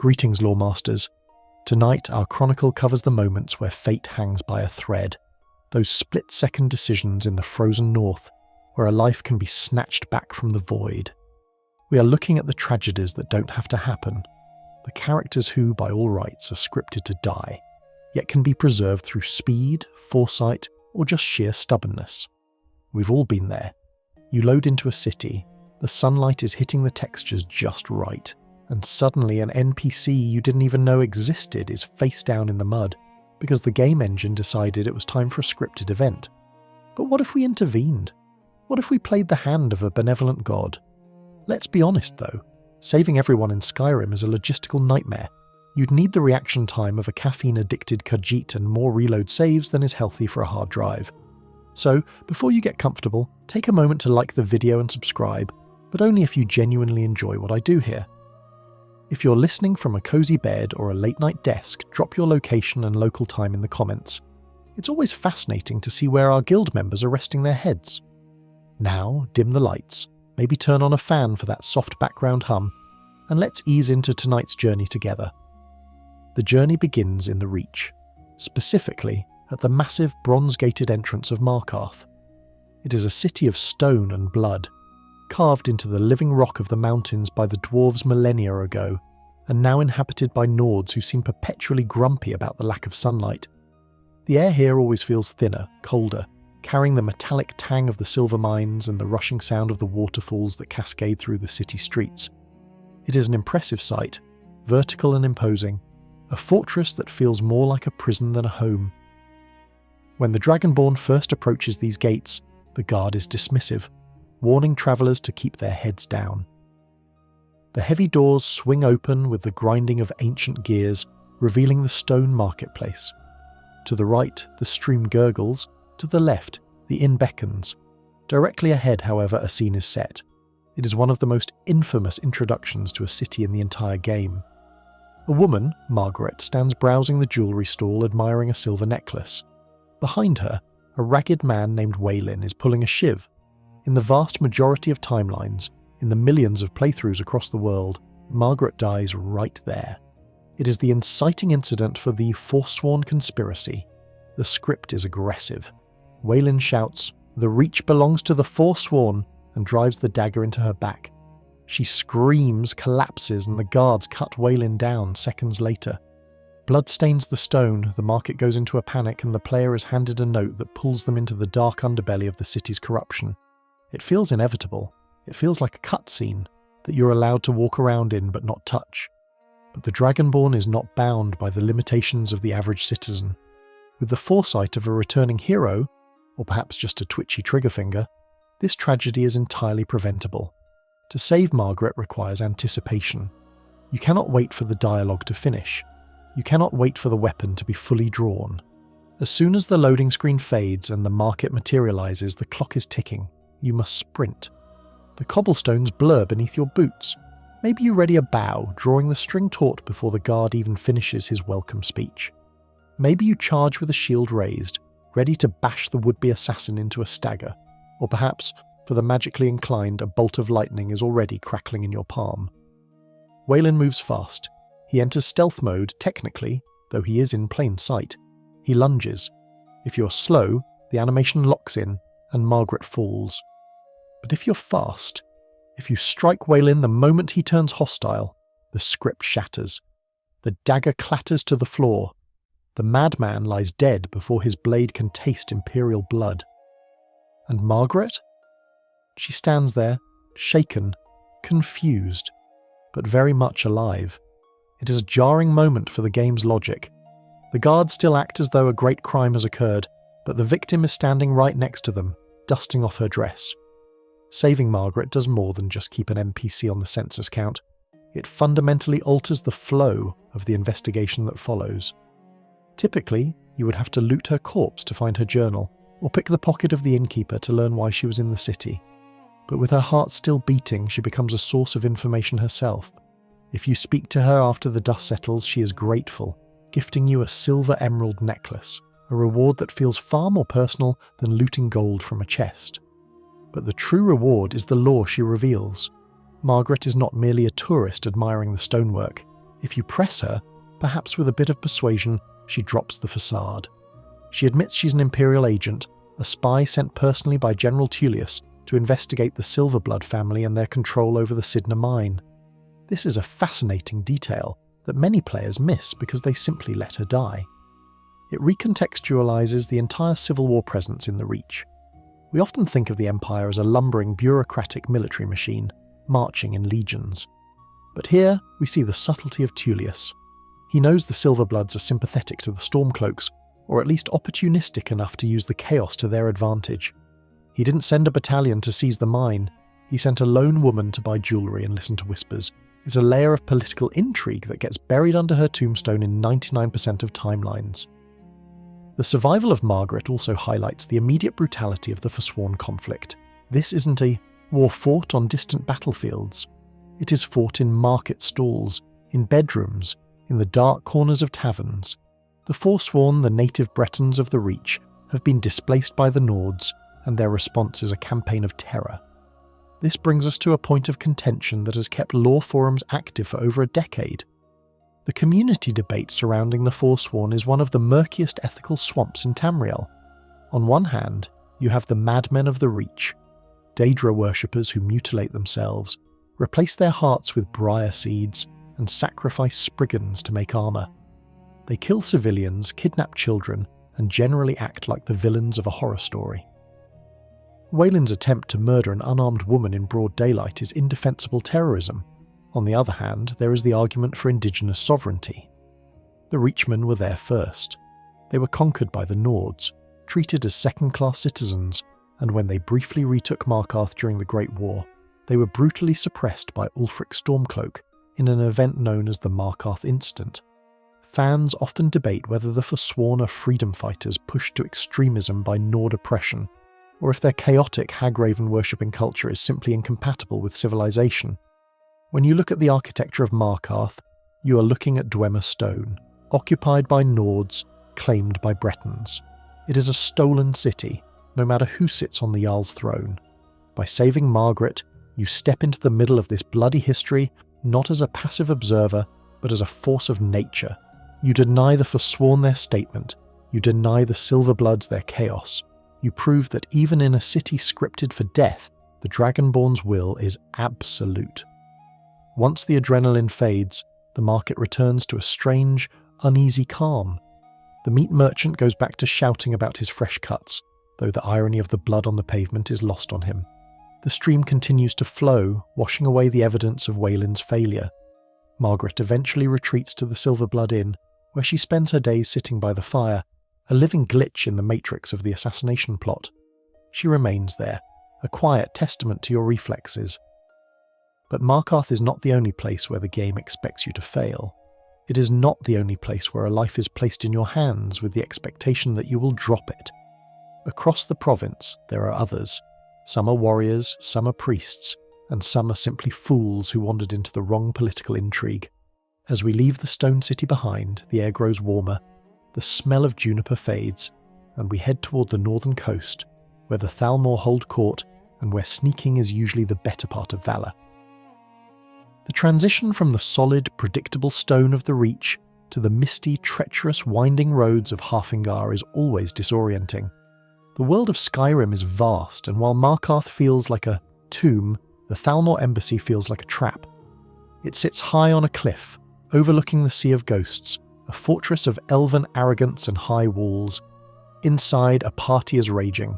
Greetings, Lawmasters. Tonight our chronicle covers the moments where fate hangs by a thread, those split-second decisions in the frozen north where a life can be snatched back from the void. We are looking at the tragedies that don't have to happen, the characters who, by all rights, are scripted to die, yet can be preserved through speed, foresight, or just sheer stubbornness. We've all been there. You load into a city, the sunlight is hitting the textures just right, and suddenly an NPC you didn't even know existed is face down in the mud because the game engine decided it was time for a scripted event. But what if we intervened? What if we played the hand of a benevolent god? Let's be honest though, saving everyone in Skyrim is a logistical nightmare. You'd need the reaction time of a caffeine-addicted Khajiit and more reload saves than is healthy for a hard drive. So, before you get comfortable, take a moment to like the video and subscribe, but only if you genuinely enjoy what I do here. If you're listening from a cozy bed or a late-night desk, drop your location and local time in the comments. It's always fascinating to see where our guild members are resting their heads. Now, dim the lights, maybe turn on a fan for that soft background hum, and let's ease into tonight's journey together. The journey begins in the Reach, specifically at the massive bronze-gated entrance of Markarth. It is a city of stone and blood, carved into the living rock of the mountains by the dwarves millennia ago, and now inhabited by Nords who seem perpetually grumpy about the lack of sunlight. The air here always feels thinner, colder, carrying the metallic tang of the silver mines and the rushing sound of the waterfalls that cascade through the city streets. It is an impressive sight, vertical and imposing, a fortress that feels more like a prison than a home. When the Dragonborn first approaches these gates, the guard is dismissive, warning travellers to keep their heads down. The heavy doors swing open with the grinding of ancient gears, revealing the stone marketplace. To the right, the stream gurgles, to the left, the inn beckons. Directly ahead, however, a scene is set. It is one of the most infamous introductions to a city in the entire game. A woman, Margret, stands browsing the jewellery stall admiring a silver necklace. Behind her, a ragged man named Waylin is pulling a shiv. In the vast majority of timelines, in the millions of playthroughs across the world, Margret dies right there. It is the inciting incident for the Forsworn conspiracy. The script is aggressive. Waylin shouts, "The Reach belongs to the Forsworn," and drives the dagger into her back. She screams, collapses, and the guards cut Waylin down seconds later. Blood stains the stone, the market goes into a panic, and the player is handed a note that pulls them into the dark underbelly of the city's corruption. It feels inevitable. It feels like a cutscene that you're allowed to walk around in but not touch. But the Dragonborn is not bound by the limitations of the average citizen. With the foresight of a returning hero, or perhaps just a twitchy trigger finger, this tragedy is entirely preventable. To save Margret requires anticipation. You cannot wait for the dialogue to finish. You cannot wait for the weapon to be fully drawn. As soon as the loading screen fades and the market materializes, the clock is ticking. You must sprint. The cobblestones blur beneath your boots. Maybe you ready a bow, drawing the string taut before the guard even finishes his welcome speech. Maybe you charge with a shield raised, ready to bash the would-be assassin into a stagger. Or perhaps, for the magically inclined, a bolt of lightning is already crackling in your palm. Waylin moves fast. He enters stealth mode, technically, though he is in plain sight. He lunges. If you're slow, the animation locks in, and Margret falls. But if you're fast, if you strike Waylin the moment he turns hostile, the script shatters. The dagger clatters to the floor. The madman lies dead before his blade can taste imperial blood. And Margret? She stands there, shaken, confused, but very much alive. It is a jarring moment for the game's logic. The guards still act as though a great crime has occurred, but the victim is standing right next to them, dusting off her dress. Saving Margret does more than just keep an NPC on the census count. It fundamentally alters the flow of the investigation that follows. Typically, you would have to loot her corpse to find her journal, or pick the pocket of the innkeeper to learn why she was in the city. But with her heart still beating, she becomes a source of information herself. If you speak to her after the dust settles, she is grateful, gifting you a silver emerald necklace, a reward that feels far more personal than looting gold from a chest. But the true reward is the lore she reveals. Margret is not merely a tourist admiring the stonework. If you press her, perhaps with a bit of persuasion, she drops the facade. She admits she's an Imperial agent, a spy sent personally by General Tullius to investigate the Silverblood family and their control over the Sidna mine. This is a fascinating detail that many players miss because they simply let her die. It recontextualizes the entire Civil War presence in the Reach. We often think of the Empire as a lumbering bureaucratic military machine, marching in legions. But here we see the subtlety of Tullius. He knows the Silverbloods are sympathetic to the Stormcloaks, or at least opportunistic enough to use the chaos to their advantage. He didn't send a battalion to seize the mine, he sent a lone woman to buy jewellery and listen to whispers. It's a layer of political intrigue that gets buried under her tombstone in 99% of timelines. The survival of Margret also highlights the immediate brutality of the Forsworn conflict. This isn't a war fought on distant battlefields. It is fought in market stalls, in bedrooms, in the dark corners of taverns. The Forsworn, the native Bretons of the Reach, have been displaced by the Nords, and their response is a campaign of terror. This brings us to a point of contention that has kept lore forums active for over a decade. The community debate surrounding the Forsworn is one of the murkiest ethical swamps in Tamriel. On one hand, you have the madmen of the Reach, Daedra worshippers who mutilate themselves, replace their hearts with briar seeds, and sacrifice spriggans to make armour. They kill civilians, kidnap children, and generally act like the villains of a horror story. Wayland's attempt to murder an unarmed woman in broad daylight is indefensible terrorism. On the other hand, there is the argument for indigenous sovereignty. The Reachmen were there first. They were conquered by the Nords, treated as second-class citizens, and when they briefly retook Markarth during the Great War, they were brutally suppressed by Ulfric Stormcloak in an event known as the Markarth Incident. Fans often debate whether the Forsworn are freedom fighters pushed to extremism by Nord oppression, or if their chaotic Hagraven worshipping culture is simply incompatible with civilization. When you look at the architecture of Markarth, you are looking at Dwemer Stone, occupied by Nords, claimed by Bretons. It is a stolen city, no matter who sits on the Jarl's throne. By saving Margret, you step into the middle of this bloody history, not as a passive observer, but as a force of nature. You deny the Forsworn their statement, you deny the Silverbloods their chaos. You prove that even in a city scripted for death, the Dragonborn's will is absolute. Once the adrenaline fades, the market returns to a strange, uneasy calm. The meat merchant goes back to shouting about his fresh cuts, though the irony of the blood on the pavement is lost on him. The stream continues to flow, washing away the evidence of Wayland's failure. Margret eventually retreats to the Silverblood Inn, where she spends her days sitting by the fire, a living glitch in the matrix of the assassination plot. She remains there, a quiet testament to your reflexes. But Markarth is not the only place where the game expects you to fail. It is not the only place where a life is placed in your hands with the expectation that you will drop it. Across the province, there are others. Some are warriors, some are priests, and some are simply fools who wandered into the wrong political intrigue. As we leave the stone city behind, the air grows warmer, the smell of juniper fades, and we head toward the northern coast, where the Thalmor hold court and where sneaking is usually the better part of valour. The transition from the solid, predictable stone of the Reach to the misty, treacherous, winding roads of Harfingar is always disorienting. The world of Skyrim is vast, and while Markarth feels like a tomb, the Thalmor embassy feels like a trap. It sits high on a cliff, overlooking the Sea of Ghosts, a fortress of elven arrogance and high walls. Inside, a party is raging.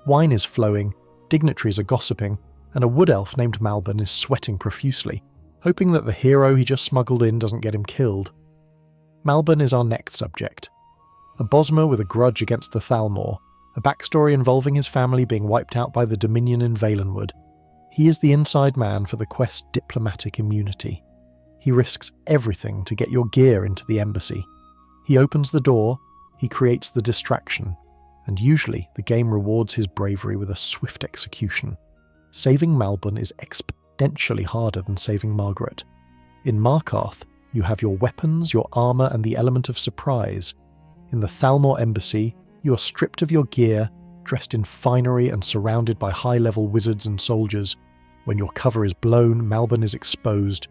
Wine is flowing, dignitaries are gossiping, and a wood elf named Malborn is sweating profusely, hoping that the hero he just smuggled in doesn't get him killed. Malborn is our next subject. A Bosmer with a grudge against the Thalmor, a backstory involving his family being wiped out by the Dominion in Valenwood. He is the inside man for the quest's diplomatic immunity. He risks everything to get your gear into the embassy. He opens the door, he creates the distraction, and usually the game rewards his bravery with a swift execution. Saving Malborn is exponentially harder than saving Margret. In Markarth, you have your weapons, your armour, and the element of surprise. In the Thalmor embassy, you are stripped of your gear, dressed in finery and surrounded by high-level wizards and soldiers. When your cover is blown, Malborn is exposed.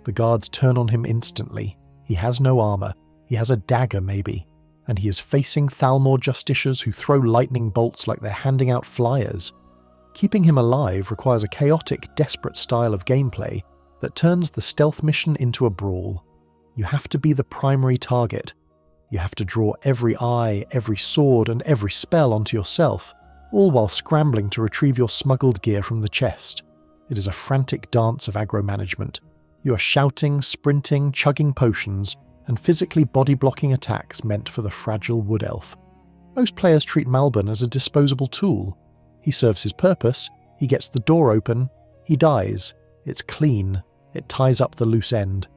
The guards turn on him instantly. He has no armor. He has a dagger, maybe. And he is facing Thalmor justiciars who throw lightning bolts like they're handing out flyers. Keeping him alive requires a chaotic, desperate style of gameplay that turns the stealth mission into a brawl. You have to be the primary target. You have to draw every eye, every sword, and every spell onto yourself, all while scrambling to retrieve your smuggled gear from the chest. It is a frantic dance of aggro management. You are shouting, sprinting, chugging potions, and physically body-blocking attacks meant for the fragile wood elf. Most players treat Malborn as a disposable tool. He serves his purpose, he gets the door open, he dies. It's clean. It ties up the loose end.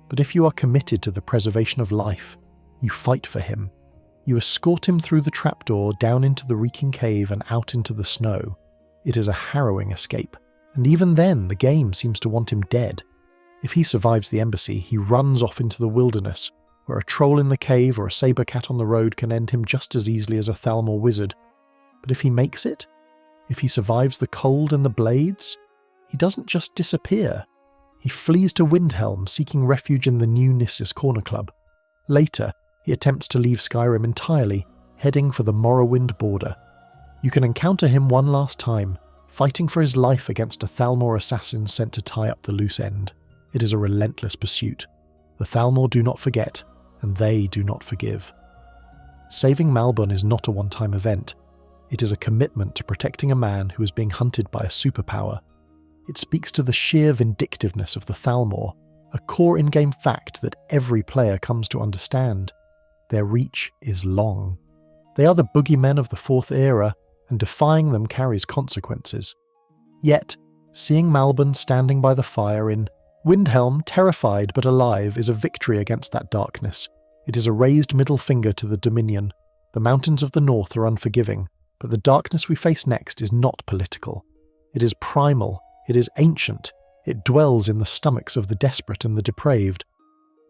But if you are committed to the preservation of life, you fight for him. You escort him through the trapdoor down into the reeking cave and out into the snow. It is a harrowing escape, and even then the game seems to want him dead. If he survives the embassy, he runs off into the wilderness, where a troll in the cave or a saber cat on the road can end him just as easily as a Thalmor wizard. But if he makes it, if he survives the cold and the blades, he doesn't just disappear. He flees to Windhelm, seeking refuge in the new Nissus Corner Club. Later, he attempts to leave Skyrim entirely, heading for the Morrowind border. You can encounter him one last time, fighting for his life against a Thalmor assassin sent to tie up the loose end. It is a relentless pursuit. The Thalmor do not forget, and they do not forgive. Saving Malborn is not a one-time event. It is a commitment to protecting a man who is being hunted by a superpower. It speaks to the sheer vindictiveness of the Thalmor, a core in-game fact that every player comes to understand. Their reach is long. They are the boogeymen of the Fourth Era, and defying them carries consequences. Yet, seeing Malborn standing by the fire in Windhelm, terrified but alive, is a victory against that darkness. It is a raised middle finger to the Dominion. The mountains of the north are unforgiving, but the darkness we face next is not political. It is primal, it is ancient, it dwells in the stomachs of the desperate and the depraved.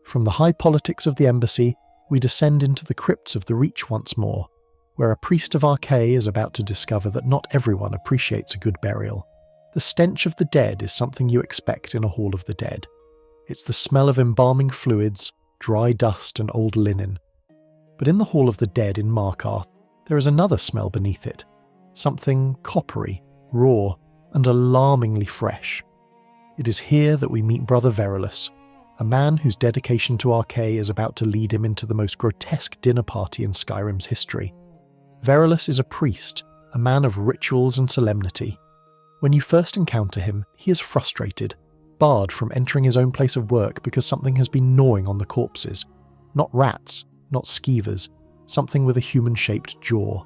From the high politics of the embassy, we descend into the crypts of the Reach once more, where a priest of Archay is about to discover that not everyone appreciates a good burial. The stench of the dead is something you expect in a Hall of the Dead. It's the smell of embalming fluids, dry dust and old linen. But in the Hall of the Dead in Markarth, there is another smell beneath it, something coppery, raw, and alarmingly fresh. It is here that we meet Brother Verulus, a man whose dedication to Archay is about to lead him into the most grotesque dinner party in Skyrim's history. Verulus is a priest, a man of rituals and solemnity. When you first encounter him, he is frustrated, barred from entering his own place of work because something has been gnawing on the corpses. Not rats, not skeevers, something with a human-shaped jaw.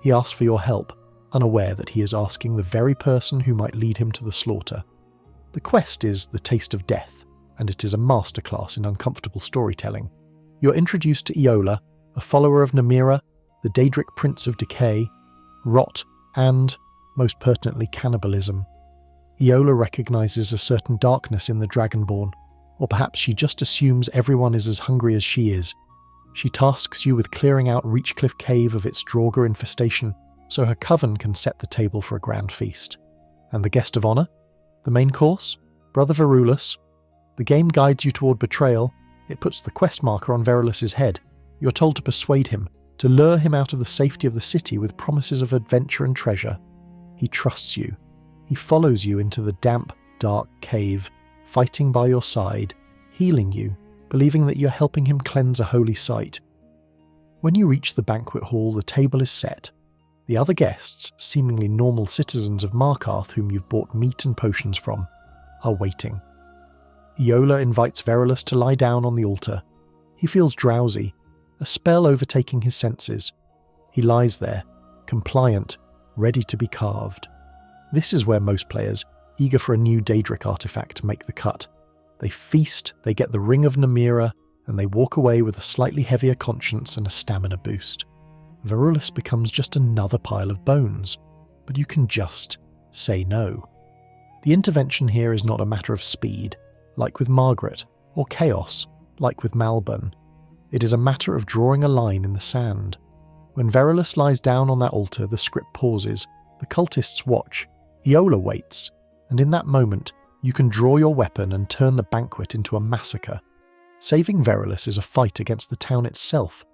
He asks for your help, unaware that he is asking the very person who might lead him to the slaughter. The quest is The Taste of Death, and it is a masterclass in uncomfortable storytelling. You're introduced to Eola, a follower of Namira, the Daedric Prince of Decay, Rot, and, most pertinently, cannibalism. Eola recognizes a certain darkness in the Dragonborn, or perhaps she just assumes everyone is as hungry as she is. She tasks you with clearing out Reachcliff Cave of its Draugr infestation, so her coven can set the table for a grand feast. And the guest of honour? The main course? Brother Verulus? The game guides you toward betrayal. It puts the quest marker on Verulus's head. You're told to persuade him, to lure him out of the safety of the city with promises of adventure and treasure. He trusts you. He follows you into the damp, dark cave, fighting by your side, healing you, believing that you're helping him cleanse a holy site. When you reach the banquet hall, the table is set. The other guests, seemingly normal citizens of Markarth whom you've bought meat and potions from, are waiting. Eola invites Verulus to lie down on the altar. He feels drowsy, a spell overtaking his senses. He lies there, compliant, ready to be carved. This is where most players, eager for a new Daedric artifact, make the cut. They feast, they get the Ring of Namira, and they walk away with a slightly heavier conscience and a stamina boost. Verulus becomes just another pile of bones, but you can just say no. The intervention here is not a matter of speed, like with Margret, or chaos, like with Malborn. It is a matter of drawing a line in the sand. When Verulus lies down on that altar, the script pauses, the cultists watch, Eola waits, and in that moment, You can draw your weapon and turn the banquet into a massacre. Saving Verulus is a fight against the town itself.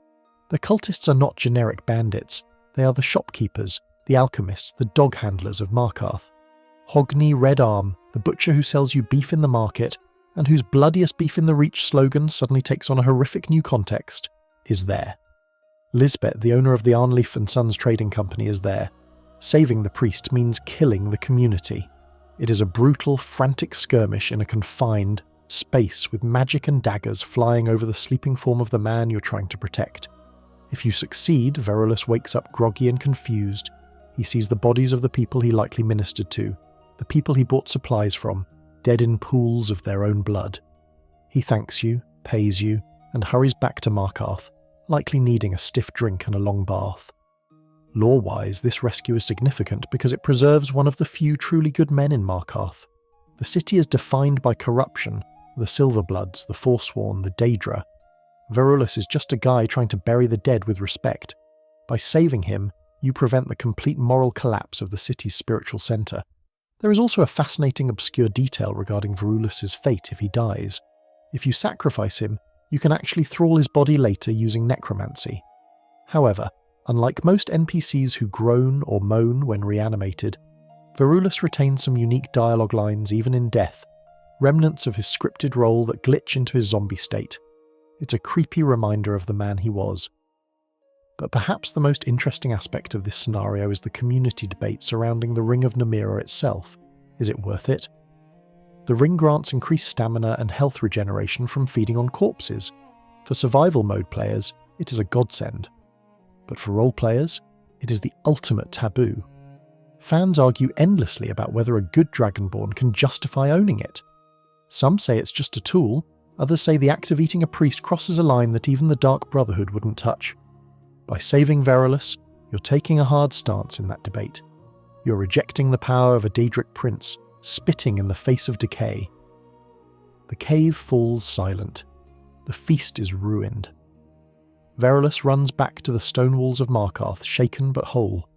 The cultists are not generic bandits. They are the shopkeepers, the alchemists, the dog handlers of Markarth. Hogni Red Arm, the butcher who sells you beef in the market, and whose bloodiest beef in the reach slogan suddenly takes on a horrific new context, is there. Lisbeth, the owner of the Arnleif & Sons trading company, is there. Saving the priest means killing the community. It is a brutal, frantic skirmish in a confined space with magic and daggers flying over the sleeping form of the man you're trying to protect. If you succeed, Verulus wakes up groggy and confused. He sees the bodies of the people he likely ministered to, the people he bought supplies from, dead in pools of their own blood. He thanks you, pays you, and hurries back to Markarth, likely needing a stiff drink and a long bath. Lore-wise, this rescue is significant because it preserves one of the few truly good men in Markarth. The city is defined by corruption, the Silverbloods, the Forsworn, the Daedra. Verulus is just a guy trying to bury the dead with respect. By saving him, you prevent the complete moral collapse of the city's spiritual centre. There is also a fascinating obscure detail regarding Verulus's fate if he dies. If you sacrifice him, you can actually thrall his body later using necromancy. However, unlike most NPCs who groan or moan when reanimated, Verulus retains some unique dialogue lines even in death, remnants of his scripted role that glitch into his zombie state. It's a creepy reminder of the man he was. But perhaps the most interesting aspect of this scenario is the community debate surrounding the Ring of Namira itself. Is it worth it? The ring grants increased stamina and health regeneration from feeding on corpses. For survival mode players, it is a godsend. But for role players, it is the ultimate taboo. Fans argue endlessly about whether a good Dragonborn can justify owning it. Some say it's just a tool, others say the act of eating a priest crosses a line that even the Dark Brotherhood wouldn't touch. By saving Verulus, you're taking a hard stance in that debate. You're rejecting the power of a Daedric prince, spitting in the face of decay. The cave falls silent. The feast is ruined. Verulus runs back to the stone walls of Markarth, shaken but whole.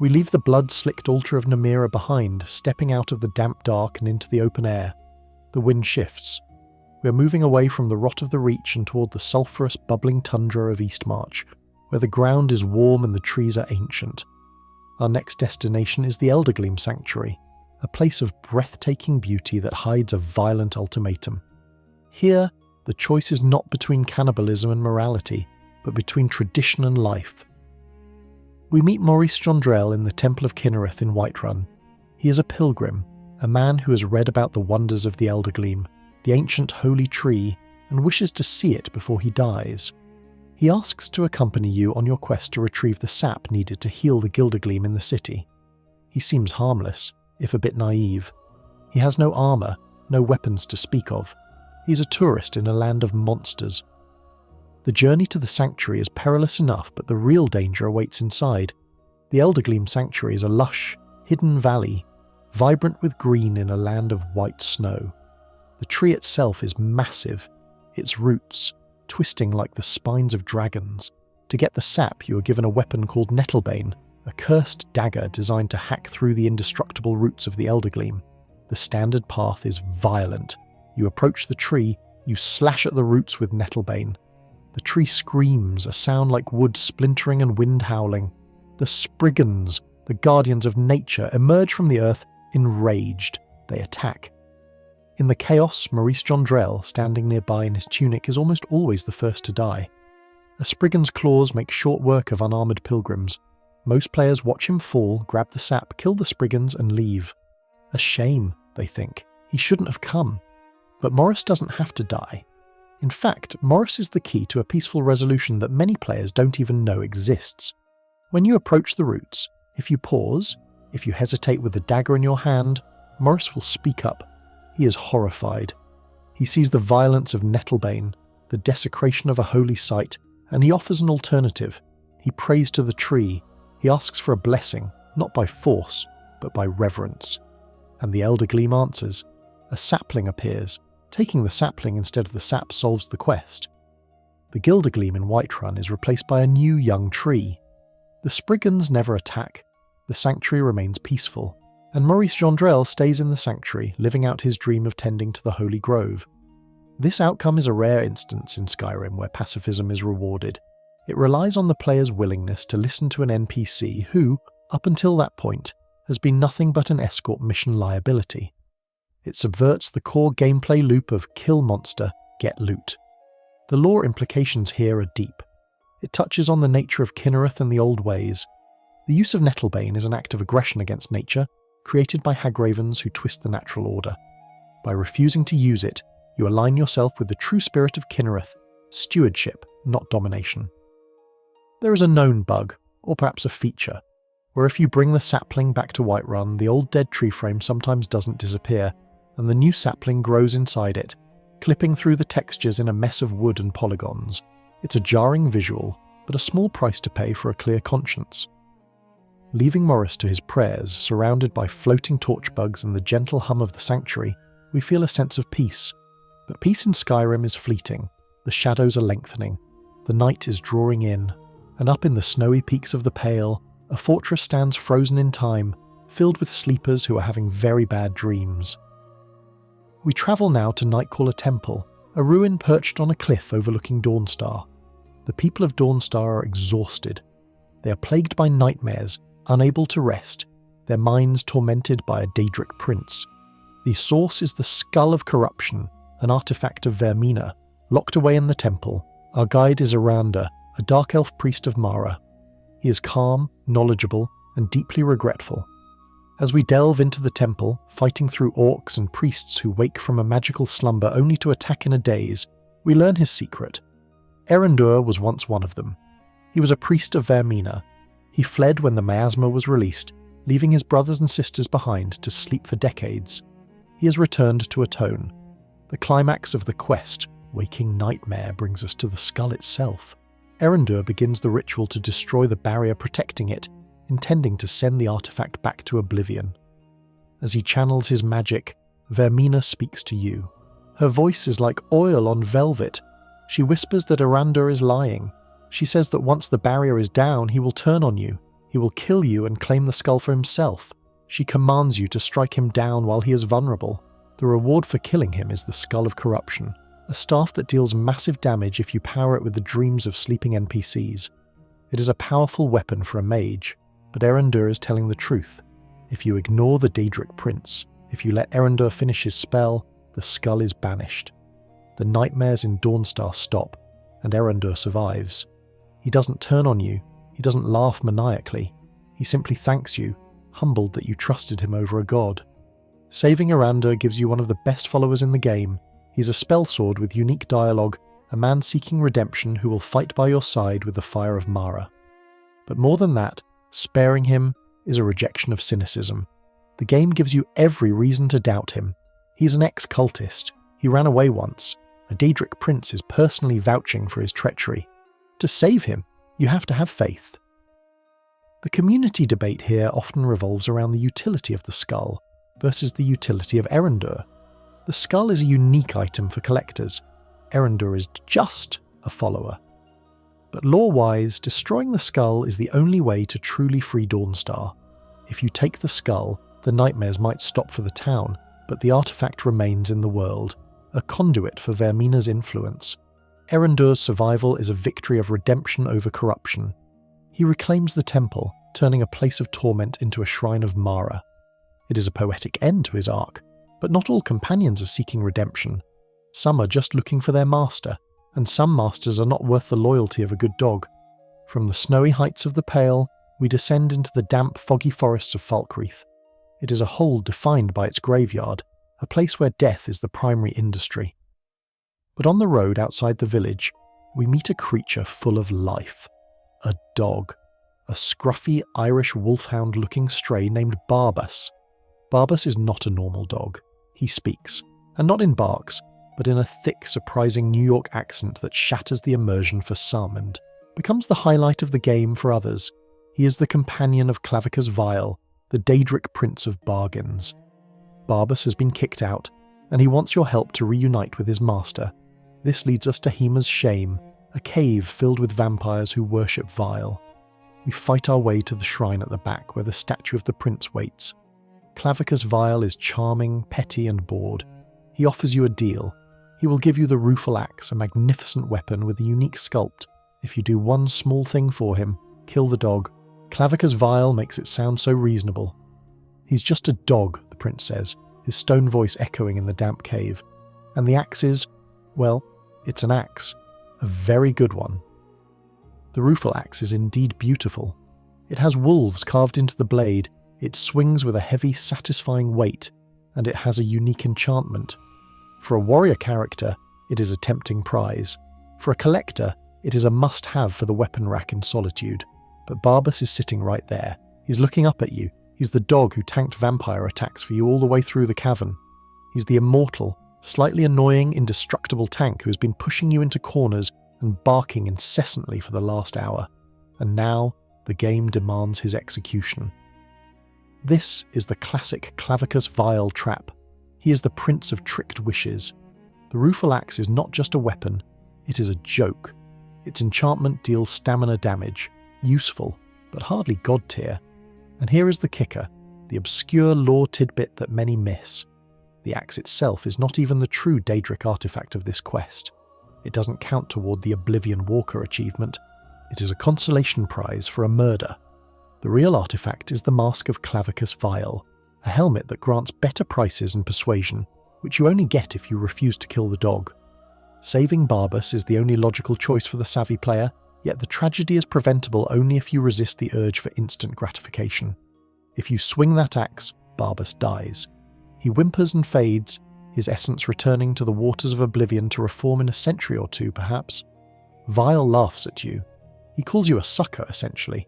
We leave the blood-slicked altar of Namira behind, stepping out of the damp dark and into the open air. The wind shifts. We are moving away from the rot of the Reach and toward the sulphurous, bubbling tundra of Eastmarch, where the ground is warm and the trees are ancient. Our next destination is the Eldergleam Sanctuary, a place of breathtaking beauty that hides a violent ultimatum. Here, the choice is not between cannibalism and morality, but between tradition and life. We meet Maurice Jondrelle in the Temple of Kinnereth in Whiterun. He is a pilgrim, a man who has read about the wonders of the Eldergleam, the ancient holy tree, and wishes to see it before he dies. He asks to accompany you on your quest to retrieve the sap needed to heal the Gildergleam in the city. He seems harmless, if a bit naive. He has no armour, no weapons to speak of. He's a tourist in a land of monsters. The journey to the sanctuary is perilous enough, but the real danger awaits inside. The Eldergleam Sanctuary is a lush, hidden valley, vibrant with green in a land of white snow. The tree itself is massive, its roots twisting like the spines of dragons. To get the sap, you are given a weapon called Nettlebane, a cursed dagger designed to hack through the indestructible roots of the Eldergleam. The standard path is violent. You approach the tree, you slash at the roots with Nettlebane. The tree screams, a sound like wood splintering and wind howling. The Spriggans, the guardians of nature, emerge from the earth, enraged. They attack. In the chaos, Maurice Jondrelle, standing nearby in his tunic, is almost always the first to die. A Spriggan's claws make short work of unarmoured pilgrims. Most players watch him fall, grab the sap, kill the Spriggans, and leave. A shame, they think. He shouldn't have come. But Maurice doesn't have to die. In fact, Maurice is the key to a peaceful resolution that many players don't even know exists. When you approach the roots, if you pause, if you hesitate with the dagger in your hand, Maurice will speak up. He is horrified. He sees the violence of Nettlebane, the desecration of a holy site, and he offers an alternative. He prays to the tree. He asks for a blessing, not by force, but by reverence. And the Eldergleam answers. A sapling appears. Taking the sapling instead of the sap solves the quest. The Gildergleam in Whiterun is replaced by a new young tree. The Spriggans never attack. The sanctuary remains peaceful. and Maurice Jondrelle stays in the sanctuary, living out his dream of tending to the Holy Grove. This outcome is a rare instance in Skyrim where pacifism is rewarded. It relies on the player's willingness to listen to an NPC who, up until that point, has been nothing but an escort mission liability. It subverts the core gameplay loop of kill monster, get loot. The lore implications here are deep. It touches on the nature of Kinnereth and the old ways. The use of Nettlebane is an act of aggression against nature, created by hagravens who twist the natural order. By refusing to use it, you align yourself with the true spirit of Kinnereth, stewardship, not domination. There is a known bug, or perhaps a feature, where if you bring the sapling back to Whiterun, the old dead tree frame sometimes doesn't disappear, and the new sapling grows inside it, clipping through the textures in a mess of wood and polygons. It's a jarring visual, but a small price to pay for a clear conscience. Leaving Maurice to his prayers, surrounded by floating torch bugs and the gentle hum of the sanctuary, we feel a sense of peace. But peace in Skyrim is fleeting. The shadows are lengthening. The night is drawing in, and up in the snowy peaks of the Pale, a fortress stands frozen in time, filled with sleepers who are having very bad dreams. We travel now to Nightcaller Temple, a ruin perched on a cliff overlooking Dawnstar. The people of Dawnstar are exhausted. They are plagued by nightmares, unable to rest, their minds tormented by a Daedric prince. The source is the Skull of Corruption, an artifact of Vermina. Locked away in the temple, our guide is Erandur, a dark elf priest of Mara. He is calm, knowledgeable, and deeply regretful. As we delve into the temple, fighting through orcs and priests who wake from a magical slumber only to attack in a daze, we learn his secret. Erandur was once one of them. He was a priest of Vermina. He fled when the miasma was released, leaving his brothers and sisters behind to sleep for decades. He has returned to atone. The climax of the quest, Waking Nightmare, brings us to the skull itself. Erandur begins the ritual to destroy the barrier protecting it, intending to send the artifact back to oblivion. As he channels his magic, Vermina speaks to you. Her voice is like oil on velvet. She whispers that Erandur is lying. She says that once the barrier is down, he will turn on you. He will kill you and claim the skull for himself. She commands you to strike him down while he is vulnerable. The reward for killing him is the Skull of Corruption, a staff that deals massive damage if you power it with the dreams of sleeping NPCs. It is a powerful weapon for a mage, but Erandur is telling the truth. If you ignore the Daedric prince, if you let Erandur finish his spell, the skull is banished. The nightmares in Dawnstar stop, and Erandur survives. He doesn't turn on you, he doesn't laugh maniacally. He simply thanks you, humbled that you trusted him over a god. Saving Erandur gives you one of the best followers in the game. He's a spellsword with unique dialogue, a man seeking redemption who will fight by your side with the fire of Mara. But more than that, sparing him is a rejection of cynicism. The game gives you every reason to doubt him. He's an ex-cultist. He ran away once. A Daedric prince is personally vouching for his treachery. To save him, you have to have faith. The community debate here often revolves around the utility of the skull versus the utility of Erandur. The skull is a unique item for collectors. Erandur is just a follower. But lore-wise, destroying the skull is the only way to truly free Dawnstar. If you take the skull, the nightmares might stop for the town, but the artifact remains in the world, a conduit for Vermina's influence. Erandur's survival is a victory of redemption over corruption. He reclaims the temple, turning a place of torment into a shrine of Mara. It is a poetic end to his arc, but not all companions are seeking redemption. Some are just looking for their master, and some masters are not worth the loyalty of a good dog. From the snowy heights of the Pale, we descend into the damp, foggy forests of Falkreath. It is a hold defined by its graveyard, a place where death is the primary industry. But on the road outside the village, we meet a creature full of life. A dog. A scruffy Irish wolfhound-looking stray named Barbas. Barbas is not a normal dog. He speaks, and not in barks, but in a thick, surprising New York accent that shatters the immersion for some and becomes the highlight of the game for others. He is the companion of Clavicus Vile, the Daedric prince of bargains. Barbas has been kicked out, and he wants your help to reunite with his master. This leads us to Hema's Shame, a cave filled with vampires who worship Vile. We fight our way to the shrine at the back where the statue of the prince waits. Clavicus Vile is charming, petty, and bored. He offers you a deal. He will give you the Reflex, a magnificent weapon with a unique sculpt. If you do one small thing for him, kill the dog. Clavicus Vile makes it sound so reasonable. He's just a dog, the prince says, his stone voice echoing in the damp cave. And the axe is, well, it's an axe. A very good one. The Reflex is indeed beautiful. It has wolves carved into the blade, it swings with a heavy, satisfying weight, and it has a unique enchantment. For a warrior character, it is a tempting prize. For a collector, it is a must-have for the weapon rack in Solitude. But Barbas is sitting right there. He's looking up at you. He's the dog who tanked vampire attacks for you all the way through the cavern. He's the immortal, slightly annoying, indestructible tank who has been pushing you into corners and barking incessantly for the last hour. And now, the game demands his execution. This is the classic Clavicus Vile trap. He is the prince of tricked wishes. The Reflex is not just a weapon, it is a joke. Its enchantment deals stamina damage, useful, but hardly god tier. And here is the kicker, the obscure lore tidbit that many miss. The axe itself is not even the true Daedric artifact of this quest. It doesn't count toward the Oblivion Walker achievement. It is a consolation prize for a murder. The real artifact is the Mask of Clavicus Vile, a helmet that grants better prices and persuasion, which you only get if you refuse to kill the dog. Saving Barbas is the only logical choice for the savvy player, yet the tragedy is preventable only if you resist the urge for instant gratification. If you swing that axe, Barbas dies. He whimpers and fades, his essence returning to the waters of oblivion to reform in a century or two, perhaps. Vile laughs at you. He calls you a sucker, essentially.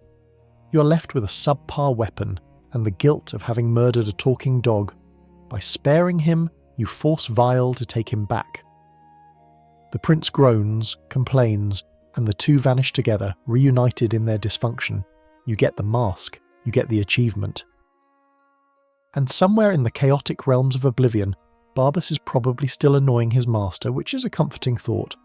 You are left with a subpar weapon and the guilt of having murdered a talking dog. By sparing him, you force Vile to take him back. The prince groans, complains, and the two vanish together, reunited in their dysfunction. You get the mask, you get the achievement. And somewhere in the chaotic realms of oblivion, Barbas is probably still annoying his master, which is a comforting thought.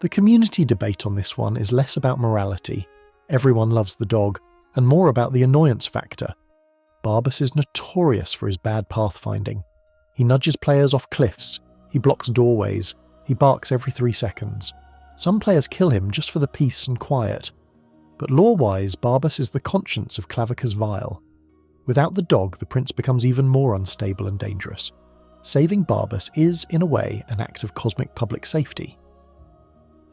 The community debate on this one is less about morality, everyone loves the dog, and more about the annoyance factor. Barbas is notorious for his bad pathfinding. He nudges players off cliffs, he blocks doorways, he barks every 3 seconds. Some players kill him just for the peace and quiet. But lore-wise, Barbas is the conscience of Clavicus Vile. Without the dog, the prince becomes even more unstable and dangerous. Saving Barbas is, in a way, an act of cosmic public safety.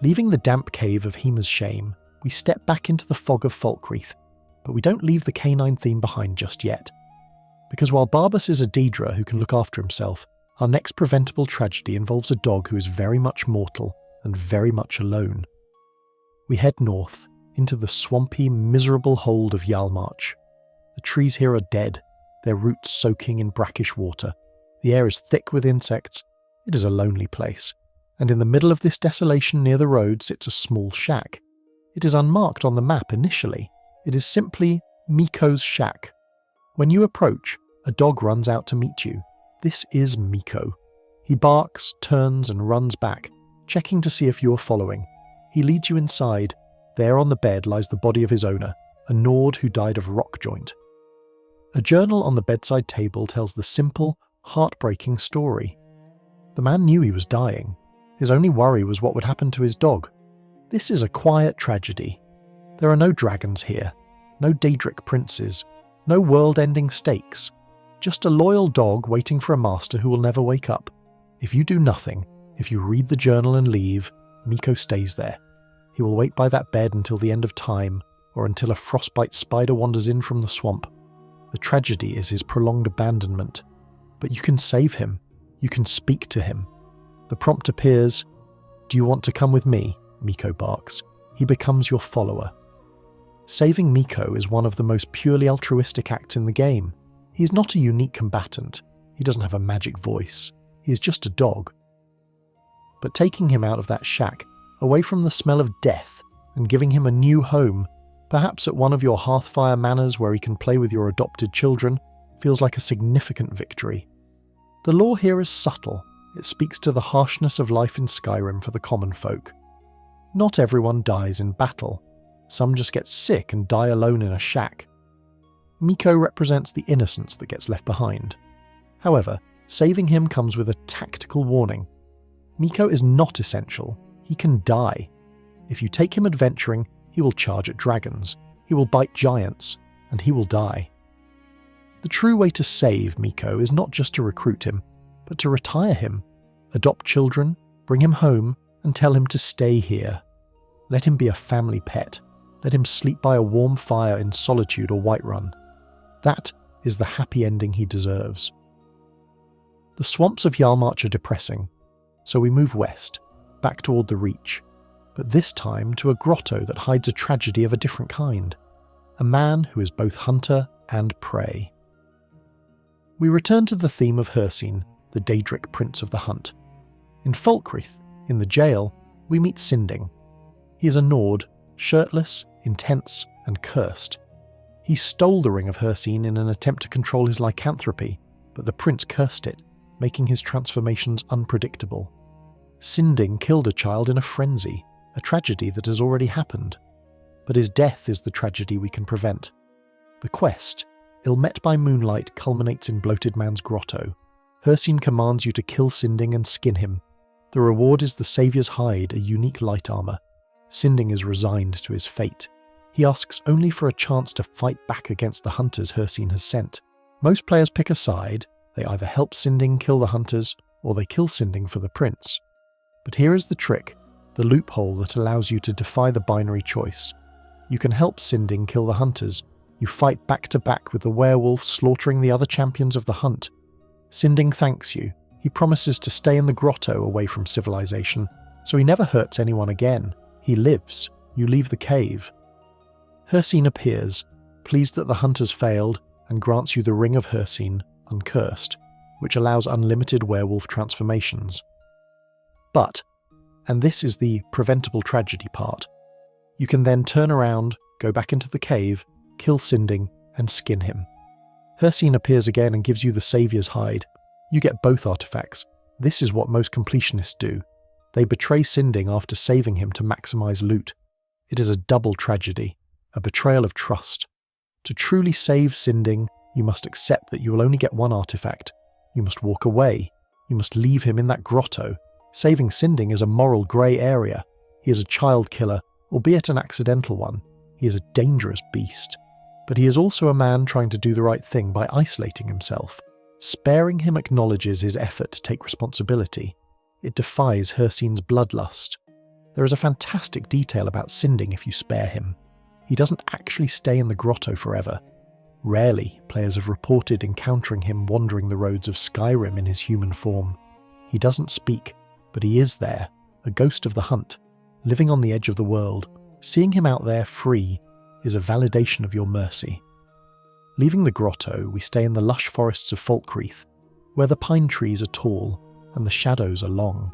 Leaving the damp cave of Hema's shame, we step back into the fog of Falkreath, but we don't leave the canine theme behind just yet. Because while Barbas is a Daedra who can look after himself, our next preventable tragedy involves a dog who is very much mortal and very much alone. We head north, into the swampy, miserable hold of Yalmarch. The trees here are dead, their roots soaking in brackish water. The air is thick with insects. It is a lonely place. And in the middle of this desolation near the road sits a small shack. It is unmarked on the map initially. It is simply Meeko's shack. When you approach, a dog runs out to meet you. This is Meeko. He barks, turns and runs back, checking to see if you are following. He leads you inside. There on the bed lies the body of his owner, a Nord who died of rock joint. A journal on the bedside table tells the simple, heartbreaking story. The man knew he was dying. His only worry was what would happen to his dog. This is a quiet tragedy. There are no dragons here, no Daedric princes, no world-ending stakes. Just a loyal dog waiting for a master who will never wake up. If you do nothing, if you read the journal and leave, Meeko stays there. He will wait by that bed until the end of time, or until a frostbite spider wanders in from the swamp. The tragedy is his prolonged abandonment. But you can save him. You can speak to him. The prompt appears, "Do you want to come with me?" Meeko barks. He becomes your follower. Saving Meeko is one of the most purely altruistic acts in the game. He is not a unique combatant. He doesn't have a magic voice. He is just a dog. But taking him out of that shack, away from the smell of death, and giving him a new home, perhaps at one of your Hearthfire manors where he can play with your adopted children, feels like a significant victory. The lore here is subtle. It speaks to the harshness of life in Skyrim for the common folk. Not everyone dies in battle. Some just get sick and die alone in a shack. Meeko represents the innocence that gets left behind. However, saving him comes with a tactical warning. Meeko is not essential. He can die. If you take him adventuring, he will charge at dragons, he will bite giants, and he will die. The true way to save Meeko is not just to recruit him, but to retire him, adopt children, bring him home, and tell him to stay here. Let him be a family pet. Let him sleep by a warm fire in Solitude or Whiterun. That is the happy ending he deserves. The swamps of Yarmarch are depressing, so we move west, back toward the Reach, but this time to a grotto that hides a tragedy of a different kind. A man who is both hunter and prey. We return to the theme of Hircine, the Daedric prince of the hunt. In Falkreath, in the jail, we meet Sinding. He is a Nord, shirtless, intense, and cursed. He stole the ring of Hircine in an attempt to control his lycanthropy, but the prince cursed it, making his transformations unpredictable. Sinding killed a child in a frenzy, a tragedy that has already happened. But his death is the tragedy we can prevent. The quest, ill-met by moonlight, culminates in Bloated Man's grotto. Hircine commands you to kill Sinding and skin him. The reward is the Saviour's hide, a unique light armor. Sinding is resigned to his fate. He asks only for a chance to fight back against the hunters Hircine has sent. Most players pick a side. They either help Sinding kill the hunters, or they kill Sinding for the prince. But here is the trick, the loophole that allows you to defy the binary choice. You can help Sinding kill the hunters. You fight back to back with the werewolf slaughtering the other champions of the hunt. Sinding thanks you. He promises to stay in the grotto away from civilization, so he never hurts anyone again. He lives. You leave the cave. Hircine appears, pleased that the hunters failed, and grants you the Ring of Hircine, uncursed, which allows unlimited werewolf transformations. But, and this is the preventable tragedy part, you can then turn around, go back into the cave, kill Sinding, and skin him. Hircine appears again and gives you the Saviour's hide. You get both artifacts. This is what most completionists do. They betray Sinding after saving him to maximize loot. It is a double tragedy, a betrayal of trust. To truly save Sinding, you must accept that you will only get one artifact. You must walk away. You must leave him in that grotto. Saving Sinding is a moral grey area. He is a child killer, albeit an accidental one. He is a dangerous beast. But he is also a man trying to do the right thing by isolating himself. Sparing him acknowledges his effort to take responsibility. It defies Hircine's bloodlust. There is a fantastic detail about Sinding if you spare him. He doesn't actually stay in the grotto forever. Rarely, players have reported encountering him wandering the roads of Skyrim in his human form. He doesn't speak, but he is there, a ghost of the hunt, living on the edge of the world. Seeing him out there free is a validation of your mercy. Leaving the grotto, we stay in the lush forests of Falkreath, where the pine trees are tall and the shadows are long.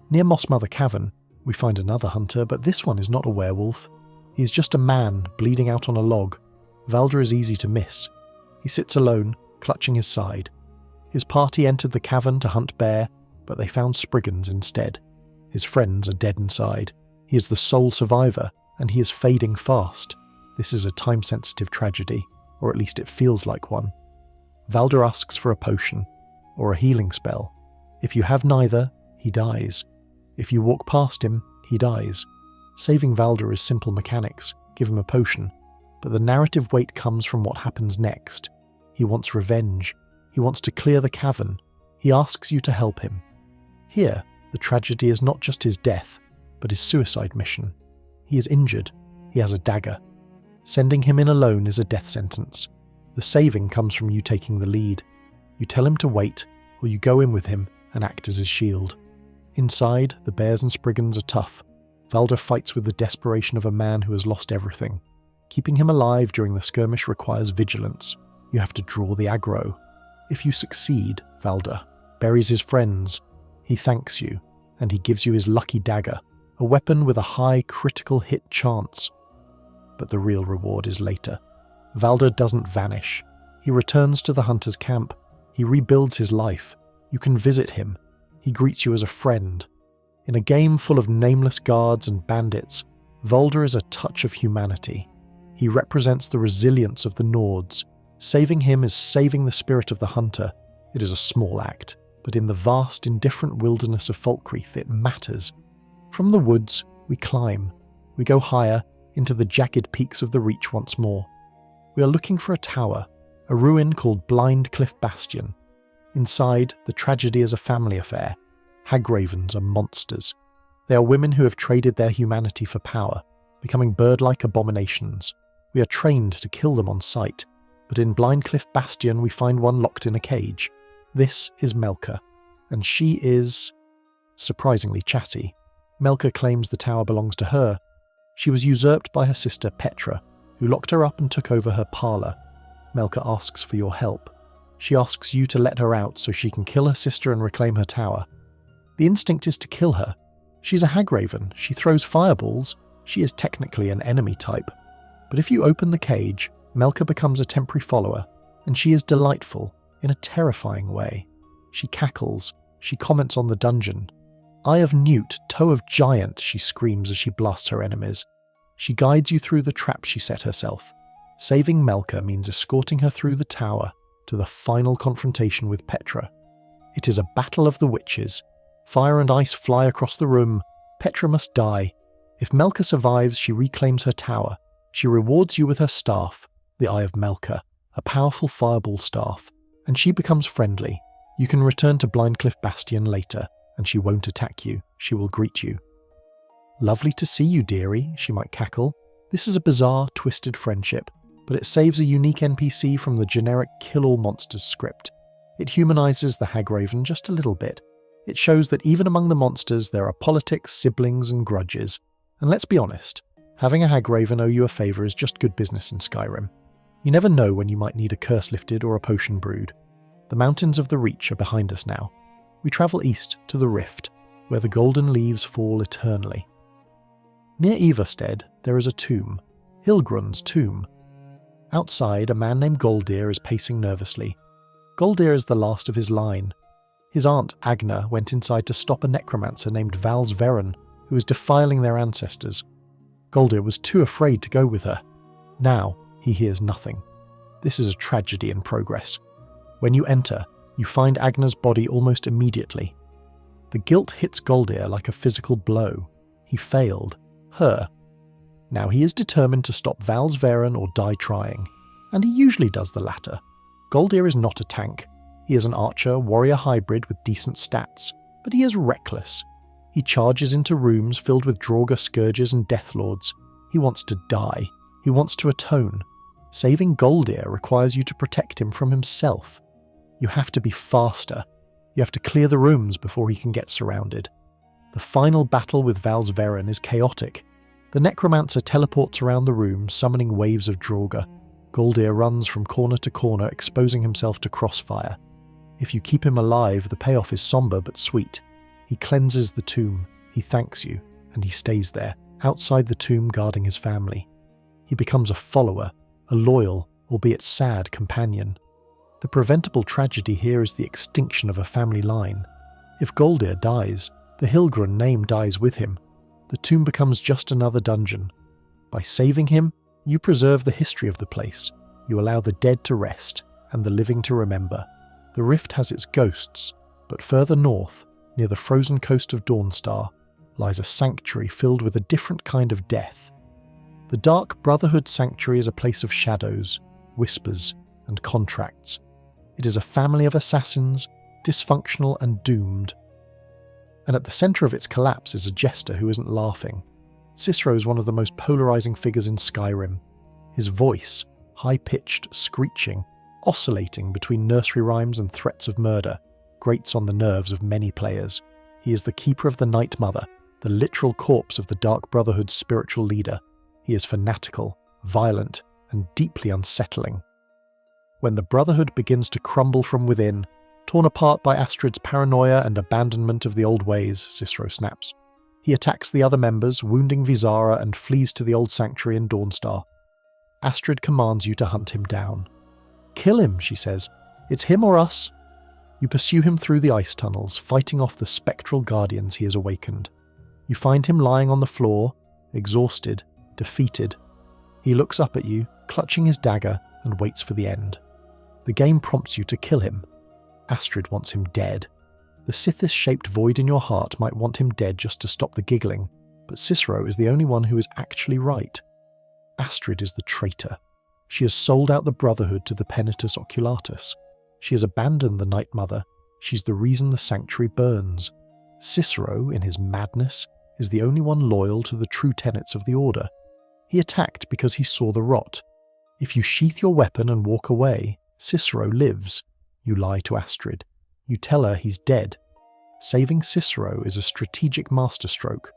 Near Mossmother Cavern, we find another hunter, but this one is not a werewolf. He is just a man bleeding out on a log. Valdr is easy to miss. He sits alone, clutching his side. His party entered the cavern to hunt bear, but they found Spriggans instead. His friends are dead inside. He is the sole survivor, and he is fading fast. This is a time-sensitive tragedy, or at least it feels like one. Valdr asks for a potion, or a healing spell. If you have neither, he dies. If you walk past him, he dies. Saving Valdr is simple mechanics. Give him a potion. But the narrative weight comes from what happens next. He wants revenge. He wants to clear the cavern. He asks you to help him. Here, the tragedy is not just his death, but his suicide mission. He is injured. He has a dagger. Sending him in alone is a death sentence. The saving comes from you taking the lead. You tell him to wait, or you go in with him and act as his shield. Inside, the bears and Spriggans are tough. Valdr fights with the desperation of a man who has lost everything. Keeping him alive during the skirmish requires vigilance. You have to draw the aggro. If you succeed, Valdr buries his friends. He thanks you, and he gives you his lucky dagger, a weapon with a high critical hit chance. But the real reward is later. Valdr doesn't vanish. He returns to the hunter's camp. He rebuilds his life. You can visit him. He greets you as a friend. In a game full of nameless guards and bandits, Valdr is a touch of humanity. He represents the resilience of the Nords, Saving him is saving the spirit of the hunter. It is a small act, but in the vast, indifferent wilderness of Falkreath it matters. From the woods, we climb. We go higher, into the jagged peaks of the Reach once more. We are looking for a tower, a ruin called Blind Cliff Bastion. Inside, the tragedy is a family affair. Hagravens are monsters. They are women who have traded their humanity for power, becoming bird-like abominations. We are trained to kill them on sight, but in Blind Cliff Bastion we find one locked in a cage. This is Melka, and she is surprisingly chatty. Melka claims the tower belongs to her. She was usurped by her sister Petra, who locked her up and took over her parlour. Melka asks for your help. She asks you to let her out so she can kill her sister and reclaim her tower. The instinct is to kill her. She's a Hagraven, she throws fireballs, she is technically an enemy type. But if you open the cage, Melka becomes a temporary follower, and she is delightful, in a terrifying way. She cackles, she comments on the dungeon. Eye of Newt, toe of giant, she screams as she blasts her enemies. She guides you through the trap she set herself. Saving Melka means escorting her through the tower to the final confrontation with Petra. It is a battle of the witches. Fire and ice fly across the room. Petra must die. If Melka survives, she reclaims her tower. She rewards you with her staff, the Eye of Melka, a powerful fireball staff, and she becomes friendly. You can return to Blindcliff Bastion later, and she won't attack you. She will greet you. Lovely to see you, dearie, she might cackle. This is a bizarre, twisted friendship, but it saves a unique NPC from the generic kill-all-monsters script. It humanizes the Hagraven just a little bit. It shows that even among the monsters there are politics, siblings, and grudges. And let's be honest, having a Hagraven owe you a favour is just good business in Skyrim. You never know when you might need a curse lifted or a potion brewed. The mountains of the Reach are behind us now. We travel east to the Rift, where the golden leaves fall eternally. Near Everstead there is a tomb, Hillgrund's tomb. Outside, a man named Golldir is pacing nervously. Golldir is the last of his line. His aunt Agna went inside to stop a necromancer named Valsveran, who was defiling their ancestors. Golldir was too afraid to go with her. Now, he hears nothing. This is a tragedy in progress. When you enter, you find Agna's body almost immediately. The guilt hits Golldir like a physical blow. He failed. Her. Now he is determined to stop Valsveran or die trying, and he usually does the latter. Golldir is not a tank. He is an archer-warrior hybrid with decent stats, but he is reckless. He charges into rooms filled with Draugr scourges and deathlords. He wants to die. He wants to atone. Saving Golldir requires you to protect him from himself. You have to be faster. You have to clear the rooms before he can get surrounded. The final battle with Valsveran is chaotic. The necromancer teleports around the room, summoning waves of Draugr. Golldir runs from corner to corner, exposing himself to crossfire. If you keep him alive, the payoff is somber but sweet. He cleanses the tomb, he thanks you, and he stays there, outside the tomb guarding his family. He becomes a follower, a loyal, albeit sad companion. The preventable tragedy here is the extinction of a family line. If Golldir dies, the Hillgrund name dies with him. The tomb becomes just another dungeon. By saving him, you preserve the history of the place. You allow the dead to rest, and the living to remember. The Rift has its ghosts, but further north, near the frozen coast of Dawnstar, lies a sanctuary filled with a different kind of death. The Dark Brotherhood Sanctuary is a place of shadows, whispers, and contracts. It is a family of assassins, dysfunctional and doomed. And at the centre of its collapse is a jester who isn't laughing. Cicero is one of the most polarising figures in Skyrim. His voice, high-pitched, screeching, oscillating between nursery rhymes and threats of murder, grates on the nerves of many players. He is the keeper of the Night Mother, the literal corpse of the Dark Brotherhood's spiritual leader. He is fanatical, violent, and deeply unsettling. When the Brotherhood begins to crumble from within, torn apart by Astrid's paranoia and abandonment of the old ways, Cicero snaps. He attacks the other members, wounding Visara, and flees to the old sanctuary in Dawnstar. Astrid commands you to hunt him down. Kill him, she says. It's him or us. You pursue him through the ice tunnels, fighting off the spectral guardians he has awakened. You find him lying on the floor, exhausted, defeated. He looks up at you, clutching his dagger, and waits for the end. The game prompts you to kill him. Astrid wants him dead. The Sithis-shaped void in your heart might want him dead just to stop the giggling, but Cicero is the only one who is actually right. Astrid is the traitor. She has sold out the Brotherhood to the Penitus Oculatus. She has abandoned the Night Mother. She's the reason the sanctuary burns. Cicero, in his madness, is the only one loyal to the true tenets of the Order. He attacked because he saw the rot. If you sheath your weapon and walk away, Cicero lives. You lie to Astrid. You tell her he's dead. Saving Cicero is a strategic masterstroke.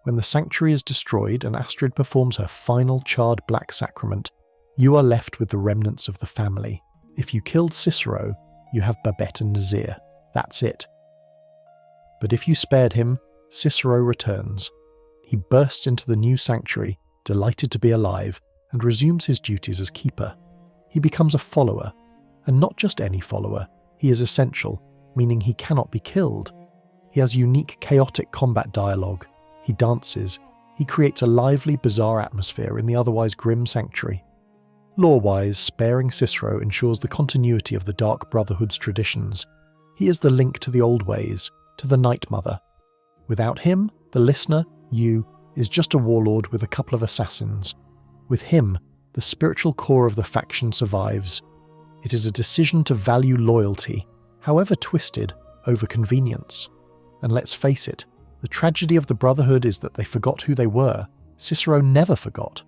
When the sanctuary is destroyed and Astrid performs her final charred black sacrament, you are left with the remnants of the family. If you killed Cicero, you have Babette and Nazir. That's it. But if you spared him, Cicero returns. He bursts into the new sanctuary, delighted to be alive, and resumes his duties as keeper. He becomes a follower, and not just any follower. He is essential, meaning he cannot be killed. He has unique, chaotic combat dialogue. He dances. He creates a lively, bizarre atmosphere in the otherwise grim sanctuary. Lore-wise, sparing Cicero ensures the continuity of the Dark Brotherhood's traditions. He is the link to the old ways, to the Night Mother. Without him, the listener, you, is just a warlord with a couple of assassins. With him, the spiritual core of the faction survives. It is a decision to value loyalty, however twisted, over convenience. And let's face it, the tragedy of the Brotherhood is that they forgot who they were. Cicero never forgot.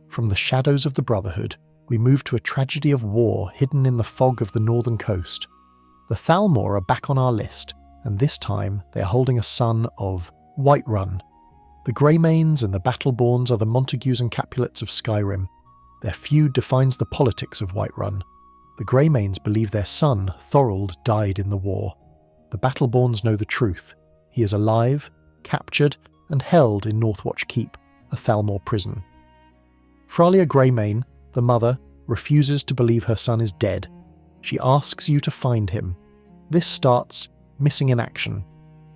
From the shadows of the Brotherhood, we move to a tragedy of war hidden in the fog of the northern coast. The Thalmor are back on our list, and this time they are holding a son of Whiterun. The Greymanes and the Battleborns are the Montagues and Capulets of Skyrim. Their feud defines the politics of Whiterun. The Greymanes believe their son, Thorald, died in the war. The Battleborns know the truth. He is alive, captured, and held in Northwatch Keep, a Thalmor prison. Fralia Greymane, the mother, refuses to believe her son is dead. She asks you to find him. This starts missing in action.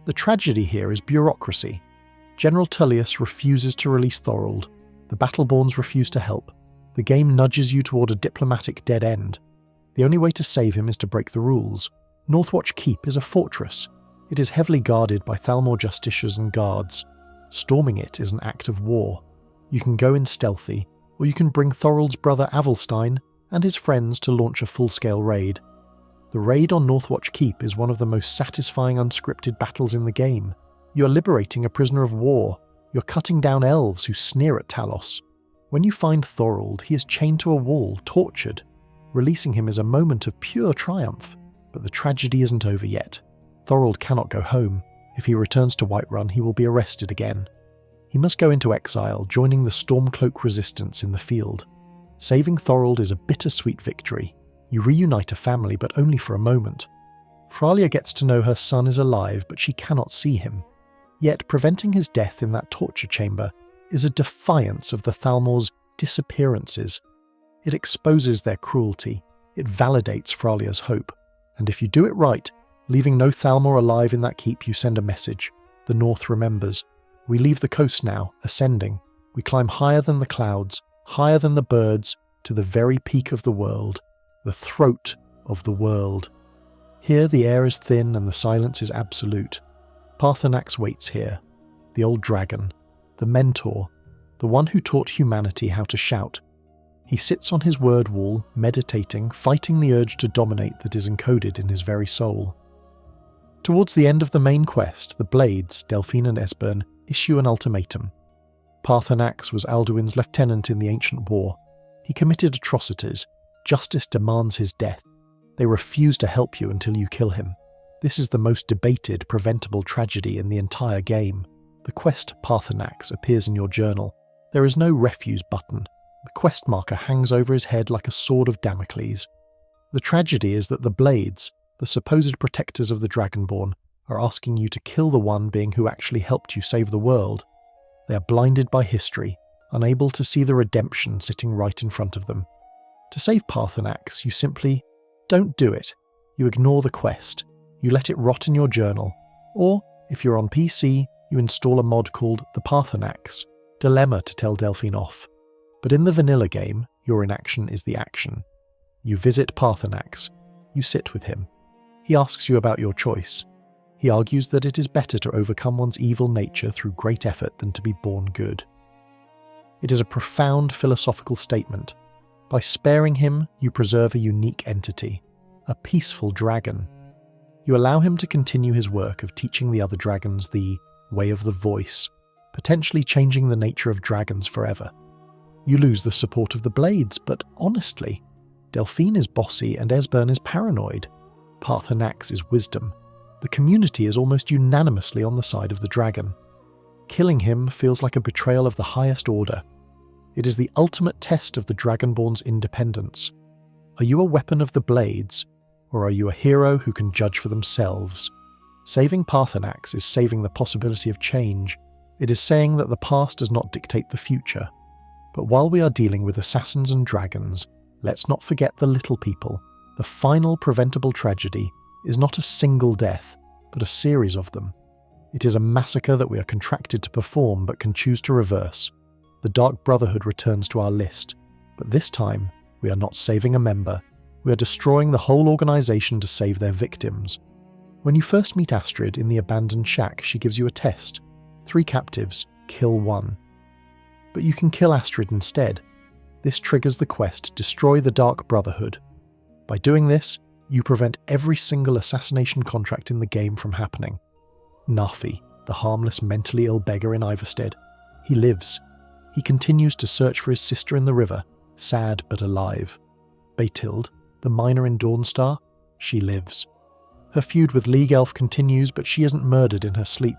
The tragedy here is bureaucracy. General Tullius refuses to release Thorald. The Battleborns refuse to help. The game nudges you toward a diplomatic dead end. The only way to save him is to break the rules. Northwatch Keep is a fortress. It is heavily guarded by Thalmor justiciars and guards. Storming it is an act of war. You can go in stealthy, or you can bring Thorald's brother Avelstein and his friends to launch a full-scale raid. The raid on Northwatch Keep is one of the most satisfying unscripted battles in the game. You're liberating a prisoner of war. You're cutting down elves who sneer at Talos. When you find Thorald, he is chained to a wall, tortured. Releasing him is a moment of pure triumph. But the tragedy isn't over yet. Thorald cannot go home. If he returns to Whiterun, he will be arrested again. He must go into exile, joining the Stormcloak resistance in the field. Saving Thorald is a bittersweet victory. You reunite a family, but only for a moment. Fralia gets to know her son is alive, but she cannot see him. Yet preventing his death in that torture chamber is a defiance of the Thalmor's disappearances. It exposes their cruelty. It validates Fralia's hope. And if you do it right, leaving no Thalmor alive in that keep, you send a message. The North remembers. We leave the coast now, ascending. We climb higher than the clouds, higher than the birds, to the very peak of the world, the throat of the world. Here the air is thin and the silence is absolute. Paarthurnax waits here, the old dragon, the mentor, the one who taught humanity how to shout. He sits on his word wall, meditating, fighting the urge to dominate that is encoded in his very soul. Towards the end of the main quest, the Blades, Delphine and Esbern, issue an ultimatum. Paarthurnax was Alduin's lieutenant in the ancient war. He committed atrocities. Justice demands his death. They refuse to help you until you kill him. This is the most debated preventable tragedy in the entire game. The quest Paarthurnax appears in your journal. There is no refuse button. The quest marker hangs over his head like a sword of Damocles. The tragedy is that the Blades, the supposed protectors of the Dragonborn, are asking you to kill the one being who actually helped you save the world. They are blinded by history, unable to see the redemption sitting right in front of them. To save Paarthurnax, you simply don't do it. You ignore the quest. You let it rot in your journal. Or, if you're on PC, you install a mod called the Paarthurnax Dilemma to tell Delphine off. But in the vanilla game, your inaction is the action. You visit Paarthurnax. You sit with him. He asks you about your choice. He argues that it is better to overcome one's evil nature through great effort than to be born good. It is a profound philosophical statement. By sparing him, you preserve a unique entity, a peaceful dragon. You allow him to continue his work of teaching the other dragons the way of the voice, potentially changing the nature of dragons forever. You lose the support of the Blades, but honestly, Delphine is bossy and Esbern is paranoid. Paarthurnax is wisdom. The community is almost unanimously on the side of the dragon. Killing him feels like a betrayal of the highest order. It is the ultimate test of the Dragonborn's independence. Are you a weapon of the Blades, or are you a hero who can judge for themselves? Saving Paarthurnax is saving the possibility of change. It is saying that the past does not dictate the future. But while we are dealing with assassins and dragons, let's not forget the little people. The final preventable tragedy is not a single death, but a series of them. It is a massacre that we are contracted to perform but can choose to reverse. The Dark Brotherhood returns to our list, but this time we are not saving a member. We are destroying the whole organisation to save their victims. When you first meet Astrid in the abandoned shack, she gives you a test. 3 captives, kill 1. But you can kill Astrid instead. This triggers the quest, Destroy the Dark Brotherhood. By doing this, you prevent every single assassination contract in the game from happening. Nafi, the harmless mentally ill beggar in Iverstead. He lives. He continues to search for his sister in the river, sad but alive. Beytild, the miner in Dawnstar, she lives. Her feud with League Elf continues, but she isn't murdered in her sleep.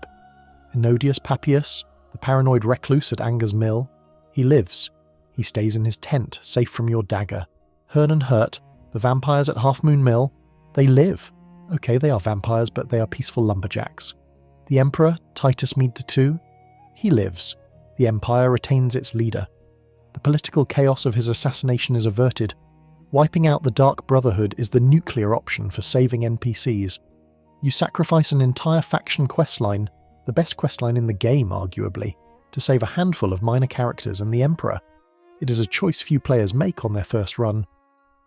Enodius Papias, the paranoid recluse at Anger's Mill, he lives. He stays in his tent, safe from your dagger. Hearn and Hurt, the vampires at Half Moon Mill, they live. Okay, they are vampires, but they are peaceful lumberjacks. The Emperor, Titus Mede II, he lives. The Empire retains its leader. The political chaos of his assassination is averted. Wiping out the Dark Brotherhood is the nuclear option for saving NPCs. You sacrifice an entire faction questline, the best questline in the game arguably, to save a handful of minor characters and the Emperor. It is a choice few players make on their first run.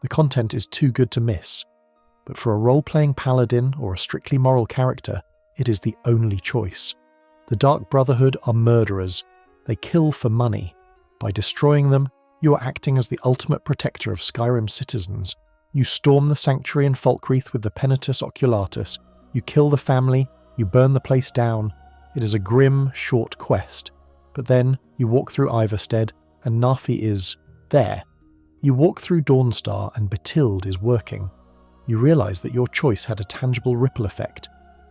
The content is too good to miss. But for a role-playing paladin or a strictly moral character, it is the only choice. The Dark Brotherhood are murderers. They kill for money. By destroying them, you are acting as the ultimate protector of Skyrim's citizens. You storm the sanctuary in Falkreath with the Penitus Oculatus. You kill the family. You burn the place down. It is a grim, short quest. But then, you walk through Iverstead, and Nafi is there. You walk through Dawnstar, and Beytild is working. You realise that your choice had a tangible ripple effect.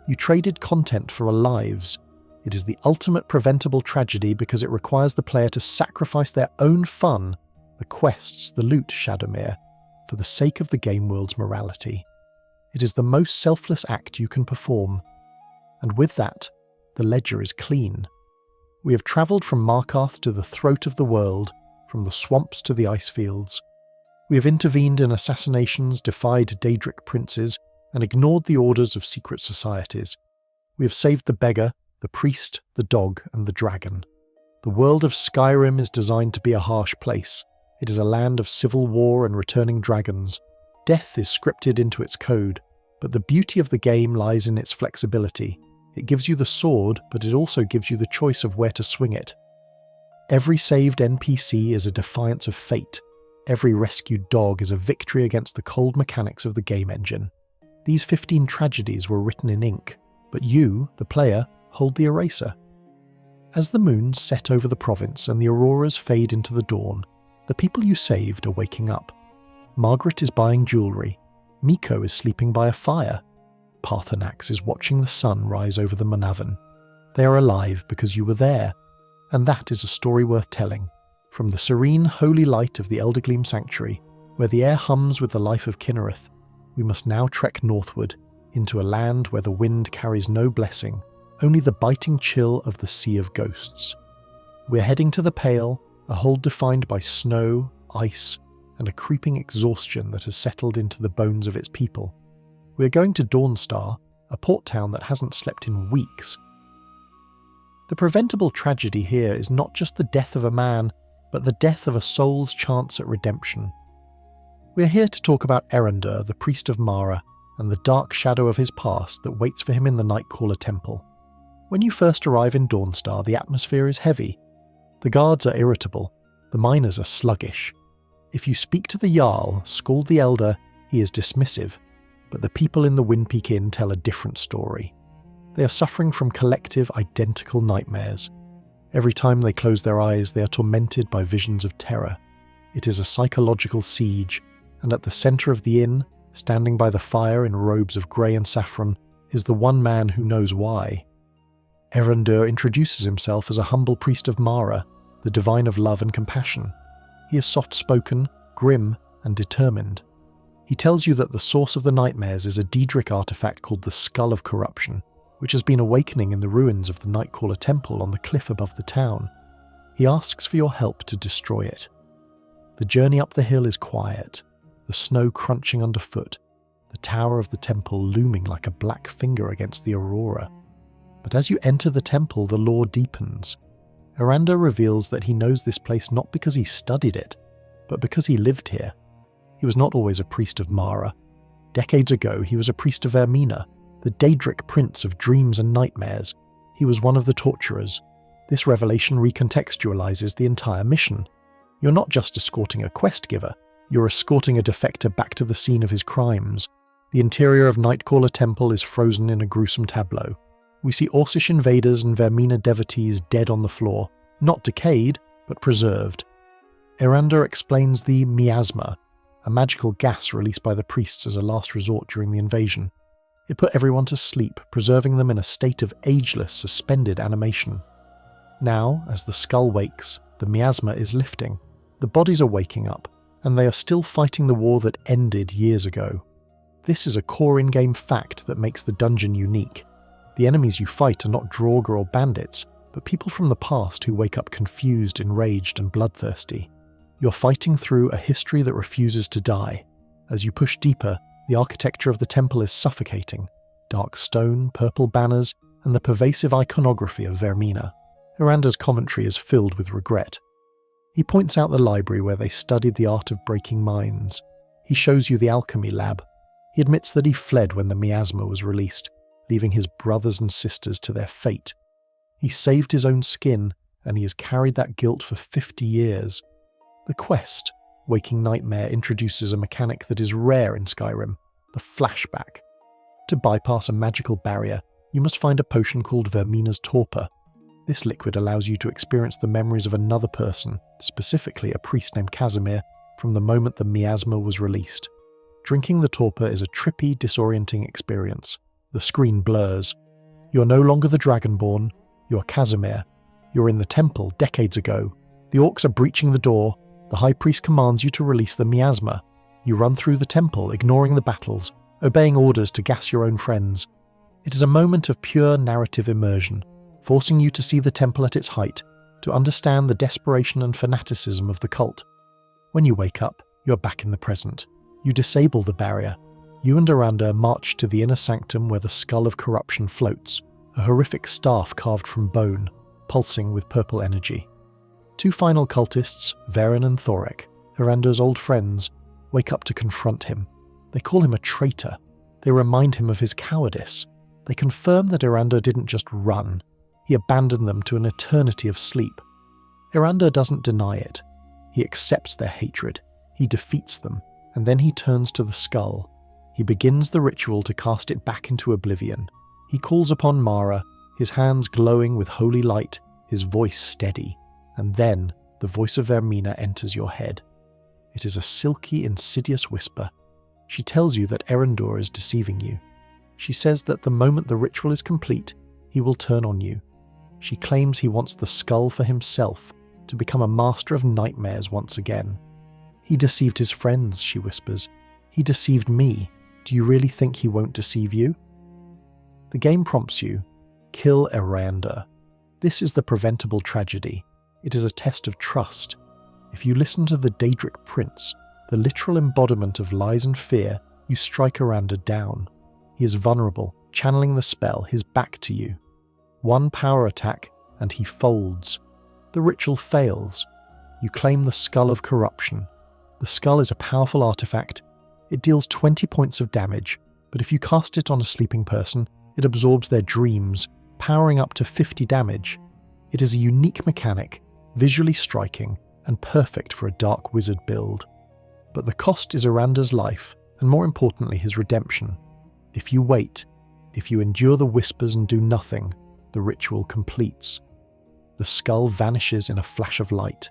You traded content for lives. It is the ultimate preventable tragedy because it requires the player to sacrifice their own fun, the quests, the loot, Shadowmere, for the sake of the game world's morality. It is the most selfless act you can perform. And with that, the ledger is clean. We have travelled from Markarth to the throat of the world, from the swamps to the ice fields. We have intervened in assassinations, defied Daedric princes, and ignored the orders of secret societies. We have saved the beggar, the priest, the dog, and the dragon. The world of Skyrim is designed to be a harsh place. It is a land of civil war and returning dragons. Death is scripted into its code, but the beauty of the game lies in its flexibility. It gives you the sword, but it also gives you the choice of where to swing it. Every saved NPC is a defiance of fate. Every rescued dog is a victory against the cold mechanics of the game engine. These 15 tragedies were written in ink, but you, the player, hold the eraser. As the moons set over the province and the auroras fade into the dawn, the people you saved are waking up. Margret is buying jewellery. Meeko is sleeping by a fire. Paarthurnax is watching the sun rise over the Manavan. They are alive because you were there, and that is a story worth telling. From the serene, holy light of the Eldergleam Sanctuary, where the air hums with the life of Kinnereth, we must now trek northward, into a land where the wind carries no blessing, only the biting chill of the Sea of Ghosts. We're heading to the Pale, a hold defined by snow, ice, and a creeping exhaustion that has settled into the bones of its people. We're going to Dawnstar, a port town that hasn't slept in weeks. The preventable tragedy here is not just the death of a man, but the death of a soul's chance at redemption. We're here to talk about Erandur, the priest of Mara, and the dark shadow of his past that waits for him in the Nightcaller temple. When you first arrive in Dawnstar, the atmosphere is heavy. The guards are irritable, the miners are sluggish. If you speak to the Jarl, Skald the Elder, he is dismissive, but the people in the Windpeak Inn tell a different story. They are suffering from collective, identical nightmares. Every time they close their eyes, they are tormented by visions of terror. It is a psychological siege, and at the centre of the inn, standing by the fire in robes of grey and saffron, is the one man who knows why. Erandur introduces himself as a humble priest of Mara, the divine of love and compassion. He is soft-spoken, grim, and determined. He tells you that the source of the nightmares is a Daedric artifact called the Skull of Corruption, which has been awakening in the ruins of the Nightcaller temple on the cliff above the town. He asks for your help to destroy it. The journey up the hill is quiet, the snow crunching underfoot, the tower of the temple looming like a black finger against the aurora. But as you enter the temple, the lore deepens. Erandur reveals that he knows this place not because he studied it, but because he lived here. He was not always a priest of Mara. Decades ago, he was a priest of Vermina, the Daedric prince of dreams and nightmares. He was one of the torturers. This revelation recontextualizes the entire mission. You're not just escorting a quest giver, you're escorting a defector back to the scene of his crimes. The interior of Nightcaller temple is frozen in a gruesome tableau. We see Orcish invaders and Vermina devotees dead on the floor, not decayed, but preserved. Erandur explains the miasma, a magical gas released by the priests as a last resort during the invasion. It put everyone to sleep, preserving them in a state of ageless, suspended animation. Now, as the skull wakes, the miasma is lifting. The bodies are waking up, and they are still fighting the war that ended years ago. This is a core in-game fact that makes the dungeon unique. The enemies you fight are not Draugr or bandits, but people from the past who wake up confused, enraged, and bloodthirsty. You're fighting through a history that refuses to die. As you push deeper, the architecture of the temple is suffocating. Dark stone, purple banners, and the pervasive iconography of Vermina. Erandur's commentary is filled with regret. He points out the library where they studied the art of breaking minds. He shows you the alchemy lab. He admits that he fled when the miasma was released, leaving his brothers and sisters to their fate. He saved his own skin, and he has carried that guilt for 50 years. The quest, Waking Nightmare, introduces a mechanic that is rare in Skyrim, the flashback. To bypass a magical barrier, you must find a potion called Vermina's Torpor. This liquid allows you to experience the memories of another person, specifically a priest named Casimir, from the moment the miasma was released. Drinking the torpor is a trippy, disorienting experience. The screen blurs. You're no longer the Dragonborn, you're Casimir. You're in the temple decades ago. The orcs are breaching the door. The High Priest commands you to release the miasma. You run through the temple, ignoring the battles, obeying orders to gas your own friends. It is a moment of pure narrative immersion, forcing you to see the temple at its height, to understand the desperation and fanaticism of the cult. When you wake up, you're back in the present. You disable the barrier. You and Erandur march to the inner sanctum where the Skull of Corruption floats, a horrific staff carved from bone, pulsing with purple energy. Two final cultists, Varen and Thorek, Erandur's old friends, wake up to confront him. They call him a traitor. They remind him of his cowardice. They confirm that Erandur didn't just run. He abandoned them to an eternity of sleep. Erandur doesn't deny it. He accepts their hatred. He defeats them, and then he turns to the skull. He begins the ritual to cast it back into oblivion. He calls upon Mara, his hands glowing with holy light, his voice steady, and then the voice of Vermina enters your head. It is a silky, insidious whisper. She tells you that Erandur is deceiving you. She says that the moment the ritual is complete, he will turn on you. She claims he wants the skull for himself, to become a master of nightmares once again. He deceived his friends, she whispers. He deceived me. Do you really think he won't deceive you? The game prompts you, kill Erandur. This is the preventable tragedy. It is a test of trust. If you listen to the Daedric prince, the literal embodiment of lies and fear, you strike Erandur down. He is vulnerable, channeling the spell, his back to you. One power attack, and he folds. The ritual fails. You claim the Skull of Corruption. The skull is a powerful artifact. It deals 20 points of damage, but if you cast it on a sleeping person, it absorbs their dreams, powering up to 50 damage. It is a unique mechanic, visually striking, and perfect for a dark wizard build. But the cost is Erandur's life, and more importantly his redemption. If you wait, if you endure the whispers and do nothing, the ritual completes. The skull vanishes in a flash of light.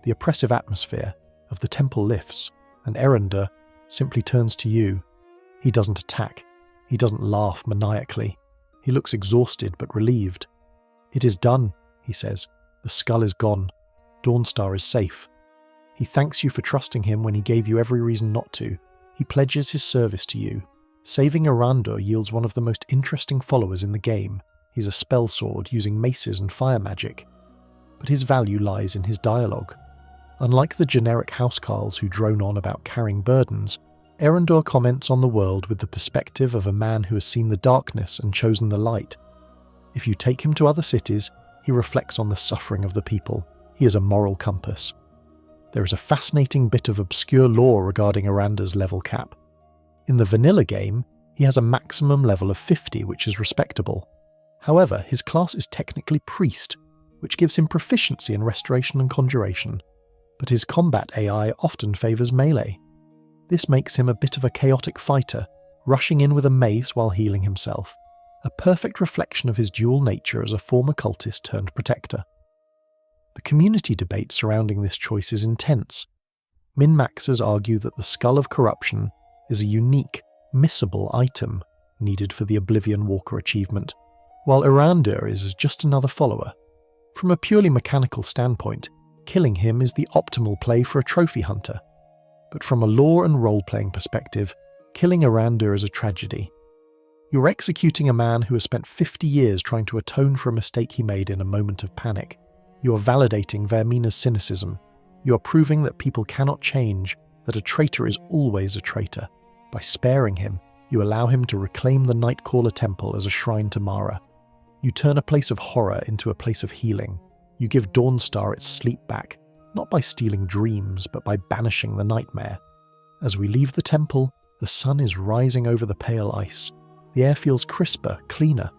The oppressive atmosphere of the temple lifts, and Erandur simply turns to you. He doesn't attack. He doesn't laugh maniacally. He looks exhausted but relieved. "It is done," he says. "The skull is gone. Dawnstar is safe." He thanks you for trusting him when he gave you every reason not to. He pledges his service to you. Saving Erandur yields one of the most interesting followers in the game. He's a spell sword using maces and fire magic. But his value lies in his dialogue. Unlike the generic housecarls who drone on about carrying burdens, Erandur comments on the world with the perspective of a man who has seen the darkness and chosen the light. If you take him to other cities, he reflects on the suffering of the people. He is a moral compass. There is a fascinating bit of obscure lore regarding Erandur's level cap. In the vanilla game, he has a maximum level of 50, which is respectable. However, his class is technically priest, which gives him proficiency in restoration and conjuration, but his combat AI often favours melee. This makes him a bit of a chaotic fighter, rushing in with a mace while healing himself, a perfect reflection of his dual nature as a former cultist turned protector. The community debate surrounding this choice is intense. Min-maxers argue that the Skull of Corruption is a unique, missable item needed for the Oblivion Walker achievement, while Erandur is just another follower. From a purely mechanical standpoint, killing him is the optimal play for a trophy hunter. But from a lore and role-playing perspective, killing Erandur is a tragedy. You're executing a man who has spent 50 years trying to atone for a mistake he made in a moment of panic. You are validating Vermina's cynicism. You are proving that people cannot change, that a traitor is always a traitor. By sparing him, you allow him to reclaim the Nightcaller temple as a shrine to Mara. You turn a place of horror into a place of healing. You give Dawnstar its sleep back, not by stealing dreams, but by banishing the nightmare. As we leave the temple, the sun is rising over the pale ice. The air feels crisper, cleaner.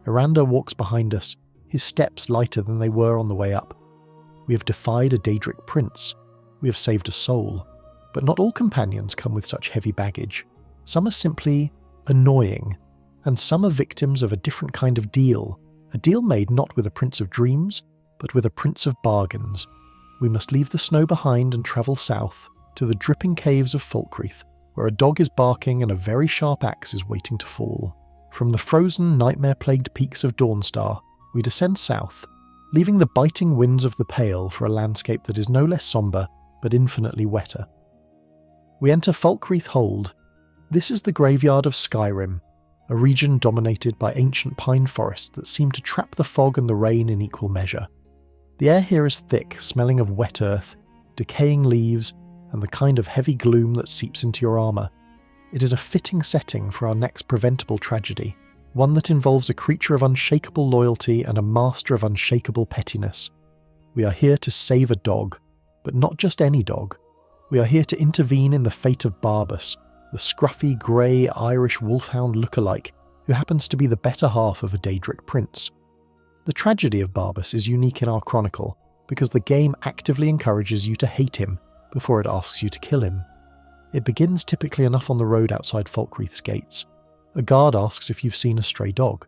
Erandur walks behind us, his steps lighter than they were on the way up. We have defied a Daedric prince. We have saved a soul. But not all companions come with such heavy baggage. Some are simply annoying, and some are victims of a different kind of deal, a deal made not with a prince of dreams, but with a prince of bargains. We must leave the snow behind and travel south to the dripping caves of Falkreath, where a dog is barking and a very sharp axe is waiting to fall. From the frozen, nightmare-plagued peaks of Dawnstar, we descend south, leaving the biting winds of the Pale for a landscape that is no less sombre, but infinitely wetter. We enter Falkreath Hold. This is the graveyard of Skyrim, a region dominated by ancient pine forests that seem to trap the fog and the rain in equal measure. The air here is thick, smelling of wet earth, decaying leaves, and the kind of heavy gloom that seeps into your armour. It is a fitting setting for our next preventable tragedy, one that involves a creature of unshakable loyalty and a master of unshakable pettiness. We are here to save a dog, but not just any dog. We are here to intervene in the fate of Barbas, the scruffy, grey Irish wolfhound lookalike who happens to be the better half of a Daedric prince. The tragedy of Barbas is unique in our chronicle because the game actively encourages you to hate him before it asks you to kill him. It begins typically enough on the road outside Falkreath's gates. A guard asks if you've seen a stray dog.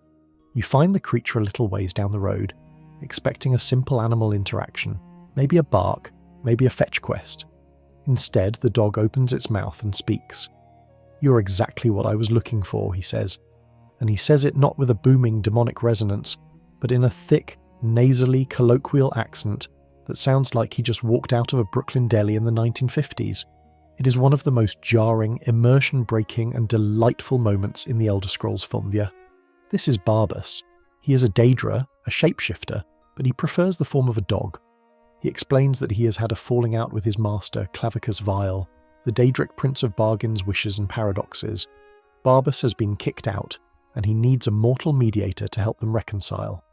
You find the creature a little ways down the road, expecting a simple animal interaction, maybe a bark, maybe a fetch quest. Instead, the dog opens its mouth and speaks. "You're exactly what I was looking for," he says. And he says it not with a booming demonic resonance, but in a thick, nasally, colloquial accent that sounds like he just walked out of a Brooklyn deli in the 1950s. It is one of the most jarring, immersion-breaking and delightful moments in the Elder Scrolls Fomvia. This is Barbas. He is a Daedra, a shapeshifter, but he prefers the form of a dog. He explains that he has had a falling out with his master, Clavicus Vile, the Daedric Prince of Bargains, Wishes and Paradoxes. Barbas has been kicked out, and he needs a mortal mediator to help them reconcile.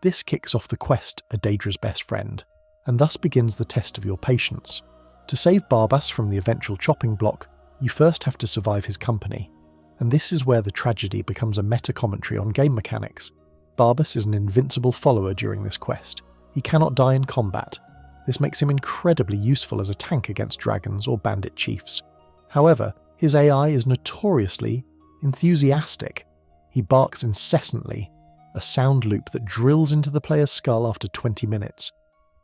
This kicks off the quest, A Daedra's Best Friend, and thus begins the test of your patience. To save Barbas from the eventual chopping block, you first have to survive his company. And this is where the tragedy becomes a meta-commentary on game mechanics. Barbas is an invincible follower during this quest. He cannot die in combat. This makes him incredibly useful as a tank against dragons or bandit chiefs. However, his AI is notoriously enthusiastic. He barks incessantly, a sound loop that drills into the player's skull after 20 minutes.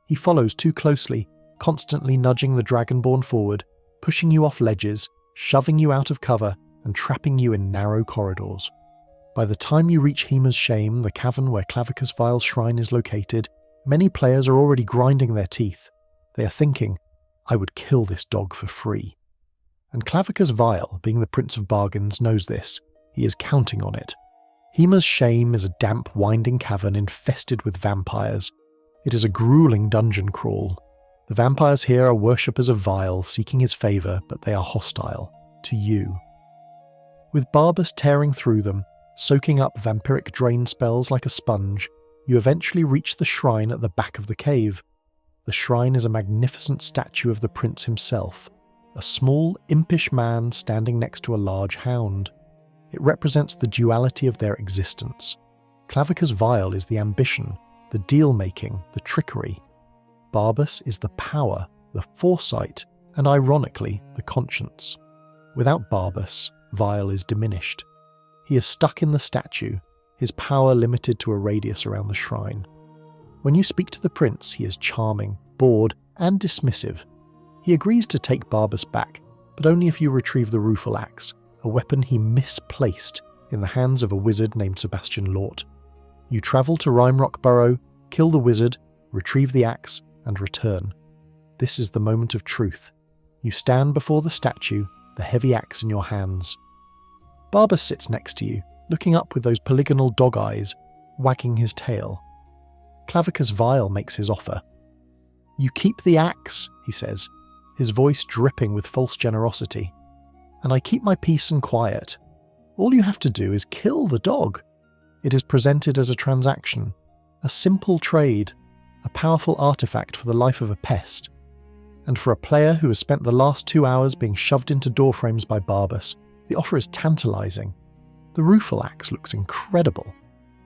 He follows too closely, constantly nudging the dragonborn forward, pushing you off ledges, shoving you out of cover, and trapping you in narrow corridors. By the time you reach Hyma's Shame, the cavern where Clavicus Vile's shrine is located, many players are already grinding their teeth. They are thinking, I would kill this dog for free. And Clavicus Vile, being the Prince of Bargains, knows this. He is counting on it. Hyma's Shame is a damp, winding cavern infested with vampires. It is a grueling dungeon crawl. The vampires here are worshippers of Vile, seeking his favour, but they are hostile. To you. With Barbas tearing through them, soaking up vampiric drain spells like a sponge, you eventually reach the shrine at the back of the cave. The shrine is a magnificent statue of the prince himself, a small, impish man standing next to a large hound. It represents the duality of their existence. Clavicus Vile is the ambition, the deal-making, the trickery. Barbas is the power, the foresight, and ironically, the conscience. Without Barbas, Vile is diminished. He is stuck in the statue, his power limited to a radius around the shrine. When you speak to the prince, he is charming, bored, and dismissive. He agrees to take Barbas back, but only if you retrieve the Rueful Axe, a weapon he misplaced in the hands of a wizard named Sebastian Lort. You travel to Rimerock Burrow, kill the wizard, retrieve the axe, and return. This is the moment of truth. You stand before the statue, the heavy axe in your hands. Barbas sits next to you, looking up with those polygonal dog eyes, wagging his tail. Clavicus Vile makes his offer. You keep the axe, he says, his voice dripping with false generosity. And I keep my peace and quiet. All you have to do is kill the dog. It is presented as a transaction, a simple trade, a powerful artifact for the life of a pest. And for a player who has spent the last 2 hours being shoved into doorframes by Barbas, the offer is tantalizing. The Rueful Axe looks incredible.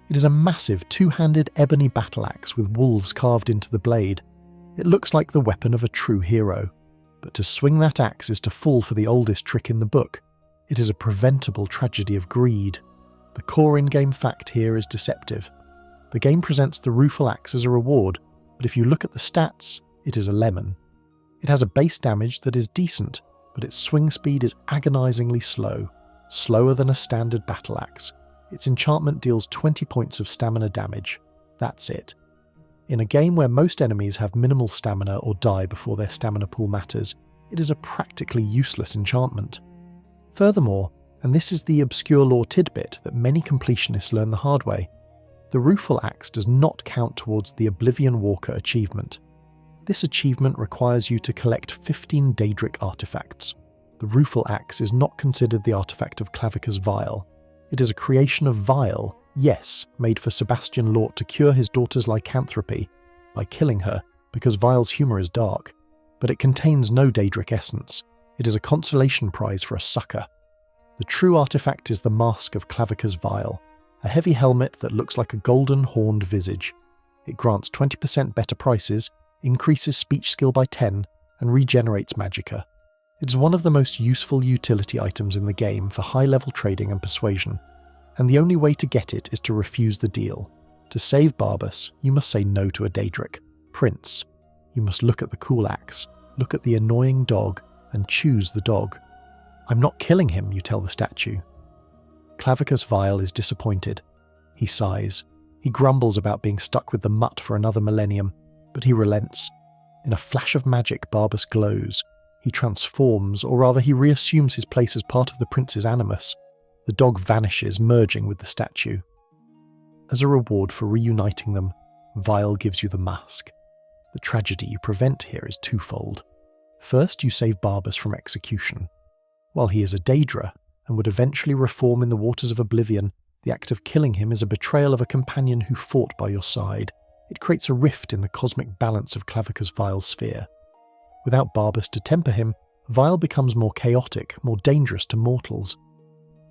It is a massive two-handed ebony battle axe with wolves carved into the blade. It looks like the weapon of a true hero. But to swing that axe is to fall for the oldest trick in the book. It is a preventable tragedy of greed. The core in-game fact here is deceptive. The game presents the Rueful Axe as a reward, but if you look at the stats, it is a lemon. It has a base damage that is decent, but its swing speed is agonizingly slow, slower than a standard battle axe. Its enchantment deals 20 points of stamina damage. That's it. In a game where most enemies have minimal stamina or die before their stamina pool matters, it is a practically useless enchantment. Furthermore, and this is the obscure lore tidbit that many completionists learn the hard way, the Rueful Axe does not count towards the Oblivion Walker achievement. This achievement requires you to collect 15 Daedric artifacts. The Rueful Axe is not considered the artifact of Clavicus Vile. It is a creation of Vile, yes, made for Sebastian Lort to cure his daughter's lycanthropy by killing her, because Vile's humour is dark, but it contains no Daedric essence. It is a consolation prize for a sucker. The true artifact is the Mask of Clavicus Vile, a heavy helmet that looks like a golden horned visage. It grants 20% better prices, increases speech skill by 10, and regenerates magicka. It is one of the most useful utility items in the game for high-level trading and persuasion, and the only way to get it is to refuse the deal. To save Barbas, you must say no to a Daedric. Prince, you must look at the cool axe, look at the annoying dog, and choose the dog. I'm not killing him, you tell the statue. Clavicus Vile is disappointed. He sighs. He grumbles about being stuck with the mutt for another millennium, but he relents. In a flash of magic, Barbas glows. He transforms, or rather he reassumes his place as part of the prince's animus. The dog vanishes, merging with the statue. As a reward for reuniting them, Vile gives you the mask. The tragedy you prevent here is twofold. First, you save Barbas from execution. While he is a Daedra, and would eventually reform in the waters of oblivion, the act of killing him is a betrayal of a companion who fought by your side. It creates a rift in the cosmic balance of Clavicus Vile's sphere. Without Barbas to temper him, Vile becomes more chaotic, more dangerous to mortals.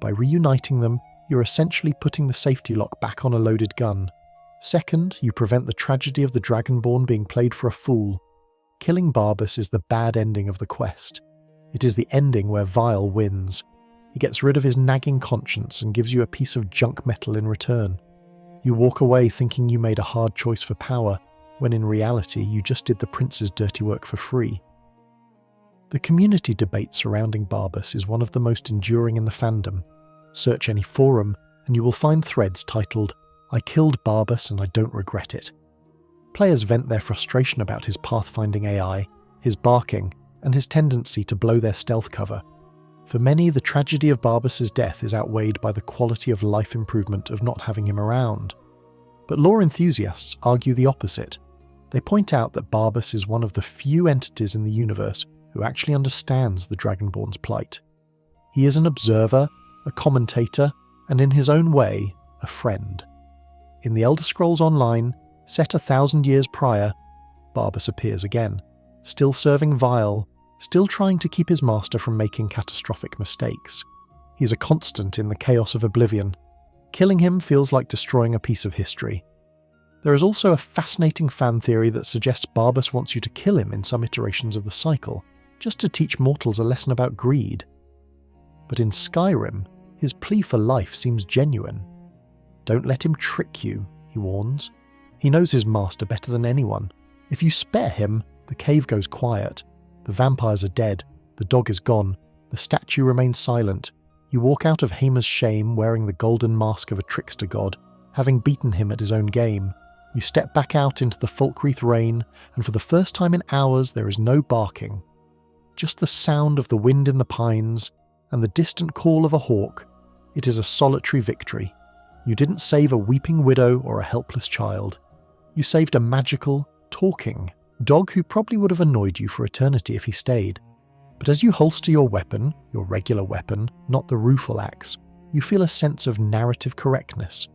By reuniting them, you're essentially putting the safety lock back on a loaded gun. Second, you prevent the tragedy of the Dragonborn being played for a fool. Killing Barbas is the bad ending of the quest. It is the ending where Vile wins. He gets rid of his nagging conscience and gives you a piece of junk metal in return. You walk away thinking you made a hard choice for power, when in reality you just did the prince's dirty work for free. The community debate surrounding Barbas is one of the most enduring in the fandom. Search any forum and you will find threads titled, "I killed Barbas and I don't regret it." Players vent their frustration about his pathfinding AI, his barking, and his tendency to blow their stealth cover. For many, the tragedy of Barbas's death is outweighed by the quality of life improvement of not having him around. But lore enthusiasts argue the opposite. They point out that Barbas is one of the few entities in the universe who actually understands the Dragonborn's plight. He is an observer, a commentator, and in his own way, a friend. In the Elder Scrolls Online, set 1,000 years prior, Barbas appears again, still serving Vile, still trying to keep his master from making catastrophic mistakes. He's a constant in the chaos of Oblivion. Killing him feels like destroying a piece of history. There is also a fascinating fan theory that suggests Barbas wants you to kill him in some iterations of the cycle, just to teach mortals a lesson about greed. But in Skyrim, his plea for life seems genuine. Don't let him trick you, he warns. He knows his master better than anyone. If you spare him, the cave goes quiet. The vampires are dead, the dog is gone, the statue remains silent. You walk out of Hamer's shame wearing the golden mask of a trickster god, having beaten him at his own game. You step back out into the Falkreath rain, and for the first time in hours there is no barking. Just the sound of the wind in the pines, and the distant call of a hawk. It is a solitary victory. You didn't save a weeping widow or a helpless child. You saved a magical, talking dog who probably would have annoyed you for eternity if he stayed. But as you holster your weapon, your regular weapon, not the rueful axe, you feel a sense of narrative correctness.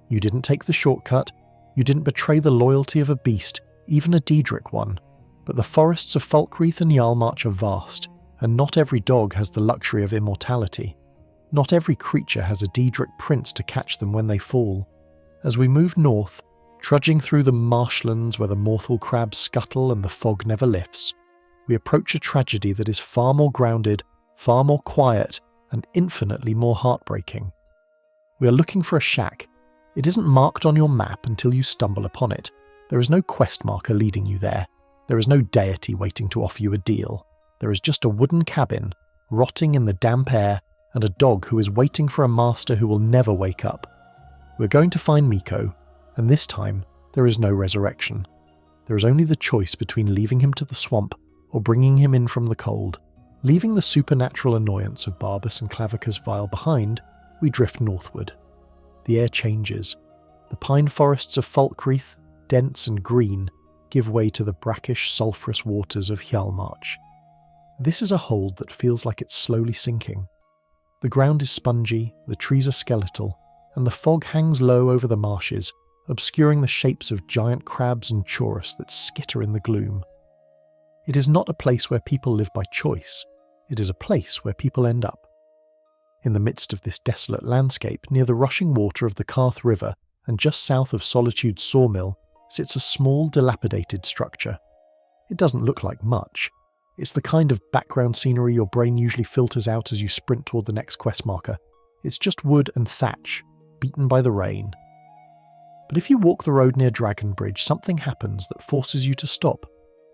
You didn't take the shortcut, you didn't betray the loyalty of a beast, even a Daedric one. But the forests of Falkreath and Jarlmarch are vast, and not every dog has the luxury of immortality. Not every creature has a Daedric prince to catch them when they fall. As we move north, trudging through the marshlands where the mortal crabs scuttle and the fog never lifts, we approach a tragedy that is far more grounded, far more quiet, and infinitely more heartbreaking. We are looking for a shack. It isn't marked on your map until you stumble upon it. There is no quest marker leading you there. There is no deity waiting to offer you a deal. There is just a wooden cabin, rotting in the damp air, and a dog who is waiting for a master who will never wake up. We're going to find Meeko, and this time there is no resurrection. There is only the choice between leaving him to the swamp or bringing him in from the cold. Leaving the supernatural annoyance of Barbas and Clavica's Vile behind, we drift northward. The air changes. The pine forests of Falkreath, dense and green, give way to the brackish, sulphurous waters of Jarlmarch. This is a hold that feels like it's slowly sinking. The ground is spongy, the trees are skeletal, and the fog hangs low over the marshes, obscuring the shapes of giant crabs and chorus that skitter in the gloom. It is not a place where people live by choice. It is a place where people end up. In the midst of this desolate landscape, near the rushing water of the Karth River and just south of Solitude's sawmill, sits a small, dilapidated structure. It doesn't look like much. It's the kind of background scenery your brain usually filters out as you sprint toward the next quest marker. It's just wood and thatch, beaten by the rain. But if you walk the road near Dragonbridge, something happens that forces you to stop.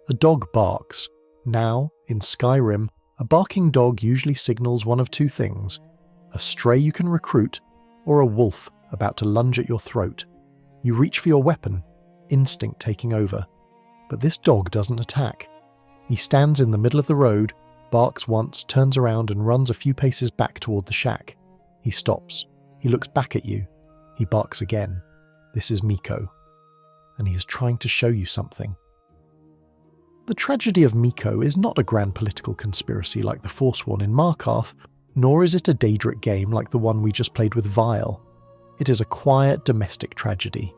A dog barks. Now, in Skyrim, a barking dog usually signals one of two things: a stray you can recruit, or a wolf about to lunge at your throat. You reach for your weapon, instinct taking over. But this dog doesn't attack. He stands in the middle of the road, barks once, turns around and runs a few paces back toward the shack. He stops. He looks back at you. He barks again. This is Meeko. And he is trying to show you something. The tragedy of Meeko is not a grand political conspiracy like the Forsworn in Markarth, nor is it a Daedric game like the one we just played with Vile. It is a quiet domestic tragedy.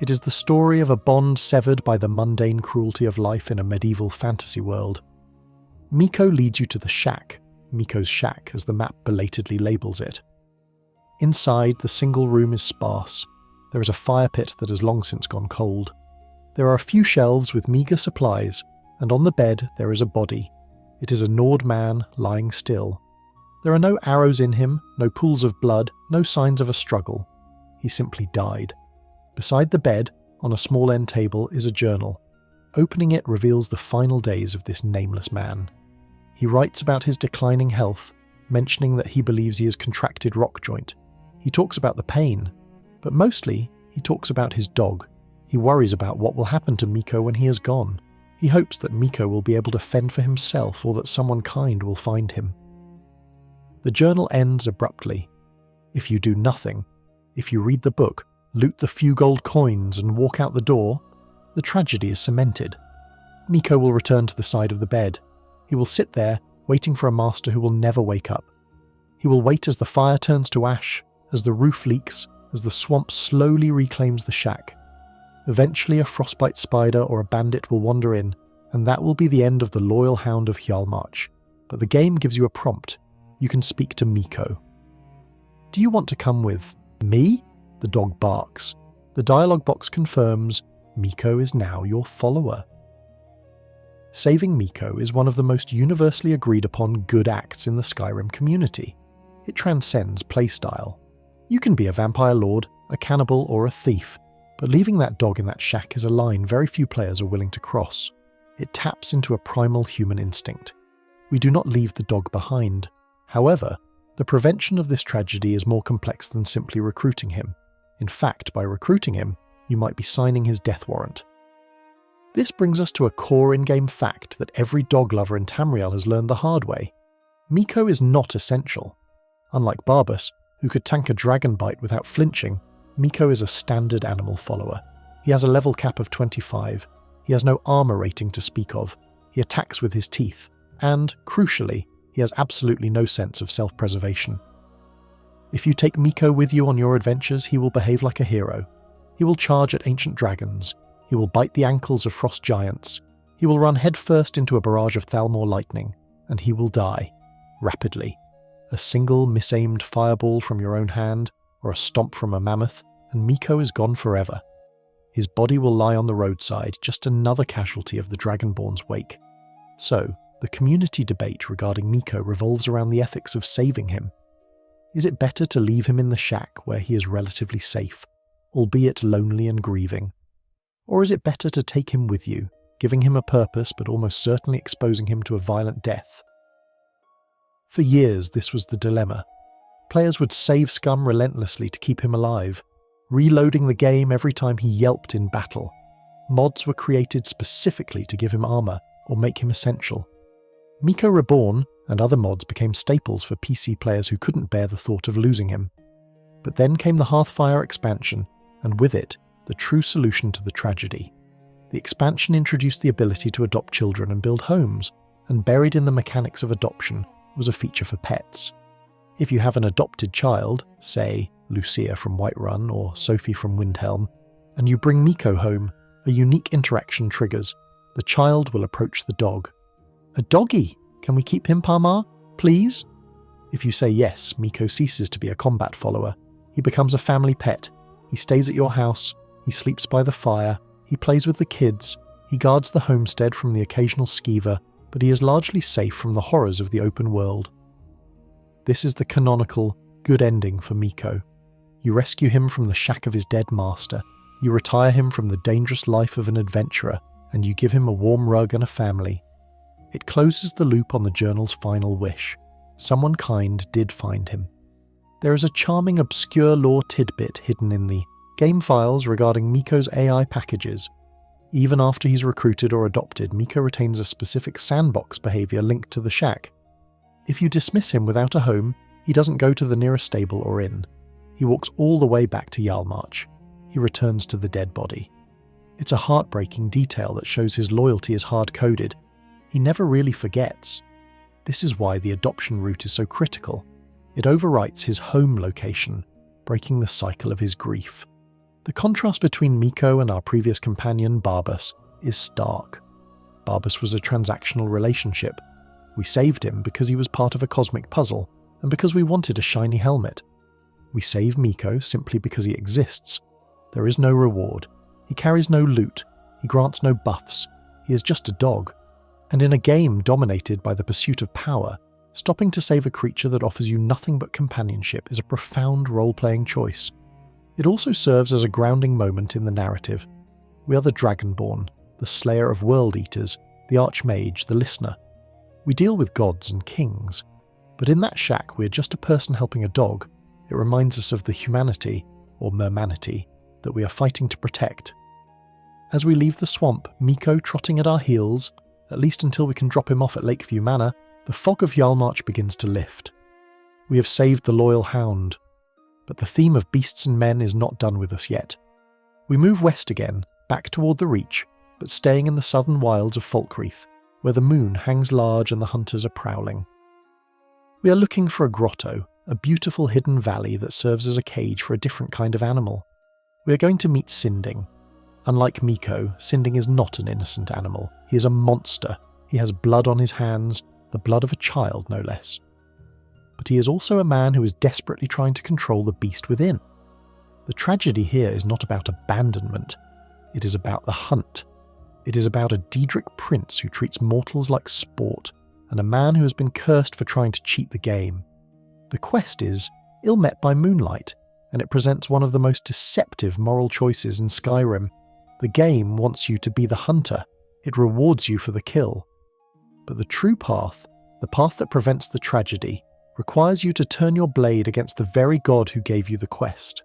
It is the story of a bond severed by the mundane cruelty of life in a medieval fantasy world, Meeko leads you to the shack, Meeko's shack as the map belatedly labels it. Inside, the single room is sparse. There is a fire pit that has long since gone cold. There are a few shelves with meagre supplies, and on the bed there is a body. It is a gnawed man lying still. There are no arrows in him, no pools of blood, no signs of a struggle. He simply died. Beside the bed, on a small end table, is a journal. Opening it reveals the final days of this nameless man. He writes about his declining health, mentioning that he believes he has contracted rock joint. He talks about the pain, but mostly he talks about his dog. He worries about what will happen to Meeko when he is gone. He hopes that Meeko will be able to fend for himself or that someone kind will find him. The journal ends abruptly. If you do nothing, if you read the book, loot the few gold coins and walk out the door, the tragedy is cemented. Meeko will return to the side of the bed. He will sit there, waiting for a master who will never wake up. He will wait as the fire turns to ash, as the roof leaks, as the swamp slowly reclaims the shack. Eventually a frostbite spider or a bandit will wander in, and that will be the end of the loyal Hound of Hjalmarch. But the game gives you a prompt. You can speak to Meeko. Do you want to come with me? The dog barks. The dialogue box confirms Meeko is now your follower. Saving Meeko is one of the most universally agreed upon good acts in the Skyrim community. It transcends playstyle. You can be a vampire lord, a cannibal, or a thief, but leaving that dog in that shack is a line very few players are willing to cross. It taps into a primal human instinct. We do not leave the dog behind. However, the prevention of this tragedy is more complex than simply recruiting him. In fact, by recruiting him, you might be signing his death warrant. This brings us to a core in-game fact that every dog lover in Tamriel has learned the hard way. Meeko is not essential. Unlike Barbas, who could tank a dragon bite without flinching, Meeko is a standard animal follower. He has a level cap of 25. He has no armor rating to speak of. He attacks with his teeth. And, crucially, he has absolutely no sense of self-preservation. If you take Meeko with you on your adventures, he will behave like a hero. He will charge at ancient dragons. He will bite the ankles of frost giants. He will run headfirst into a barrage of Thalmor lightning. And he will die. Rapidly. A single misaimed fireball from your own hand, or a stomp from a mammoth, and Meeko is gone forever. His body will lie on the roadside, just another casualty of the Dragonborn's wake. So, the community debate regarding Meeko revolves around the ethics of saving him. Is it better to leave him in the shack where he is relatively safe, albeit lonely and grieving? Or is it better to take him with you, giving him a purpose but almost certainly exposing him to a violent death? For years this was the dilemma. Players would save Scum relentlessly to keep him alive, reloading the game every time he yelped in battle. Mods were created specifically to give him armor or make him essential. Meeko Reborn and other mods became staples for PC players who couldn't bear the thought of losing him. But then came the Hearthfire expansion, and with it, the true solution to the tragedy. The expansion introduced the ability to adopt children and build homes, and buried in the mechanics of adoption was a feature for pets. If you have an adopted child, say Lucia from Whiterun or Sophie from Windhelm, and you bring Meeko home, a unique interaction triggers. The child will approach the dog. A doggy! Can we keep him, Parmar? Please? If you say yes, Meeko ceases to be a combat follower. He becomes a family pet. He stays at your house. He sleeps by the fire. He plays with the kids. He guards the homestead from the occasional skeever, but he is largely safe from the horrors of the open world. This is the canonical, good ending for Meeko. You rescue him from the shack of his dead master. You retire him from the dangerous life of an adventurer, and you give him a warm rug and a family. It closes the loop on the journal's final wish. Someone kind did find him. There is a charming obscure lore tidbit hidden in the game files regarding Meeko's AI packages. Even after he's recruited or adopted, Meeko retains a specific sandbox behaviour linked to the shack. If you dismiss him without a home, he doesn't go to the nearest stable or inn. He walks all the way back to Hjalmarch. He returns to the dead body. It's a heartbreaking detail that shows his loyalty is hard-coded. He never really forgets. This is why the adoption route is so critical. It overwrites his home location, breaking the cycle of his grief. The contrast between Meeko and our previous companion, Barbas, is stark. Barbas was a transactional relationship. We saved him because he was part of a cosmic puzzle, and because we wanted a shiny helmet. We save Meeko simply because he exists. There is no reward. He carries no loot. He grants no buffs. He is just a dog. And in a game dominated by the pursuit of power, stopping to save a creature that offers you nothing but companionship is a profound role-playing choice. It also serves as a grounding moment in the narrative. We are the Dragonborn, the slayer of world-eaters, the archmage, the listener. We deal with gods and kings, but in that shack we are just a person helping a dog. It reminds us of the humanity, or mermanity, that we are fighting to protect. As we leave the swamp, Meeko trotting at our heels, at least until we can drop him off at Lakeview Manor, the fog of Jarlmarch begins to lift. We have saved the loyal Hound, but the theme of beasts and men is not done with us yet. We move west again, back toward the Reach, but staying in the southern wilds of Falkreath, where the moon hangs large and the hunters are prowling. We are looking for a grotto, a beautiful hidden valley that serves as a cage for a different kind of animal. We are going to meet Sinding. Unlike Meeko, Sinding is not an innocent animal. He is a monster. He has blood on his hands, the blood of a child no less. But he is also a man who is desperately trying to control the beast within. The tragedy here is not about abandonment. It is about the hunt. It is about a Daedric prince who treats mortals like sport, and a man who has been cursed for trying to cheat the game. The quest is ill met by moonlight, and it presents one of the most deceptive moral choices in Skyrim. The game wants you to be the hunter. It rewards you for the kill. But the true path, the path that prevents the tragedy, requires you to turn your blade against the very god who gave you the quest.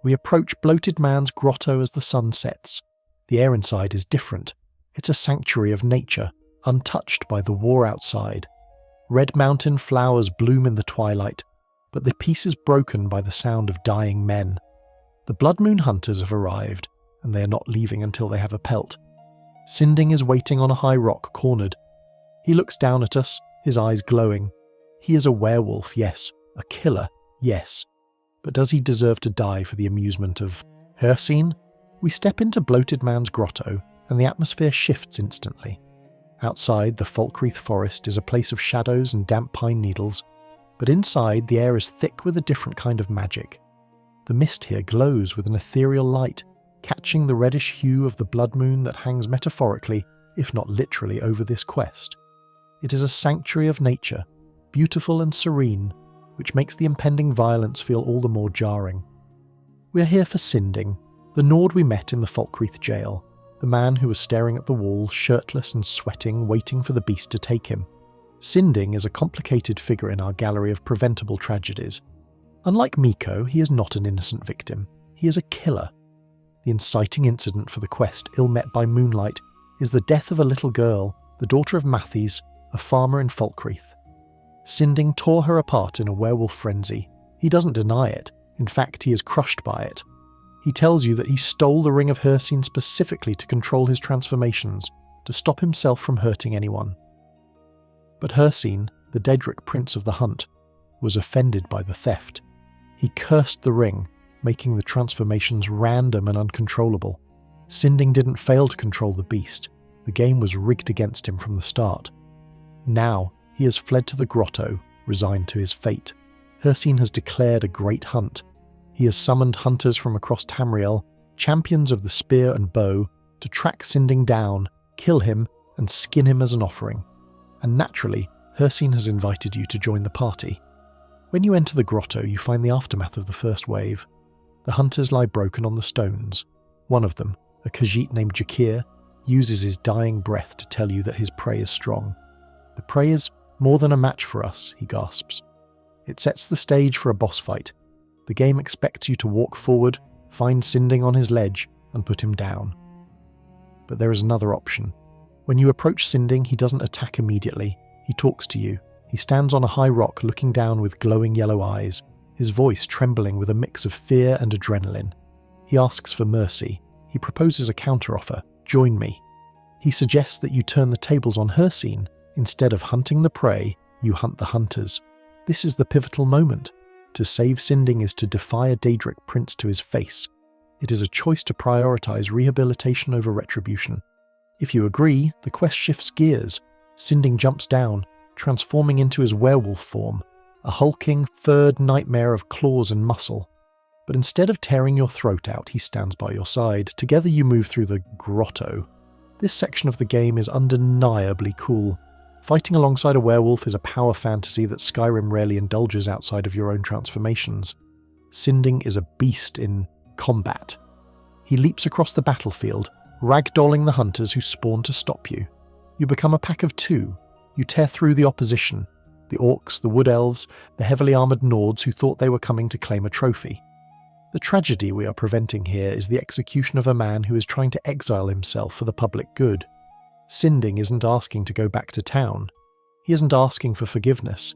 We approach Bloated Man's grotto as the sun sets. The air inside is different. It's a sanctuary of nature, untouched by the war outside. Red mountain flowers bloom in the twilight, but the peace is broken by the sound of dying men. The Blood Moon hunters have arrived, and they are not leaving until they have a pelt. Sinding is waiting on a high rock, cornered. He looks down at us, his eyes glowing. He is a werewolf, yes. A killer, yes. But does he deserve to die for the amusement of Hircine? We step into Bloated Man's grotto, and the atmosphere shifts instantly. Outside, the Falkreath forest is a place of shadows and damp pine needles, but inside the air is thick with a different kind of magic. The mist here glows with an ethereal light, catching the reddish hue of the blood moon that hangs metaphorically, if not literally, over this quest. It is a sanctuary of nature, beautiful and serene, which makes the impending violence feel all the more jarring. We are here for Sinding, the Nord we met in the Falkreath jail, the man who was staring at the wall, shirtless and sweating, waiting for the beast to take him. Sinding is a complicated figure in our gallery of preventable tragedies. Unlike Meeko, he is not an innocent victim. He is a killer. The inciting incident for the quest, ill met by moonlight, is the death of a little girl, the daughter of Mathis, a farmer in Falkreath. Sinding tore her apart in a werewolf frenzy. He doesn't deny it. In fact, he is crushed by it. He tells you that he stole the Ring of Hircine specifically to control his transformations, to stop himself from hurting anyone. But Hircine, the Daedric prince of the hunt, was offended by the theft. He cursed the ring, making the transformations random and uncontrollable. Sinding didn't fail to control the beast. The game was rigged against him from the start. Now, he has fled to the grotto, resigned to his fate. Hircine has declared a great hunt. He has summoned hunters from across Tamriel, champions of the spear and bow, to track Sinding down, kill him, and skin him as an offering. And naturally, Hircine has invited you to join the party. When you enter the grotto, you find the aftermath of the first wave. The hunters lie broken on the stones. One of them, a Khajiit named Jakir, uses his dying breath to tell you that his prey is strong. The prey is more than a match for us, he gasps. It sets the stage for a boss fight. The game expects you to walk forward, find Sinding on his ledge, and put him down. But there is another option. When you approach Sinding, he doesn't attack immediately. He talks to you. He stands on a high rock looking down with glowing yellow eyes, his voice trembling with a mix of fear and adrenaline. He asks for mercy. He proposes a counteroffer. Join me. He suggests that you turn the tables on Hircine. Instead of hunting the prey, you hunt the hunters. This is the pivotal moment. To save Sinding is to defy a Daedric prince to his face. It is a choice to prioritize rehabilitation over retribution. If you agree, the quest shifts gears. Sinding jumps down, transforming into his werewolf form, a hulking, furred nightmare of claws and muscle. But instead of tearing your throat out, he stands by your side. Together you move through the Grotto. This section of the game is undeniably cool. Fighting alongside a werewolf is a power fantasy that Skyrim rarely indulges outside of your own transformations. Sinding is a beast in combat. He leaps across the battlefield, ragdolling the hunters who spawn to stop you. You become a pack of two. You tear through the opposition, the orcs, the wood elves, the heavily armoured Nords who thought they were coming to claim a trophy. The tragedy we are preventing here is the execution of a man who is trying to exile himself for the public good. Sinding isn't asking to go back to town. He isn't asking for forgiveness.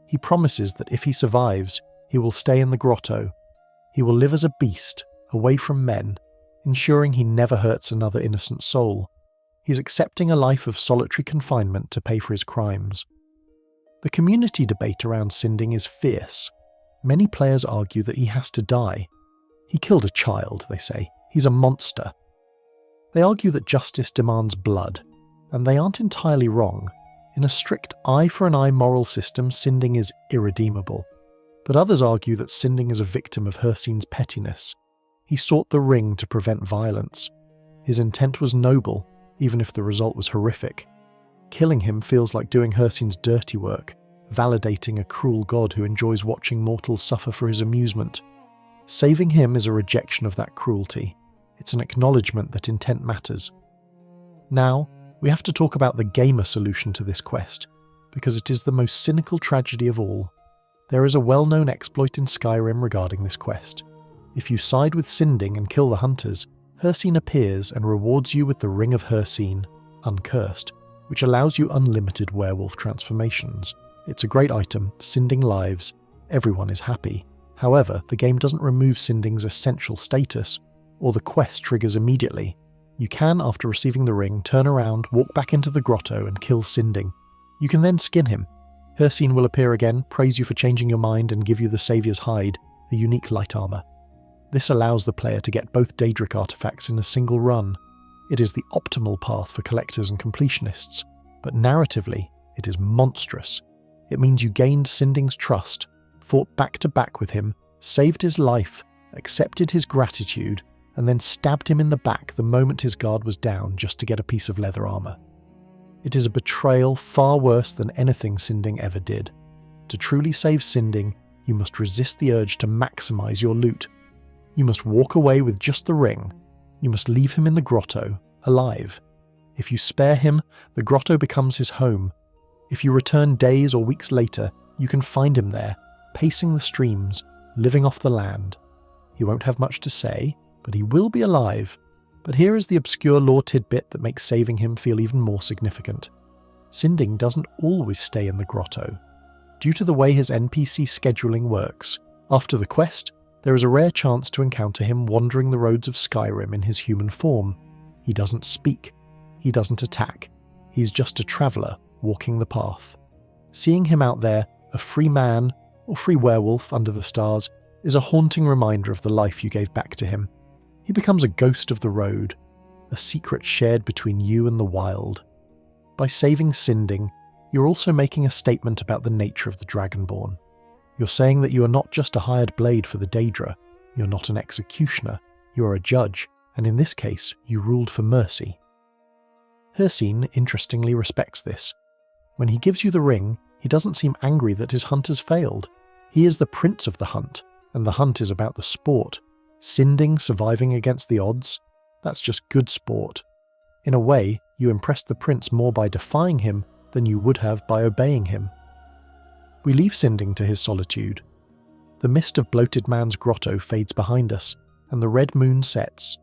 He promises that if he survives, he will stay in the Grotto. He will live as a beast, away from men, ensuring he never hurts another innocent soul. He's accepting a life of solitary confinement to pay for his crimes. The community debate around Sinding is fierce. Many players argue that he has to die. He killed a child, they say. He's a monster. They argue that justice demands blood, and they aren't entirely wrong. In a strict eye-for-an-eye moral system, Sinding is irredeemable. But others argue that Sinding is a victim of Hircine's pettiness. He sought the ring to prevent violence. His intent was noble, even if the result was horrific. Killing him feels like doing Hircine's dirty work, validating a cruel god who enjoys watching mortals suffer for his amusement. Saving him is a rejection of that cruelty. It's an acknowledgement that intent matters. Now, we have to talk about the gamer solution to this quest, because it is the most cynical tragedy of all. There is a well-known exploit in Skyrim regarding this quest. If you side with Sinding and kill the hunters, Hircine appears and rewards you with the Ring of Hircine, uncursed, which allows you unlimited werewolf transformations. It's a great item, Sinding lives, everyone is happy. However, the game doesn't remove Sinding's essential status, or the quest triggers immediately. You can, after receiving the ring, turn around, walk back into the Grotto and kill Sinding. You can then skin him. Hircine will appear again, praise you for changing your mind and give you the Saviour's Hide, a unique light armour. This allows the player to get both Daedric artifacts in a single run. It is the optimal path for collectors and completionists, but narratively, it is monstrous. It means you gained Sinding's trust, fought back-to-back with him, saved his life, accepted his gratitude, and then stabbed him in the back the moment his guard was down just to get a piece of leather armour. It is a betrayal far worse than anything Sinding ever did. To truly save Sinding, you must resist the urge to maximise your loot. You must walk away with just the ring. You must leave him in the Grotto, alive. If you spare him, the Grotto becomes his home. If you return days or weeks later, you can find him there, pacing the streams, living off the land. He won't have much to say, but he will be alive. But here is the obscure lore tidbit that makes saving him feel even more significant. Sinding doesn't always stay in the Grotto. Due to the way his NPC scheduling works, after the quest, there is a rare chance to encounter him wandering the roads of Skyrim in his human form. He doesn't speak. He doesn't attack. He's just a traveller walking the path. Seeing him out there, a free man, or free werewolf under the stars, is a haunting reminder of the life you gave back to him. He becomes a ghost of the road, a secret shared between you and the wild. By saving Sinding, you're also making a statement about the nature of the Dragonborn. You're saying that you are not just a hired blade for the Daedra, you're not an executioner, you are a judge, and in this case, you ruled for mercy. Hircine, interestingly, respects this. When he gives you the ring, he doesn't seem angry that his hunters failed. He is the prince of the hunt, and the hunt is about the sport. Sinding surviving against the odds, that's just good sport. In a way, you impressed the prince more by defying him than you would have by obeying him. We leave Sinding to his solitude. The mist of Bloated Man's Grotto fades behind us, and the red moon sets.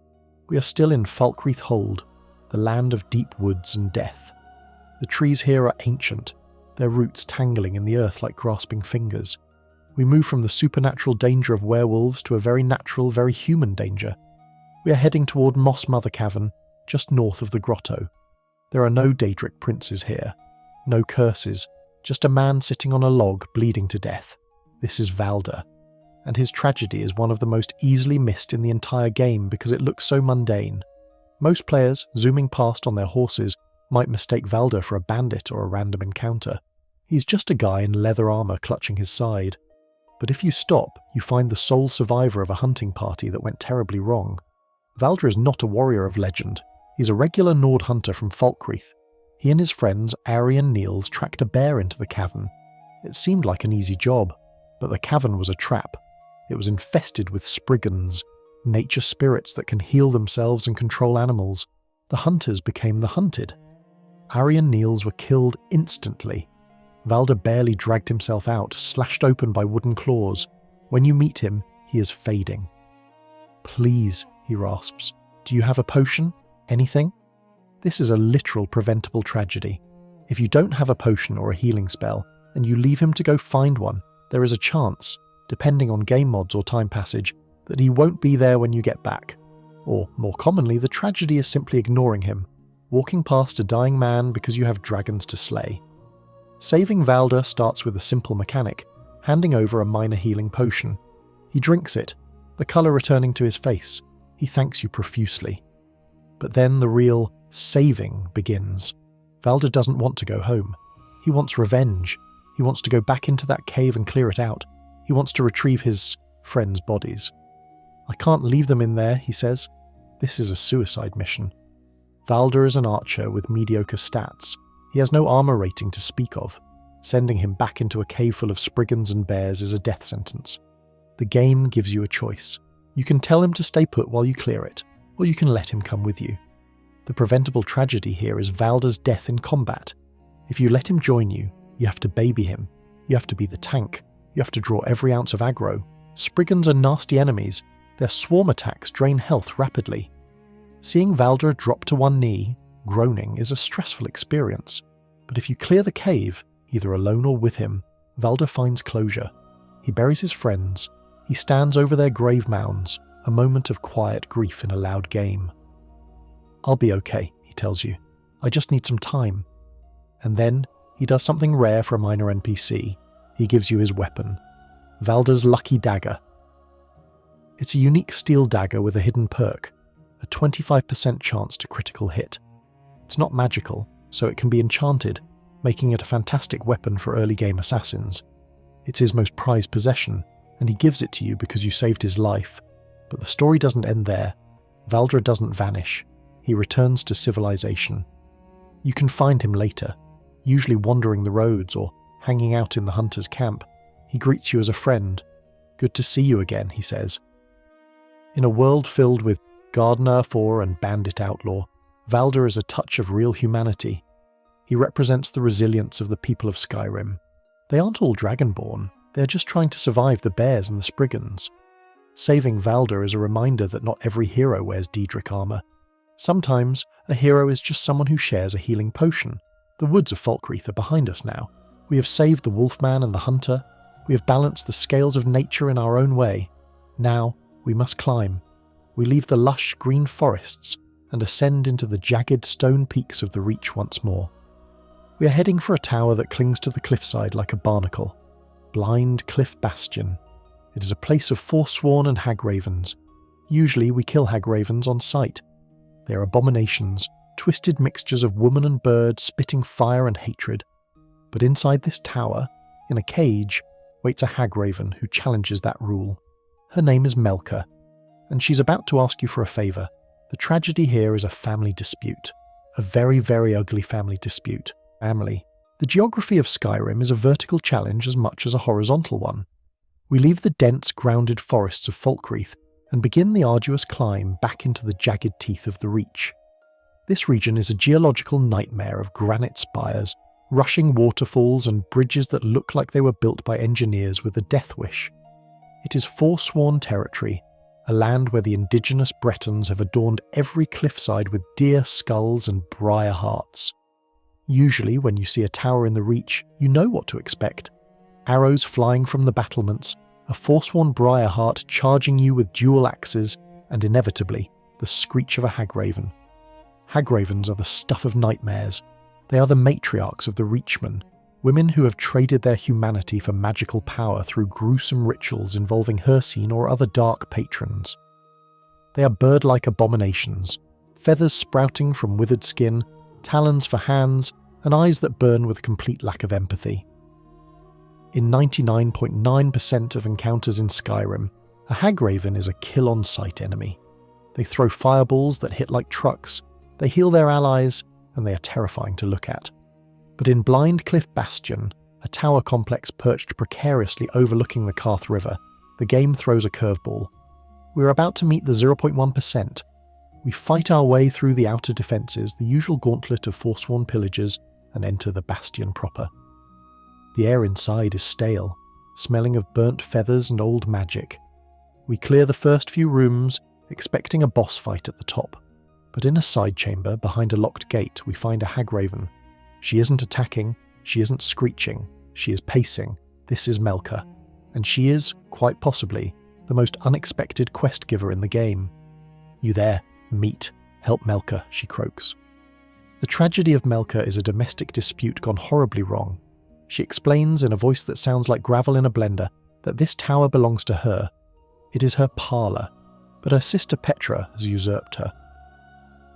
We are still in Falkreath Hold, the land of deep woods and death. The trees here are ancient, their roots tangling in the earth like grasping fingers. We move from the supernatural danger of werewolves to a very natural, very human danger. We are heading toward Moss Mother Cavern, just north of the Grotto. There are no Daedric princes here, no curses, just a man sitting on a log bleeding to death. This is Valdr, and his tragedy is one of the most easily missed in the entire game because it looks so mundane. Most players, zooming past on their horses, might mistake Valdr for a bandit or a random encounter. He's just a guy in leather armor clutching his side. But if you stop, you find the sole survivor of a hunting party that went terribly wrong. Valdr is not a warrior of legend. He's a regular Nord hunter from Falkreath. He and his friends, Ari and Niels, tracked a bear into the cavern. It seemed like an easy job, but the cavern was a trap. It was infested with spriggans, nature spirits that can heal themselves and control animals. The hunters became the hunted. Ari and Niels were killed instantly. Valdr barely dragged himself out, slashed open by wooden claws. When you meet him, he is fading. "Please," he rasps, "do you have a potion? Anything?" This is a literal preventable tragedy. If you don't have a potion or a healing spell, and you leave him to go find one, there is a chance, depending on game mods or time passage, that he won't be there when you get back. Or, more commonly, the tragedy is simply ignoring him, walking past a dying man because you have dragons to slay. Saving Valdr starts with a simple mechanic, handing over a minor healing potion. He drinks it, the colour returning to his face. He thanks you profusely. But then the real saving begins. Valdr doesn't want to go home. He wants revenge. He wants to go back into that cave and clear it out. He wants to retrieve his friends' bodies. "I can't leave them in there," he says. This is a suicide mission. Valdr is an archer with mediocre stats. He has no armor rating to speak of. Sending him back into a cave full of spriggans and bears is a death sentence. The game gives you a choice. You can tell him to stay put while you clear it, or you can let him come with you. The preventable tragedy here is Valdr's death in combat. If you let him join you, you have to baby him. You have to be the tank. You have to draw every ounce of aggro. Spriggans are nasty enemies. Their swarm attacks drain health rapidly. Seeing Valdr drop to one knee, groaning, is a stressful experience. But if you clear the cave, either alone or with him, Valdr finds closure. He buries his friends. He stands over their grave mounds, a moment of quiet grief in a loud game. "I'll be okay," he tells you. "I just need some time." And then, he does something rare for a minor NPC. He gives you his weapon. Valdr's lucky dagger. It's a unique steel dagger with a hidden perk, a 25% chance to critical hit. It's not magical, so it can be enchanted, making it a fantastic weapon for early game assassins. It's his most prized possession, and he gives it to you because you saved his life. But the story doesn't end there. Valdr doesn't vanish. He returns to civilization. You can find him later, usually wandering the roads or hanging out in the hunter's camp. He greets you as a friend. "Good to see you again," he says. In a world filled with gardener for and bandit outlaw, Valdr is a touch of real humanity. He represents the resilience of the people of Skyrim. They aren't all dragonborn, they're just trying to survive the bears and the spriggans. Saving Valdr is a reminder that not every hero wears Daedric armor. Sometimes, a hero is just someone who shares a healing potion. The woods of Falkreath are behind us now. We have saved the wolfman and the hunter. We have balanced the scales of nature in our own way. Now, we must climb. We leave the lush green forests and ascend into the jagged stone peaks of the Reach once more. We are heading for a tower that clings to the cliffside like a barnacle. Blind Cliff Bastion. It is a place of forsworn and hagravens. Usually we kill hagravens on sight. They are abominations, twisted mixtures of woman and bird spitting fire and hatred. But inside this tower, in a cage, waits a hagraven who challenges that rule. Her name is Melka, and she's about to ask you for a favour. The tragedy here is a family dispute. A very, very ugly family dispute. Family. The geography of Skyrim is a vertical challenge as much as a horizontal one. We leave the dense, grounded forests of Falkreath and begin the arduous climb back into the jagged teeth of the Reach. This region is a geological nightmare of granite spires, rushing waterfalls and bridges that look like they were built by engineers with a death wish. It is forsworn territory, a land where the indigenous Bretons have adorned every cliffside with deer skulls and briar hearts. Usually, when you see a tower in the Reach, you know what to expect. Arrows flying from the battlements, a forsworn briar heart charging you with dual axes, and inevitably, the screech of a hagraven. Hagravens are the stuff of nightmares. They are the matriarchs of the Reachmen, women who have traded their humanity for magical power through gruesome rituals involving Hircine or other dark patrons. They are bird-like abominations, feathers sprouting from withered skin, talons for hands, and eyes that burn with a complete lack of empathy. In 99.9% of encounters in Skyrim, a Hagraven is a kill-on-sight enemy. They throw fireballs that hit like trucks, they heal their allies, and they are terrifying to look at. But in Blind Cliff Bastion, a tower complex perched precariously overlooking the Karth River, the game throws a curveball. We're about to meet the 0.1%. We fight our way through the outer defences, the usual gauntlet of forsworn pillagers, and enter the bastion proper. The air inside is stale, smelling of burnt feathers and old magic. We clear the first few rooms, expecting a boss fight at the top. But in a side chamber behind a locked gate, we find a Hagraven. She isn't attacking, she isn't screeching, she is pacing. This is Melka. And she is, quite possibly, the most unexpected quest giver in the game. "You there, meet, help Melka," she croaks. The tragedy of Melka is a domestic dispute gone horribly wrong. She explains in a voice that sounds like gravel in a blender that this tower belongs to her. It is her parlour, but her sister Petra has usurped her.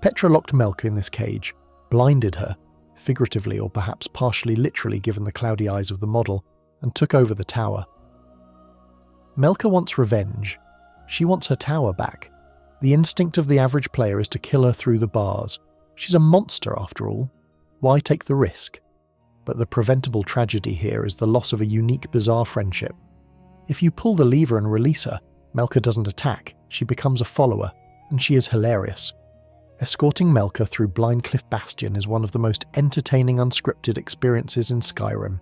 Petra locked Melka in this cage, blinded her, figuratively or perhaps partially literally given the cloudy eyes of the model, and took over the tower. Melka wants revenge. She wants her tower back. The instinct of the average player is to kill her through the bars. She's a monster after all. Why take the risk? But the preventable tragedy here is the loss of a unique, bizarre friendship. If you pull the lever and release her, Melka doesn't attack, she becomes a follower, and she is hilarious. Escorting Melka through Blind Cliff Bastion is one of the most entertaining unscripted experiences in Skyrim.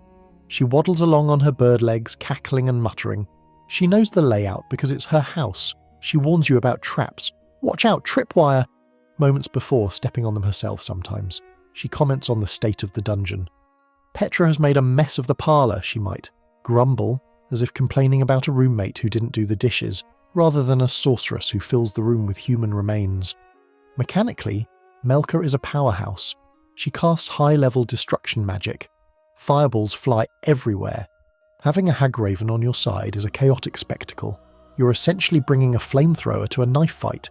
She waddles along on her bird legs, cackling and muttering. She knows the layout because it's her house. She warns you about traps. "Watch out, tripwire!" moments before stepping on them herself sometimes. She comments on the state of the dungeon. Petra has made a mess of the parlour, she might grumble, as if complaining about a roommate who didn't do the dishes, rather than a sorceress who fills the room with human remains. Mechanically, Melka is a powerhouse. She casts high-level destruction magic. Fireballs fly everywhere. Having a Hagraven on your side is a chaotic spectacle. You're essentially bringing a flamethrower to a knife fight.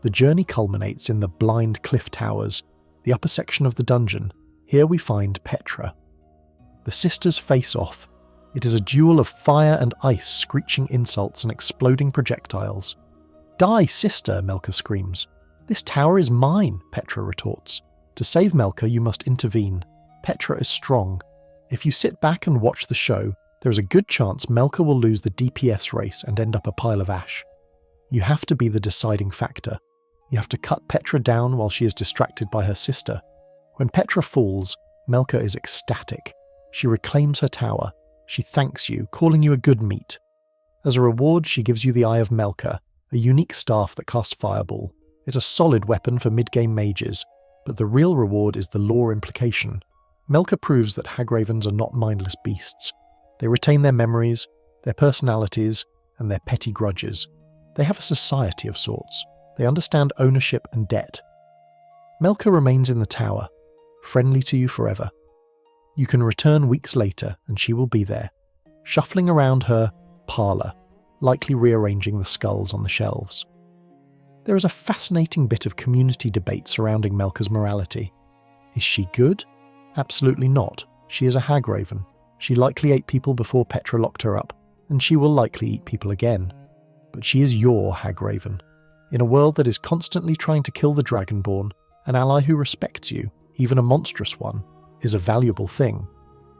The journey culminates in the Blind Cliff Towers, the upper section of the dungeon. Here we find Petra. The sisters face off. It is a duel of fire and ice, screeching insults and exploding projectiles. "Die, sister!" Melka screams. "This tower is mine," Petra retorts. To save Melka, you must intervene. Petra is strong. If you sit back and watch the show, there is a good chance Melka will lose the DPS race and end up a pile of ash. You have to be the deciding factor. You have to cut Petra down while she is distracted by her sister. When Petra falls, Melka is ecstatic. She reclaims her tower. She thanks you, calling you a good meat. As a reward, she gives you the Eye of Melka, a unique staff that casts fireball. It's a solid weapon for mid-game mages, but the real reward is the lore implication. Melka proves that Hagravens are not mindless beasts. They retain their memories, their personalities, and their petty grudges. They have a society of sorts. They understand ownership and debt. Melka remains in the tower, friendly to you forever. You can return weeks later and she will be there, shuffling around her parlour, likely rearranging the skulls on the shelves. There is a fascinating bit of community debate surrounding Melka's morality. Is she good? Absolutely not. She is a Hagraven. She likely ate people before Petra locked her up, and she will likely eat people again. But she is your Hagraven. In a world that is constantly trying to kill the Dragonborn, an ally who respects you, even a monstrous one, is a valuable thing.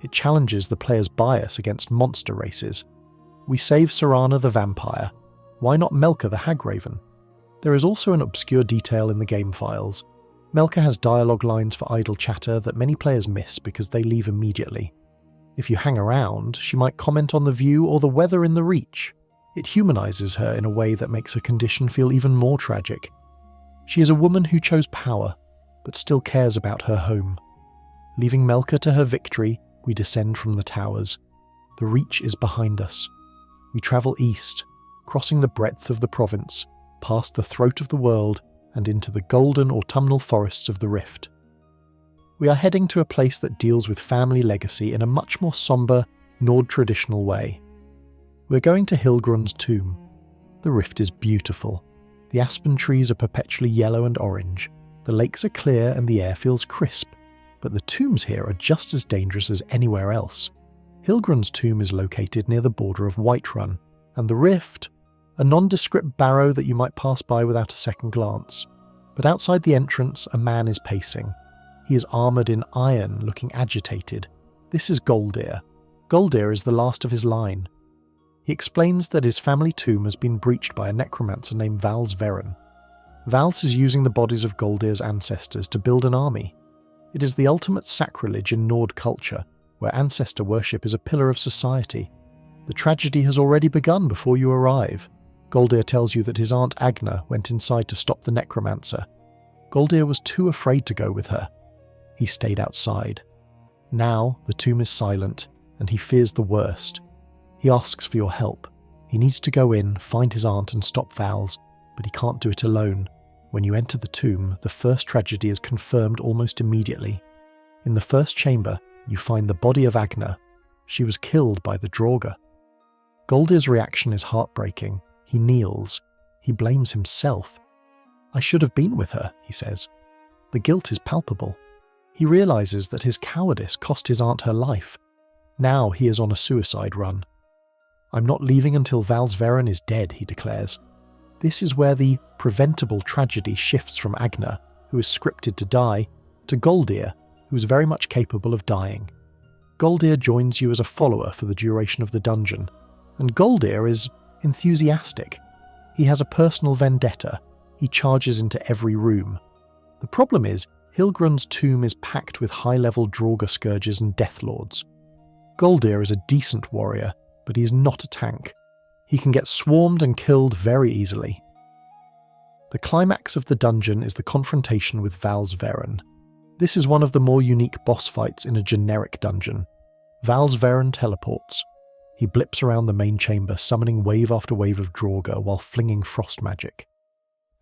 It challenges the player's bias against monster races. We save Serana the vampire. Why not Melka the Hagraven? There is also an obscure detail in the game files. Melka has dialogue lines for idle chatter that many players miss because they leave immediately. If you hang around, she might comment on the view or the weather in the Reach. It humanizes her in a way that makes her condition feel even more tragic. She is a woman who chose power, but still cares about her home. Leaving Melka to her victory, we descend from the towers. The Reach is behind us. We travel east, crossing the breadth of the province, past the throat of the world, and into the golden autumnal forests of the Rift. We are heading to a place that deals with family legacy in a much more sombre, Nord traditional way. We're going to Hillgrund's tomb. The Rift is beautiful. The aspen trees are perpetually yellow and orange. The The lakes are clear and the air feels crisp, but the tombs here are just as dangerous as anywhere else. Hillgrund's tomb is located near the border of Whiterun, and the Rift, a nondescript barrow that you might pass by without a second glance. But outside the entrance, a man is pacing. He is armoured in iron, looking agitated. This is Golldir. Golldir is the last of his line. He explains that his family tomb has been breached by a necromancer named Vals. Vals is using the bodies of Golldir's ancestors to build an army. It is the ultimate sacrilege in Nord culture, where ancestor worship is a pillar of society. The tragedy has already begun before you arrive. Golldir tells you that his aunt Agna went inside to stop the necromancer. Golldir was too afraid to go with her. He stayed outside. Now the tomb is silent, and he fears the worst. He asks for your help. He needs to go in, find his aunt and stop Vals, but he can't do it alone. When you enter the tomb, the first tragedy is confirmed almost immediately. In the first chamber, you find the body of Agna. She was killed by the Draugr. Golldir's reaction is heartbreaking. He kneels. He blames himself. "I should have been with her," he says. The guilt is palpable. He realises that his cowardice cost his aunt her life. Now he is on a suicide run. "I'm not leaving until Vals is dead," he declares. This is where the preventable tragedy shifts from Agna, who is scripted to die, to Golldir, who is very much capable of dying. Golldir joins you as a follower for the duration of the dungeon, and Golldir is enthusiastic. He has a personal vendetta. He charges into every room. The problem is, Hillgrund's tomb is packed with high-level Draugr scourges and deathlords. Golldir is a decent warrior, but he is not a tank. He can get swarmed and killed very easily. The climax of the dungeon is the confrontation with Vals. This is one of the more unique boss fights in a generic dungeon. Vals teleports. He blips around the main chamber, summoning wave after wave of Draugr while flinging frost magic.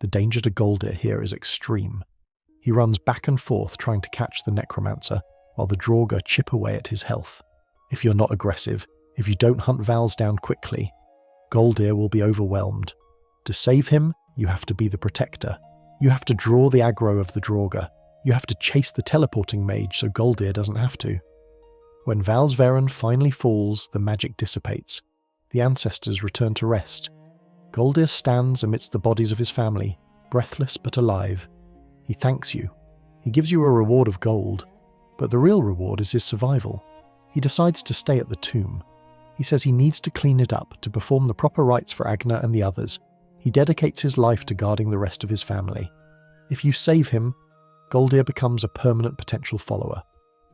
The danger to Golldir here is extreme. He runs back and forth trying to catch the necromancer, while the Draugr chip away at his health. If you're not aggressive, if you don't hunt Vals down quickly, Golldir will be overwhelmed. To save him, you have to be the protector. You have to draw the aggro of the Draugr. You have to chase the teleporting mage so Golldir doesn't have to. When Vals finally falls, the magic dissipates. The ancestors return to rest. Golldir stands amidst the bodies of his family, breathless but alive. He thanks you. He gives you a reward of gold, but the real reward is his survival. He decides to stay at the tomb. He says he needs to clean it up to perform the proper rites for Agna and the others. He dedicates his life to guarding the rest of his family. If you save him, Golldir becomes a permanent potential follower.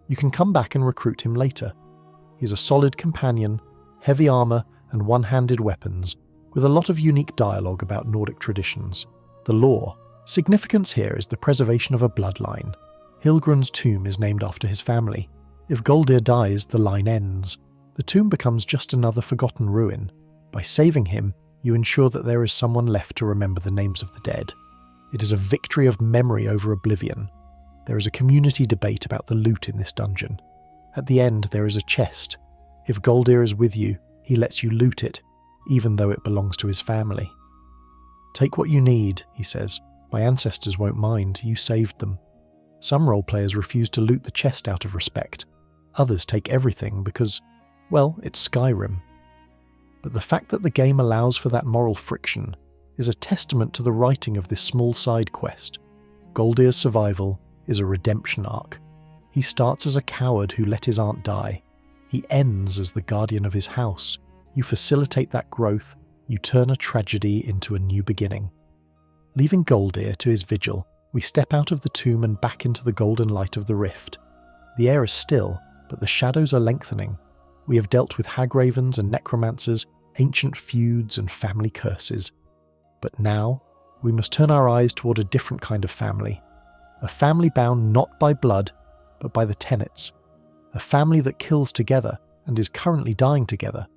You can come back and recruit him later. He's a solid companion, heavy armour and one-handed weapons, with a lot of unique dialogue about Nordic traditions. The lore. Significance here is the preservation of a bloodline. Hillgrund's tomb is named after his family. If Golldir dies, the line ends. The tomb becomes just another forgotten ruin. By saving him, you ensure that there is someone left to remember the names of the dead. It is a victory of memory over oblivion. There is a community debate about the loot in this dungeon. At the end, there is a chest. If Golldir is with you, he lets you loot it, even though it belongs to his family. "Take what you need," he says. "My ancestors won't mind, you saved them." Some roleplayers refuse to loot the chest out of respect. Others take everything because, well, it's Skyrim. But the fact that the game allows for that moral friction is a testament to the writing of this small side quest. Golldir's survival is a redemption arc. He starts as a coward who let his aunt die. He ends as the guardian of his house. You facilitate that growth, you turn a tragedy into a new beginning. Leaving Golldir to his vigil, we step out of the tomb and back into the golden light of the rift. The air is still, but the shadows are lengthening. We have dealt with hagravens and necromancers, ancient feuds and family curses. But now, we must turn our eyes toward a different kind of family. A family bound not by blood, but by the tenets. A family that kills together and is currently dying together.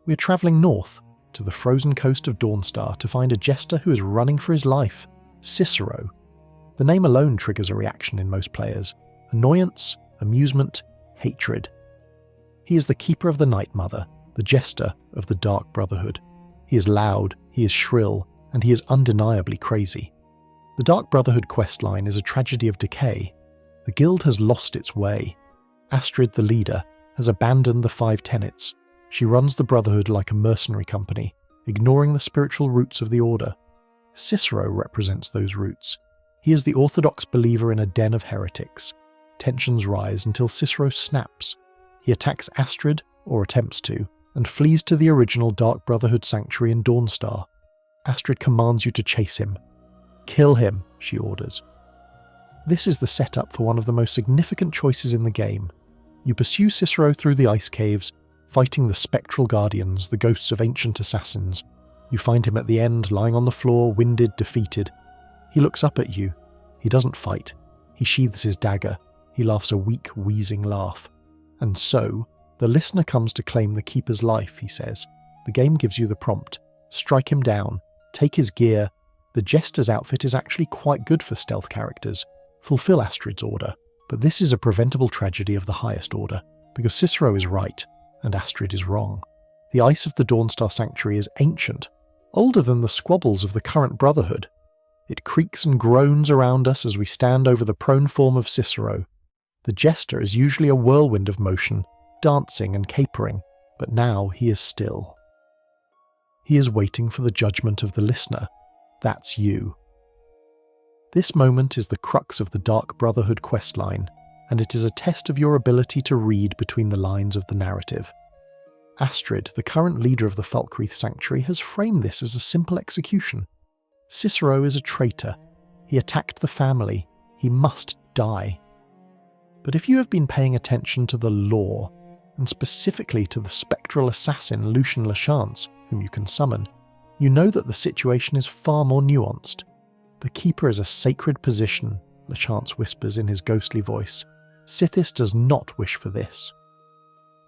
We are travelling north, to the frozen coast of Dawnstar to find a jester who is running for his life, Cicero. The name alone triggers a reaction in most players. Annoyance, amusement, hatred. He is the keeper of the Night Mother, the jester of the Dark Brotherhood. He is loud, he is shrill, and he is undeniably crazy. The Dark Brotherhood questline is a tragedy of decay. The guild has lost its way. Astrid, the leader, has abandoned the 5 tenets. She runs the Brotherhood like a mercenary company, ignoring the spiritual roots of the Order. Cicero represents those roots. He is the orthodox believer in a den of heretics. Tensions rise until Cicero snaps. He attacks Astrid, or attempts to, and flees to the original Dark Brotherhood sanctuary in Dawnstar. Astrid commands you to chase him. Kill him, she orders. This is the setup for one of the most significant choices in the game. You pursue Cicero through the ice caves, fighting the spectral guardians, the ghosts of ancient assassins. You find him at the end, lying on the floor, winded, defeated. He looks up at you. He doesn't fight. He sheathes his dagger. He laughs a weak, wheezing laugh. And so, the listener comes to claim the Keeper's life, he says. The game gives you the prompt. Strike him down. Take his gear. The Jester's outfit is actually quite good for stealth characters. Fulfill Astrid's order. But this is a preventable tragedy of the highest order, because Cicero is right, and Astrid is wrong. The ice of the Dawnstar Sanctuary is ancient, older than the squabbles of the current Brotherhood. It creaks and groans around us as we stand over the prone form of Cicero. The Jester is usually a whirlwind of motion, dancing and capering, but now he is still. He is waiting for the judgment of the listener. That's you. This moment is the crux of the Dark Brotherhood questline, and it is a test of your ability to read between the lines of the narrative. Astrid, the current leader of the Falkreath Sanctuary, has framed this as a simple execution. Cicero is a traitor. He attacked the family. He must die. But if you have been paying attention to the lore, and specifically to the spectral assassin Lucian Lachance, whom you can summon, you know that the situation is far more nuanced. The Keeper is a sacred position, Lachance whispers in his ghostly voice. Sithis does not wish for this.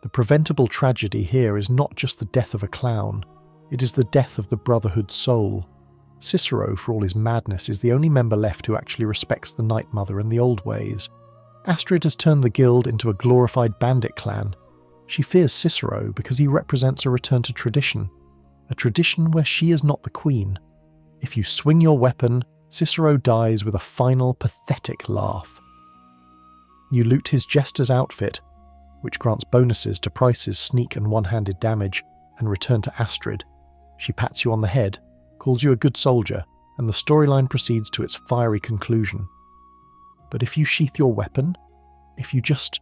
The preventable tragedy here is not just the death of a clown, it is the death of the Brotherhood's soul. Cicero, for all his madness, is the only member left who actually respects the Night Mother and the old ways. Astrid has turned the guild into a glorified bandit clan. She fears Cicero because he represents a return to tradition, a tradition where she is not the queen. If you swing your weapon, Cicero dies with a final, pathetic laugh. You loot his Jester's outfit, which grants bonuses to Price's sneak and one-handed damage, and return to Astrid. She pats you on the head, calls you a good soldier, and the storyline proceeds to its fiery conclusion. But if you sheath your weapon, if you just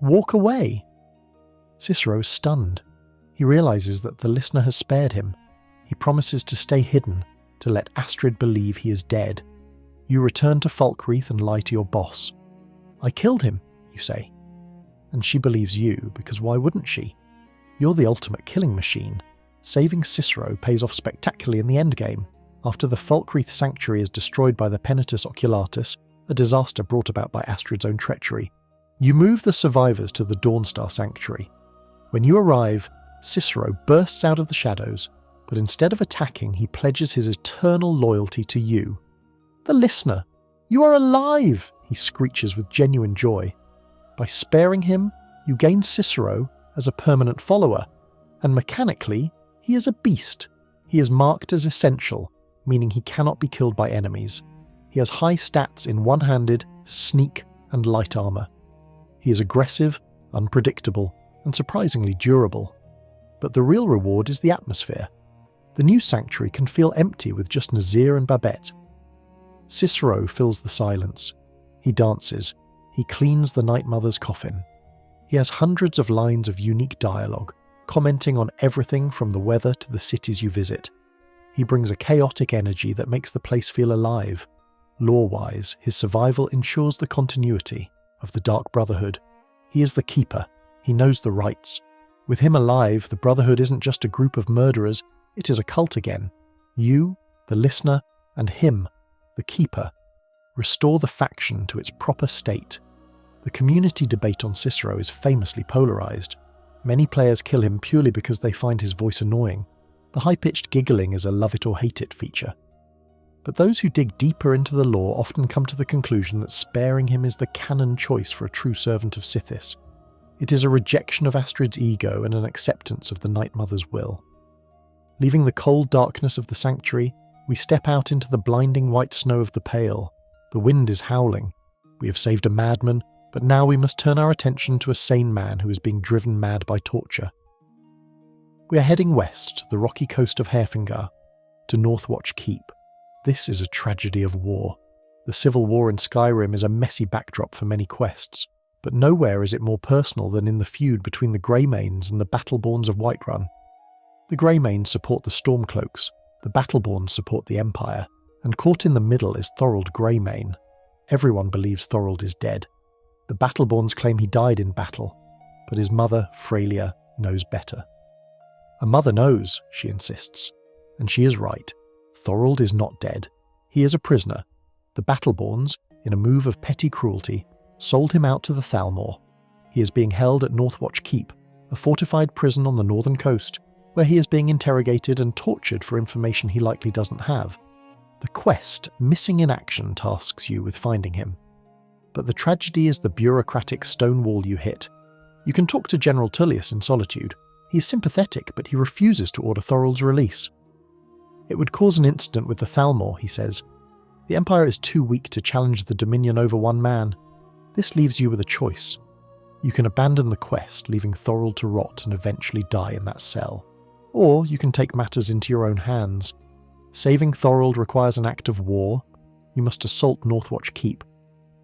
walk away, Cicero is stunned. He realizes that the listener has spared him. He promises to stay hidden, to let Astrid believe he is dead. You return to Falkreath and lie to your boss. I killed him, you say. And she believes you, because why wouldn't she? You're the ultimate killing machine. Saving Cicero pays off spectacularly in the endgame. After the Falkreath Sanctuary is destroyed by the Penitus Oculatus, a disaster brought about by Astrid's own treachery, you move the survivors to the Dawnstar Sanctuary. When you arrive, Cicero bursts out of the shadows, but instead of attacking, he pledges his eternal loyalty to you. The listener! You are alive! He screeches with genuine joy. By sparing him, you gain Cicero as a permanent follower, and mechanically, he is a beast. He is marked as essential, meaning he cannot be killed by enemies. He has high stats in one-handed, sneak, and light armor. He is aggressive, unpredictable, and surprisingly durable. But the real reward is the atmosphere. The new sanctuary can feel empty with just Nazir and Babette. Cicero fills the silence. He dances. He cleans the Night Mother's coffin. He has hundreds of lines of unique dialogue, commenting on everything from the weather to the cities you visit. He brings a chaotic energy that makes the place feel alive. Lore-wise, his survival ensures the continuity of the Dark Brotherhood. He is the Keeper. He knows the rights. With him alive, the Brotherhood isn't just a group of murderers, it is a cult again. You, the listener, and him, the Keeper, restore the faction to its proper state. The community debate on Cicero is famously polarized. Many players kill him purely because they find his voice annoying. The high-pitched giggling is a love-it-or-hate-it feature. But those who dig deeper into the lore often come to the conclusion that sparing him is the canon choice for a true servant of Sithis. It is a rejection of Astrid's ego and an acceptance of the Night Mother's will. Leaving the cold darkness of the sanctuary, We step out into the blinding white snow of the Pale. The wind is howling. We have saved a madman, but now we must turn our attention to a sane man who is being driven mad by torture. We are heading west to the rocky coast of Hairfingar, to Northwatch Keep. This is a tragedy of war. The civil war in Skyrim is a messy backdrop for many quests, but nowhere is it more personal than in the feud between the Greymanes and the Battleborns of Whiterun. The Greymanes support the Stormcloaks, the Battleborns support the Empire, and caught in the middle is Thorald Greymane. Everyone believes Thorald is dead. The Battleborns claim he died in battle, but his mother, Freya, knows better. A mother knows, she insists, and she is right. Thorald is not dead. He is a prisoner. The Battleborns, in a move of petty cruelty, sold him out to the Thalmor. He is being held at Northwatch Keep, a fortified prison on the northern coast, where he is being interrogated and tortured for information he likely doesn't have. The quest, Missing in Action, tasks you with finding him. But the tragedy is the bureaucratic stone wall you hit. You can talk to General Tullius in solitude. He is sympathetic, but he refuses to order Thorald's release. It would cause an incident with the Thalmor, he says. The Empire is too weak to challenge the Dominion over one man. This leaves you with a choice. You can abandon the quest, leaving Thorald to rot and eventually die in that cell. Or you can take matters into your own hands. Saving Thorald requires an act of war. You must assault Northwatch Keep.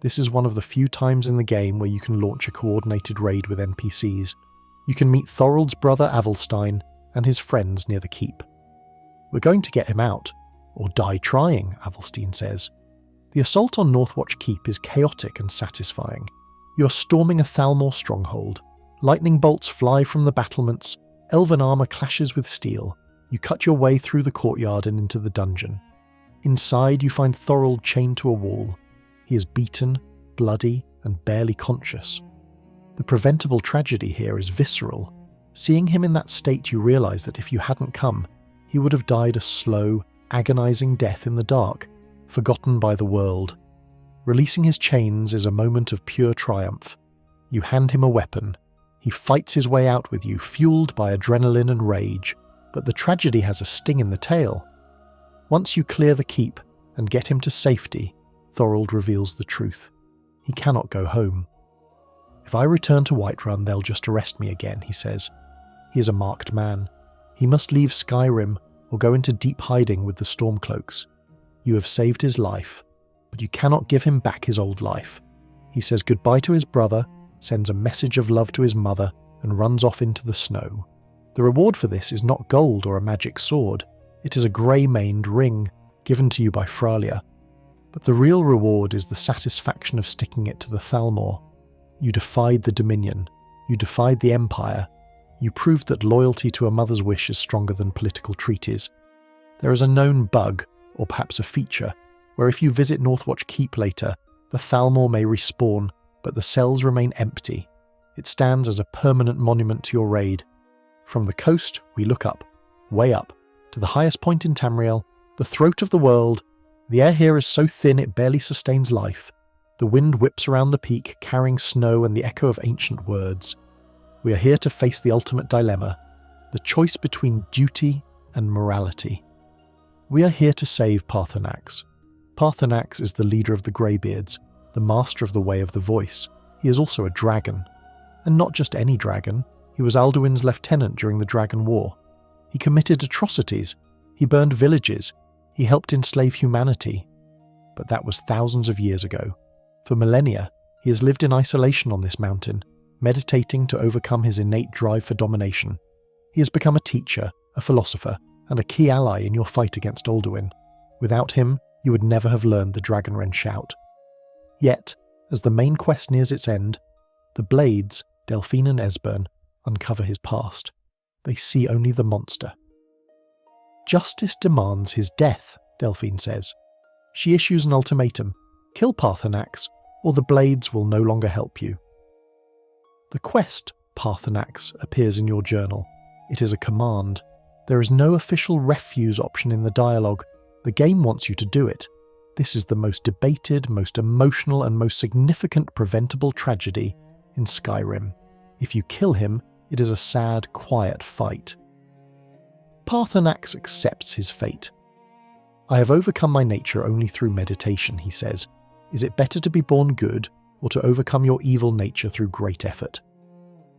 This is one of the few times in the game where you can launch a coordinated raid with NPCs. You can meet Thorald's brother Avelstein and his friends near the keep. We're going to get him out, or die trying, Avelstein says. The assault on Northwatch Keep is chaotic and satisfying. You are storming a Thalmor stronghold. Lightning bolts fly from the battlements, elven armour clashes with steel. You cut your way through the courtyard and into the dungeon. Inside you find Thorald chained to a wall. He is beaten, bloody, and barely conscious. The preventable tragedy here is visceral. Seeing him in that state, you realise that if you hadn't come, he would have died a slow, agonising death in the dark, forgotten by the world. Releasing his chains is a moment of pure triumph. You hand him a weapon. He fights his way out with you, fueled by adrenaline and rage, but the tragedy has a sting in the tail. Once you clear the keep and get him to safety, Thorald reveals the truth. He cannot go home. If I return to Whiterun, they'll just arrest me again, he says. He is a marked man. He must leave Skyrim or go into deep hiding with the Stormcloaks. You have saved his life, but you cannot give him back his old life. He says goodbye to his brother, sends a message of love to his mother, and runs off into the snow. The reward for this is not gold or a magic sword. It is a grey-maned ring given to you by Fralia. But the real reward is the satisfaction of sticking it to the Thalmor. You defied the Dominion. You defied the Empire. You proved that loyalty to a mother's wish is stronger than political treaties. There is a known bug, or perhaps a feature, where if you visit Northwatch Keep later, the Thalmor may respawn, but the cells remain empty. It stands as a permanent monument to your raid. From the coast, we look up, way up, to the highest point in Tamriel, the throat of the world. The air here is so thin it barely sustains life. The wind whips around the peak, carrying snow and the echo of ancient words. We are here to face the ultimate dilemma, the choice between duty and morality. We are here to save Paarthurnax. Paarthurnax is the leader of the Greybeards, the master of the Way of the Voice. He is also a dragon. And not just any dragon. He was Alduin's lieutenant during the Dragon War. He committed atrocities. He burned villages. He helped enslave humanity. But that was thousands of years ago. For millennia, he has lived in isolation on this mountain, meditating to overcome his innate drive for domination. He has become a teacher, a philosopher, and a key ally in your fight against Alduin. Without him, you would never have learned the Dragonwren shout. Yet, as the main quest nears its end, the Blades, Delphine and Esbern, uncover his past. They see only the monster. Justice demands his death, Delphine says. She issues an ultimatum: kill Paarthurnax, or the Blades will no longer help you. The quest, Paarthurnax, appears in your journal. It is a command. There is no official refuse option in the dialogue. The game wants you to do it. This is the most debated, most emotional, and most significant preventable tragedy in Skyrim. If you kill him, it is a sad, quiet fight. Paarthurnax accepts his fate. I have overcome my nature only through meditation, he says. Is it better to be born good, or to overcome your evil nature through great effort?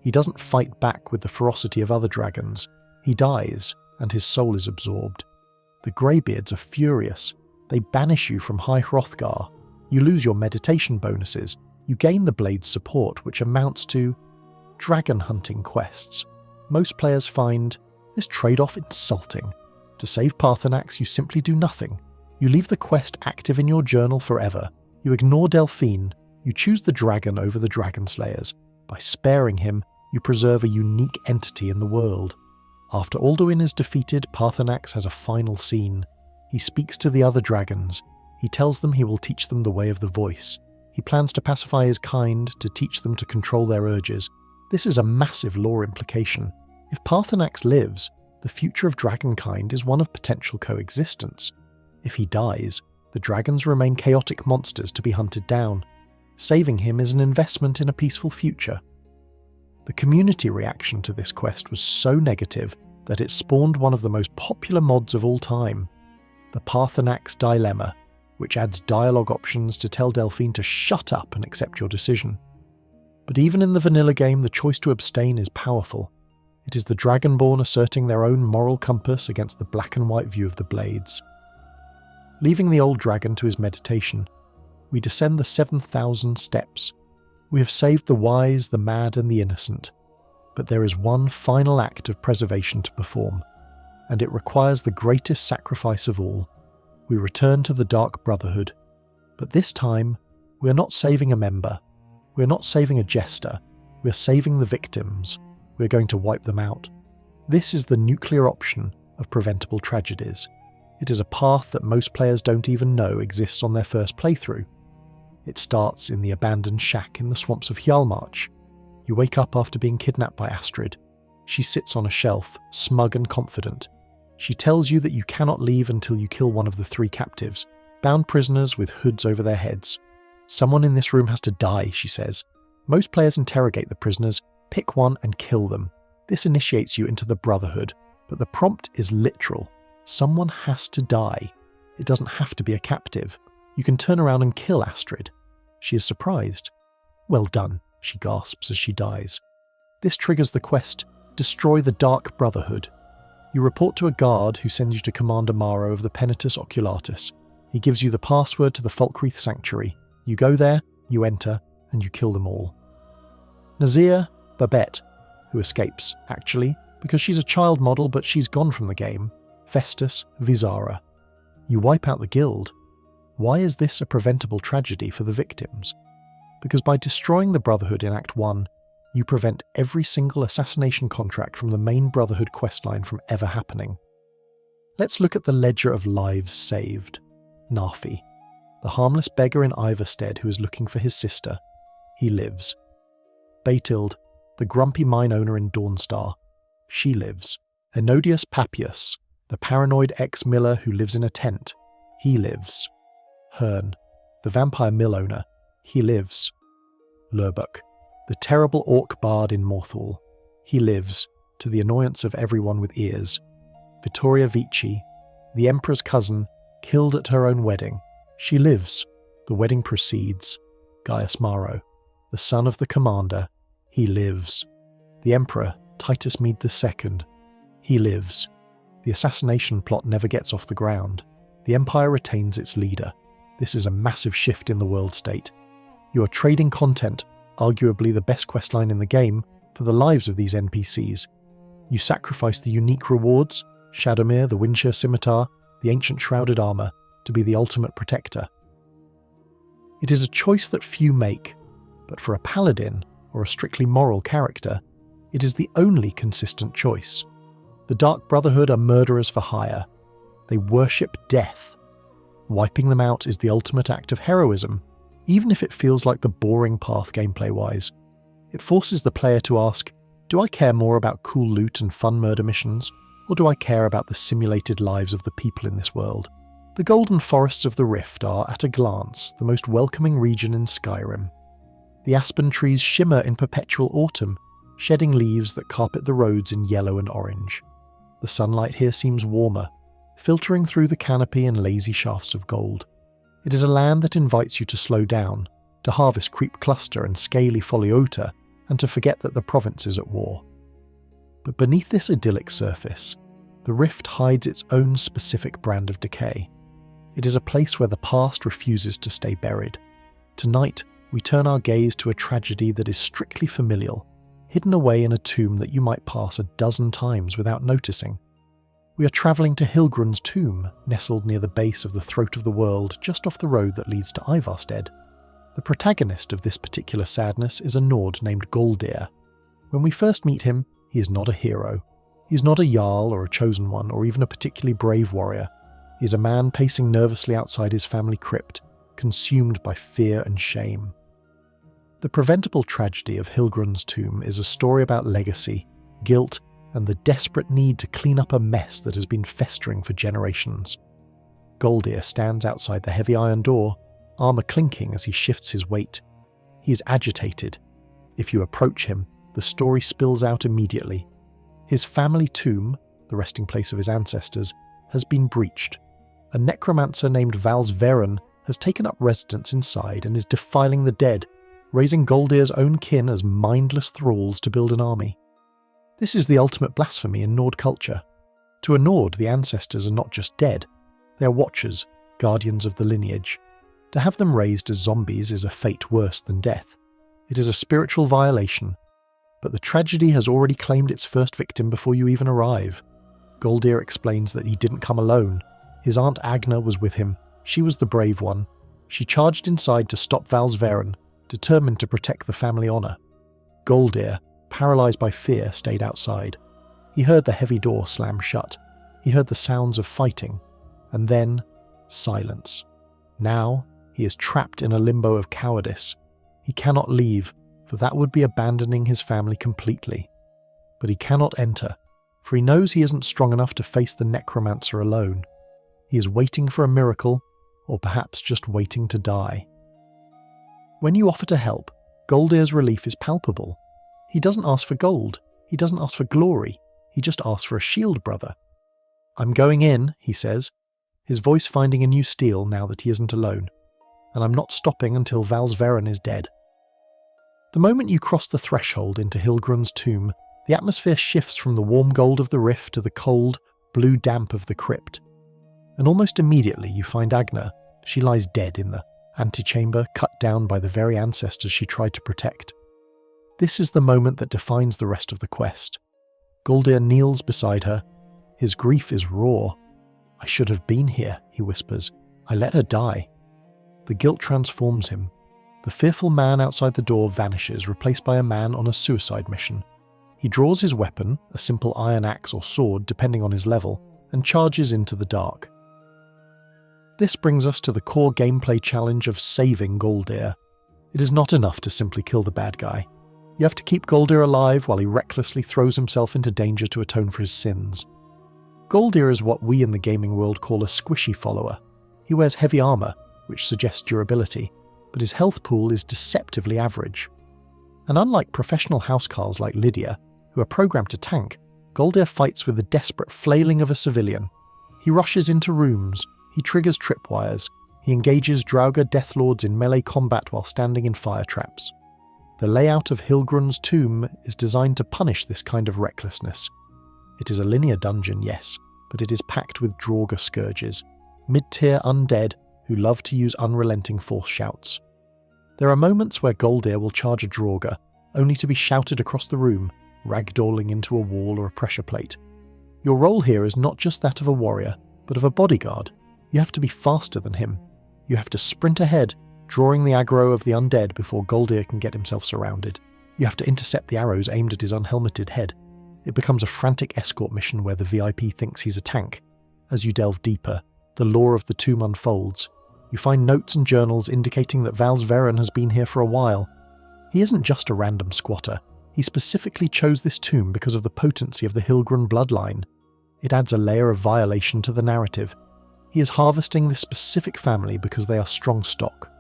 He doesn't fight back with the ferocity of other dragons. He dies, and his soul is absorbed. The Greybeards are furious. They banish you from High Hrothgar. You lose your meditation bonuses. You gain the Blade's support, which amounts to dragon hunting quests. Most players find this trade-off insulting. To save Paarthurnax, you simply do nothing. You leave the quest active in your journal forever. You ignore Delphine. You choose the dragon over the dragon slayers. By sparing him, you preserve a unique entity in the world. After Alduin is defeated, Paarthurnax has a final scene. He speaks to the other dragons. He tells them he will teach them the way of the voice. He plans to pacify his kind, to teach them to control their urges. This is a massive lore implication. If Paarthurnax lives, the future of dragonkind is one of potential coexistence. If he dies, the dragons remain chaotic monsters to be hunted down. Saving him is an investment in a peaceful future. The community reaction to this quest was so negative that it spawned one of the most popular mods of all time, the Paarthurnax Dilemma, which adds dialogue options to tell Delphine to shut up and accept your decision. But even in the vanilla game, the choice to abstain is powerful. It is the Dragonborn asserting their own moral compass against the black and white view of the Blades. Leaving the old dragon to his meditation, we descend the 7,000 steps. We have saved the wise, the mad, and the innocent. But there is one final act of preservation to perform, and it requires the greatest sacrifice of all. We return to the Dark Brotherhood. But this time, we are not saving a member. We are not saving a jester. We are saving the victims. We are going to wipe them out. This is the nuclear option of Preventable Tragedies. It is a path that most players don't even know exists on their first playthrough. It starts in the abandoned shack in the swamps of Hjalmarch. You wake up after being kidnapped by Astrid. She sits on a shelf, smug and confident. She tells you that you cannot leave until you kill one of the 3 captives, bound prisoners with hoods over their heads. Someone in this room has to die, she says. Most players interrogate the prisoners, pick one and kill them. This initiates you into the Brotherhood, but the prompt is literal. Someone has to die. It doesn't have to be a captive. You can turn around and kill Astrid. She is surprised. Well done, she gasps as she dies. This triggers the quest, Destroy the Dark Brotherhood. You report to a guard who sends you to Commander Maro of the Penitus Oculatus. He gives you the password to the Falkreath Sanctuary. You go there, you enter, and you kill them all. Nazir, Babette, who escapes, actually, because she's a child model but she's gone from the game, Festus, Visara. You wipe out the guild. Why is this a preventable tragedy for the victims? Because by destroying the Brotherhood in Act 1, you prevent every single assassination contract from the main Brotherhood questline from ever happening. Let's look at the ledger of lives saved. Narfi, the harmless beggar in Ivarstead who is looking for his sister. He lives. Beatild, the grumpy mine owner in Dawnstar. She lives. Enodius Papius, the paranoid ex-miller who lives in a tent. He lives. Hearn, the vampire mill owner. He lives. Lurbuk, the terrible orc bard in Morthal. He lives, to the annoyance of everyone with ears. Vittoria Vici, the Emperor's cousin, killed at her own wedding. She lives. The wedding proceeds. Gaius Maro, the son of the commander. He lives. The Emperor, Titus Mede II. He lives. The assassination plot never gets off the ground. The Empire retains its leader. This is a massive shift in the world state. You are trading content, arguably the best questline in the game, for the lives of these NPCs. You sacrifice the unique rewards, Shadowmere, the Windshire Scimitar, the Ancient Shrouded Armour, to be the ultimate protector. It is a choice that few make, but for a paladin, or a strictly moral character, it is the only consistent choice. The Dark Brotherhood are murderers for hire. They worship death. Wiping them out is the ultimate act of heroism, even if it feels like the boring path gameplay-wise. It forces the player to ask, do I care more about cool loot and fun murder missions, or do I care about the simulated lives of the people in this world? The Golden Forests of the Rift are, at a glance, the most welcoming region in Skyrim. The aspen trees shimmer in perpetual autumn, shedding leaves that carpet the roads in yellow and orange. The sunlight here seems warmer. filtering through the canopy in lazy shafts of gold. It is a land that invites you to slow down, to harvest creep cluster and scaly foliota, and to forget that the province is at war. But beneath this idyllic surface, the rift hides its own specific brand of decay. It is a place where the past refuses to stay buried. Tonight, we turn our gaze to a tragedy that is strictly familial, hidden away in a tomb that you might pass a dozen times without noticing. We are travelling to Hillgrund's tomb, nestled near the base of the Throat of the World, just off the road that leads to Ivarstead. The protagonist of this particular sadness is a Nord named Golldir. When we first meet him, he is not a hero. He is not a Jarl or a Chosen One or even a particularly brave warrior. He is a man pacing nervously outside his family crypt, consumed by fear and shame. The preventable tragedy of Hillgrund's tomb is a story about legacy, guilt, and the desperate need to clean up a mess that has been festering for generations. Golldir stands outside the heavy iron door, armour clinking as he shifts his weight. He is agitated. If you approach him, the story spills out immediately. His family tomb, the resting place of his ancestors, has been breached. A necromancer named Valsveran has taken up residence inside and is defiling the dead, raising Golldir's own kin as mindless thralls to build an army. This is the ultimate blasphemy in Nord culture. To a Nord, the ancestors are not just dead, they are watchers, guardians of the lineage. To have them raised as zombies is a fate worse than death. It is a spiritual violation, but the tragedy has already claimed its first victim before you even arrive. Golldir explains that he didn't come alone. His aunt Agna was with him. She was the brave one. She charged inside to stop Valsveran, determined to protect the family honour. Golldir, paralysed by fear, stayed outside. He heard the heavy door slam shut. He heard the sounds of fighting. And then, silence. Now, he is trapped in a limbo of cowardice. He cannot leave, for that would be abandoning his family completely. But he cannot enter, for he knows he isn't strong enough to face the necromancer alone. He is waiting for a miracle, or perhaps just waiting to die. When you offer to help, Golldir's relief is palpable. He doesn't ask for gold, he doesn't ask for glory, he just asks for a shield brother. "I'm going in," he says, his voice finding a new steel now that he isn't alone. "And I'm not stopping until Valsveran is dead." The moment you cross the threshold into Hillgrund's tomb, the atmosphere shifts from the warm gold of the rift to the cold, blue damp of the crypt. And almost immediately you find Agna. She lies dead in the antechamber, cut down by the very ancestors she tried to protect. This is the moment that defines the rest of the quest. Golldir kneels beside her. His grief is raw. "I should have been here," he whispers. "I let her die." The guilt transforms him. The fearful man outside the door vanishes, replaced by a man on a suicide mission. He draws his weapon, a simple iron axe or sword depending on his level, and charges into the dark. This brings us to the core gameplay challenge of saving Golldir. It is not enough to simply kill the bad guy. You have to keep Golldir alive while he recklessly throws himself into danger to atone for his sins. Golldir is what we in the gaming world call a squishy follower. He wears heavy armour, which suggests durability, but his health pool is deceptively average. And unlike professional housecarls like Lydia, who are programmed to tank, Golldir fights with the desperate flailing of a civilian. He rushes into rooms, he triggers tripwires, he engages Draugr Deathlords in melee combat while standing in fire traps. The layout of Hillgrund's tomb is designed to punish this kind of recklessness. It is a linear dungeon, yes, but it is packed with Draugr scourges, mid-tier undead who love to use unrelenting force shouts. There are moments where Golldir will charge a Draugr, only to be shouted across the room, ragdolling into a wall or a pressure plate. Your role here is not just that of a warrior, but of a bodyguard. You have to be faster than him. You have to sprint ahead, drawing the aggro of the undead before Golldir can get himself surrounded. You have to intercept the arrows aimed at his unhelmeted head. It becomes a frantic escort mission where the VIP thinks he's a tank. As you delve deeper, the lore of the tomb unfolds. You find notes and journals indicating that Valsveran has been here for a while. He isn't just a random squatter. He specifically chose this tomb because of the potency of the Hillgrund bloodline. It adds a layer of violation to the narrative. He is harvesting this specific family because they are strong stock.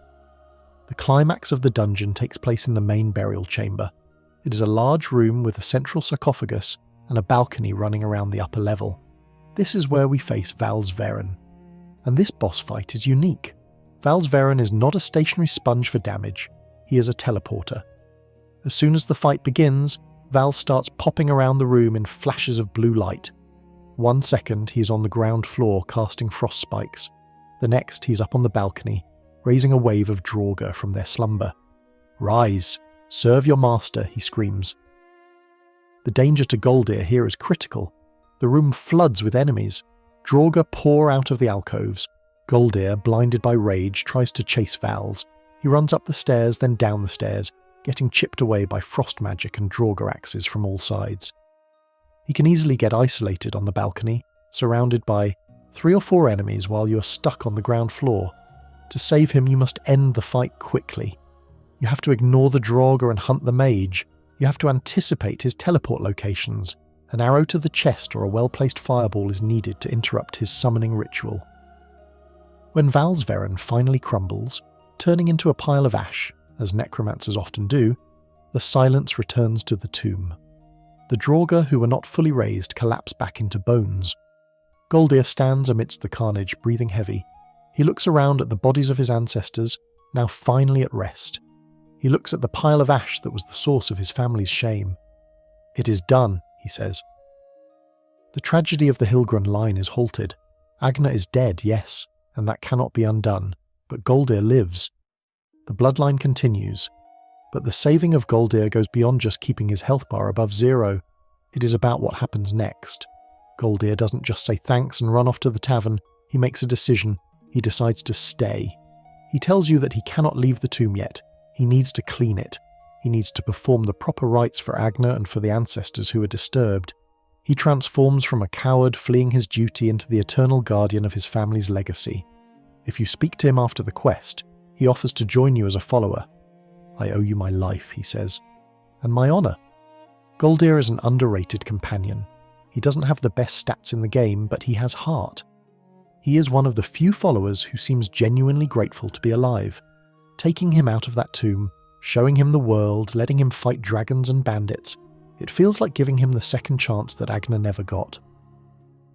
The climax of the dungeon takes place in the main burial chamber. It is a large room with a central sarcophagus and a balcony running around the upper level. This is where we face Valsveren. And this boss fight is unique. Valsveren is not a stationary sponge for damage, he is a teleporter. As soon as the fight begins, Val starts popping around the room in flashes of blue light. 1 second he is on the ground floor casting frost spikes. The next he's up on the balcony, raising a wave of Draugr from their slumber. "Rise! Serve your master," he screams. The danger to Golldir here is critical. The room floods with enemies. Draugr pour out of the alcoves. Golldir, blinded by rage, tries to chase Vals. He runs up the stairs, then down the stairs, getting chipped away by frost magic and Draugr axes from all sides. He can easily get isolated on the balcony, surrounded by 3 or 4 enemies while you're stuck on the ground floor. To save him, you must end the fight quickly. You have to ignore the Draugr and hunt the mage. You have to anticipate his teleport locations. An arrow to the chest or a well-placed fireball is needed to interrupt his summoning ritual. When Valsveren finally crumbles, turning into a pile of ash, as necromancers often do, the silence returns to the tomb. The Draugr who were not fully raised collapse back into bones. Golldir stands amidst the carnage, breathing heavy. He looks around at the bodies of his ancestors, now finally at rest. He looks at the pile of ash that was the source of his family's shame. "It is done," he says. The tragedy of the Hillgrund line is halted. Agna is dead, yes, and that cannot be undone, but Golldir lives. The bloodline continues, but the saving of Golldir goes beyond just keeping his health bar above 0. It is about what happens next. Golldir doesn't just say thanks and run off to the tavern, he makes a decision. He decides to stay. He tells you that he cannot leave the tomb yet. He needs to clean it. He needs to perform the proper rites for Agna and for the ancestors who are disturbed. He transforms from a coward fleeing his duty into the eternal guardian of his family's legacy. If you speak to him after the quest, he offers to join you as a follower. "I owe you my life," he says, "and my honour." Golldir is an underrated companion. He doesn't have the best stats in the game, but he has heart. He is one of the few followers who seems genuinely grateful to be alive. Taking him out of that tomb, showing him the world, letting him fight dragons and bandits, it feels like giving him the second chance that Agna never got.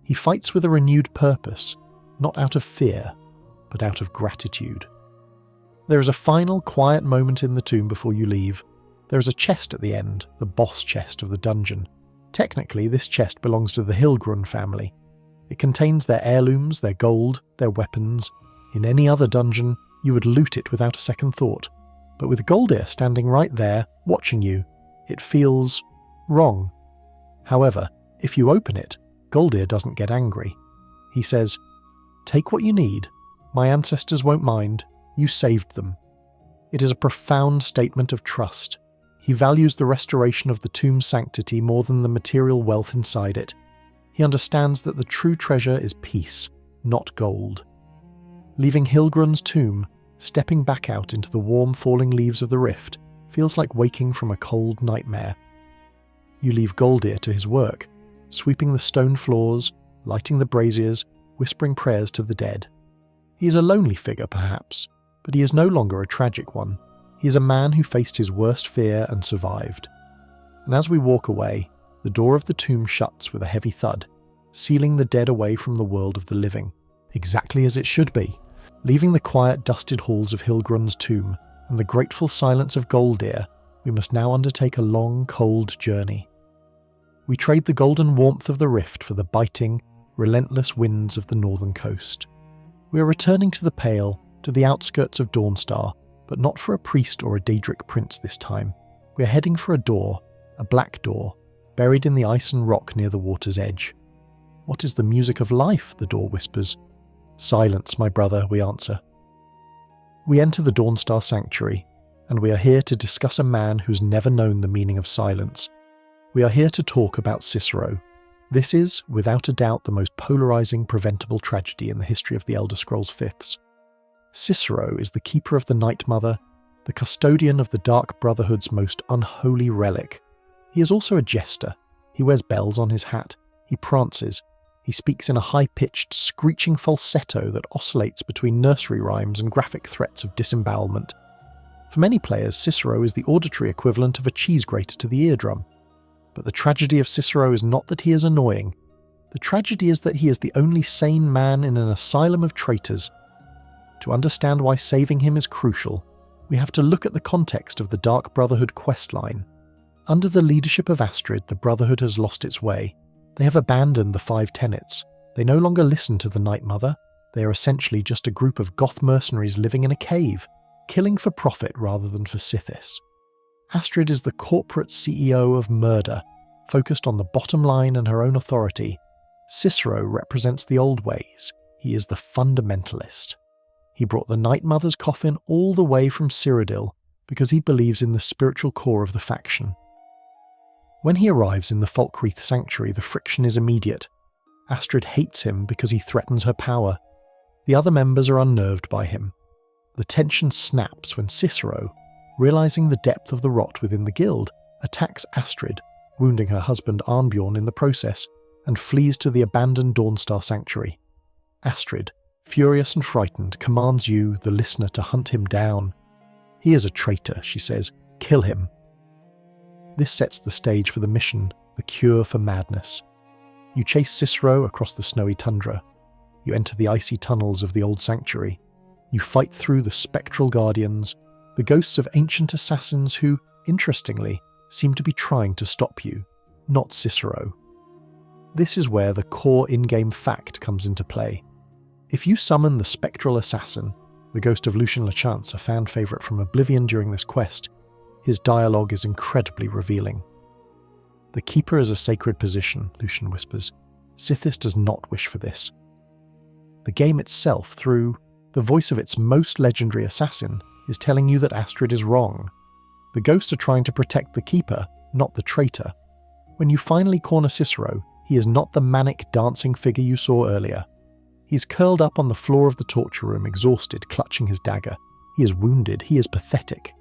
He fights with a renewed purpose, not out of fear, but out of gratitude. There is a final quiet moment in the tomb before you leave. There is a chest at the end, the boss chest of the dungeon. Technically, this chest belongs to the Hillgrund family. It contains their heirlooms, their gold, their weapons. In any other dungeon, you would loot it without a second thought. But with Golldir standing right there, watching you, it feels wrong. However, if you open it, Golldir doesn't get angry. He says, "Take what you need. My ancestors won't mind. You saved them." It is a profound statement of trust. He values the restoration of the tomb's sanctity more than the material wealth inside it. He understands that the true treasure is peace, not gold. Leaving Hillgrund's tomb, stepping back out into the warm falling leaves of the rift, feels like waking from a cold nightmare. You leave Golldir to his work, sweeping the stone floors, lighting the braziers, whispering prayers to the dead. He is a lonely figure, perhaps, but he is no longer a tragic one. He is a man who faced his worst fear and survived. And as we walk away, the door of the tomb shuts with a heavy thud, sealing the dead away from the world of the living, exactly as it should be. Leaving the quiet, dusted halls of Hillgrund's tomb and the grateful silence of Golldir, we must now undertake a long, cold journey. We trade the golden warmth of the rift for the biting, relentless winds of the northern coast. We are returning to the Pale, to the outskirts of Dawnstar, but not for a priest or a Daedric prince this time. We are heading for a door, a black door, buried in the ice and rock near the water's edge. "What is the music of life?" the door whispers. "Silence, my brother," we answer. We enter the Dawnstar Sanctuary, and we are here to discuss a man who's never known the meaning of silence. We are here to talk about Cicero. This is, without a doubt, the most polarizing preventable tragedy in the history of the Elder Scrolls Fifths. Cicero is the keeper of the Night Mother, the custodian of the Dark Brotherhood's most unholy relic. He is also a jester. He wears bells on his hat. He prances. He speaks in a high-pitched, screeching falsetto that oscillates between nursery rhymes and graphic threats of disembowelment. For many players, Cicero is the auditory equivalent of a cheese grater to the eardrum. But the tragedy of Cicero is not that he is annoying. The tragedy is that he is the only sane man in an asylum of traitors. To understand why saving him is crucial, we have to look at the context of the Dark Brotherhood questline. Under the leadership of Astrid, the Brotherhood has lost its way. They have abandoned the 5 tenets. They no longer listen to the Night Mother. They are essentially just a group of goth mercenaries living in a cave, killing for profit rather than for Sithis. Astrid is the corporate CEO of murder, focused on the bottom line and her own authority. Cicero represents the old ways. He is the fundamentalist. He brought the Night Mother's coffin all the way from Cyrodiil because he believes in the spiritual core of the faction. When he arrives in the Falkreath Sanctuary, the friction is immediate. Astrid hates him because he threatens her power. The other members are unnerved by him. The tension snaps when Cicero, realizing the depth of the rot within the guild, attacks Astrid, wounding her husband Arnbjorn in the process, and flees to the abandoned Dawnstar Sanctuary. Astrid, furious and frightened, commands you, the listener, to hunt him down. He is a traitor, she says. Kill him. This sets the stage for the mission, the cure for madness. You chase Cicero across the snowy tundra. You enter the icy tunnels of the old sanctuary. You fight through the spectral guardians, the ghosts of ancient assassins who, interestingly, seem to be trying to stop you, not Cicero. This is where the core in-game fact comes into play. If you summon the spectral assassin, the ghost of Lucien Lachance, a fan favourite from Oblivion during this quest, his dialogue is incredibly revealing. The Keeper is a sacred position, Lucien whispers. Sithis does not wish for this. The game itself, through the voice of its most legendary assassin, is telling you that Astrid is wrong. The ghosts are trying to protect the Keeper, not the traitor. When you finally corner Cicero, he is not the manic dancing figure you saw earlier. He's curled up on the floor of the torture room, exhausted, clutching his dagger. He is wounded, he is pathetic.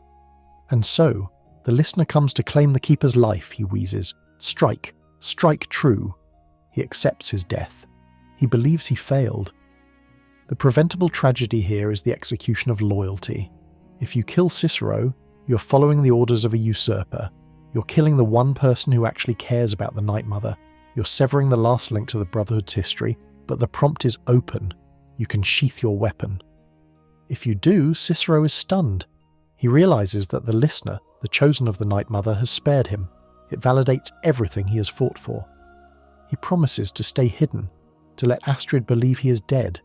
And so, the listener comes to claim the Keeper's life, he wheezes. Strike, strike true. He accepts his death. He believes he failed. The preventable tragedy here is the execution of loyalty. If you kill Cicero, you're following the orders of a usurper. You're killing the one person who actually cares about the Night Mother. You're severing the last link to the Brotherhood's history, but the prompt is open. You can sheath your weapon. If you do, Cicero is stunned. He realizes that the listener, the chosen of the Night Mother, has spared him. It validates everything he has fought for. He promises to stay hidden, to let Astrid believe he is dead.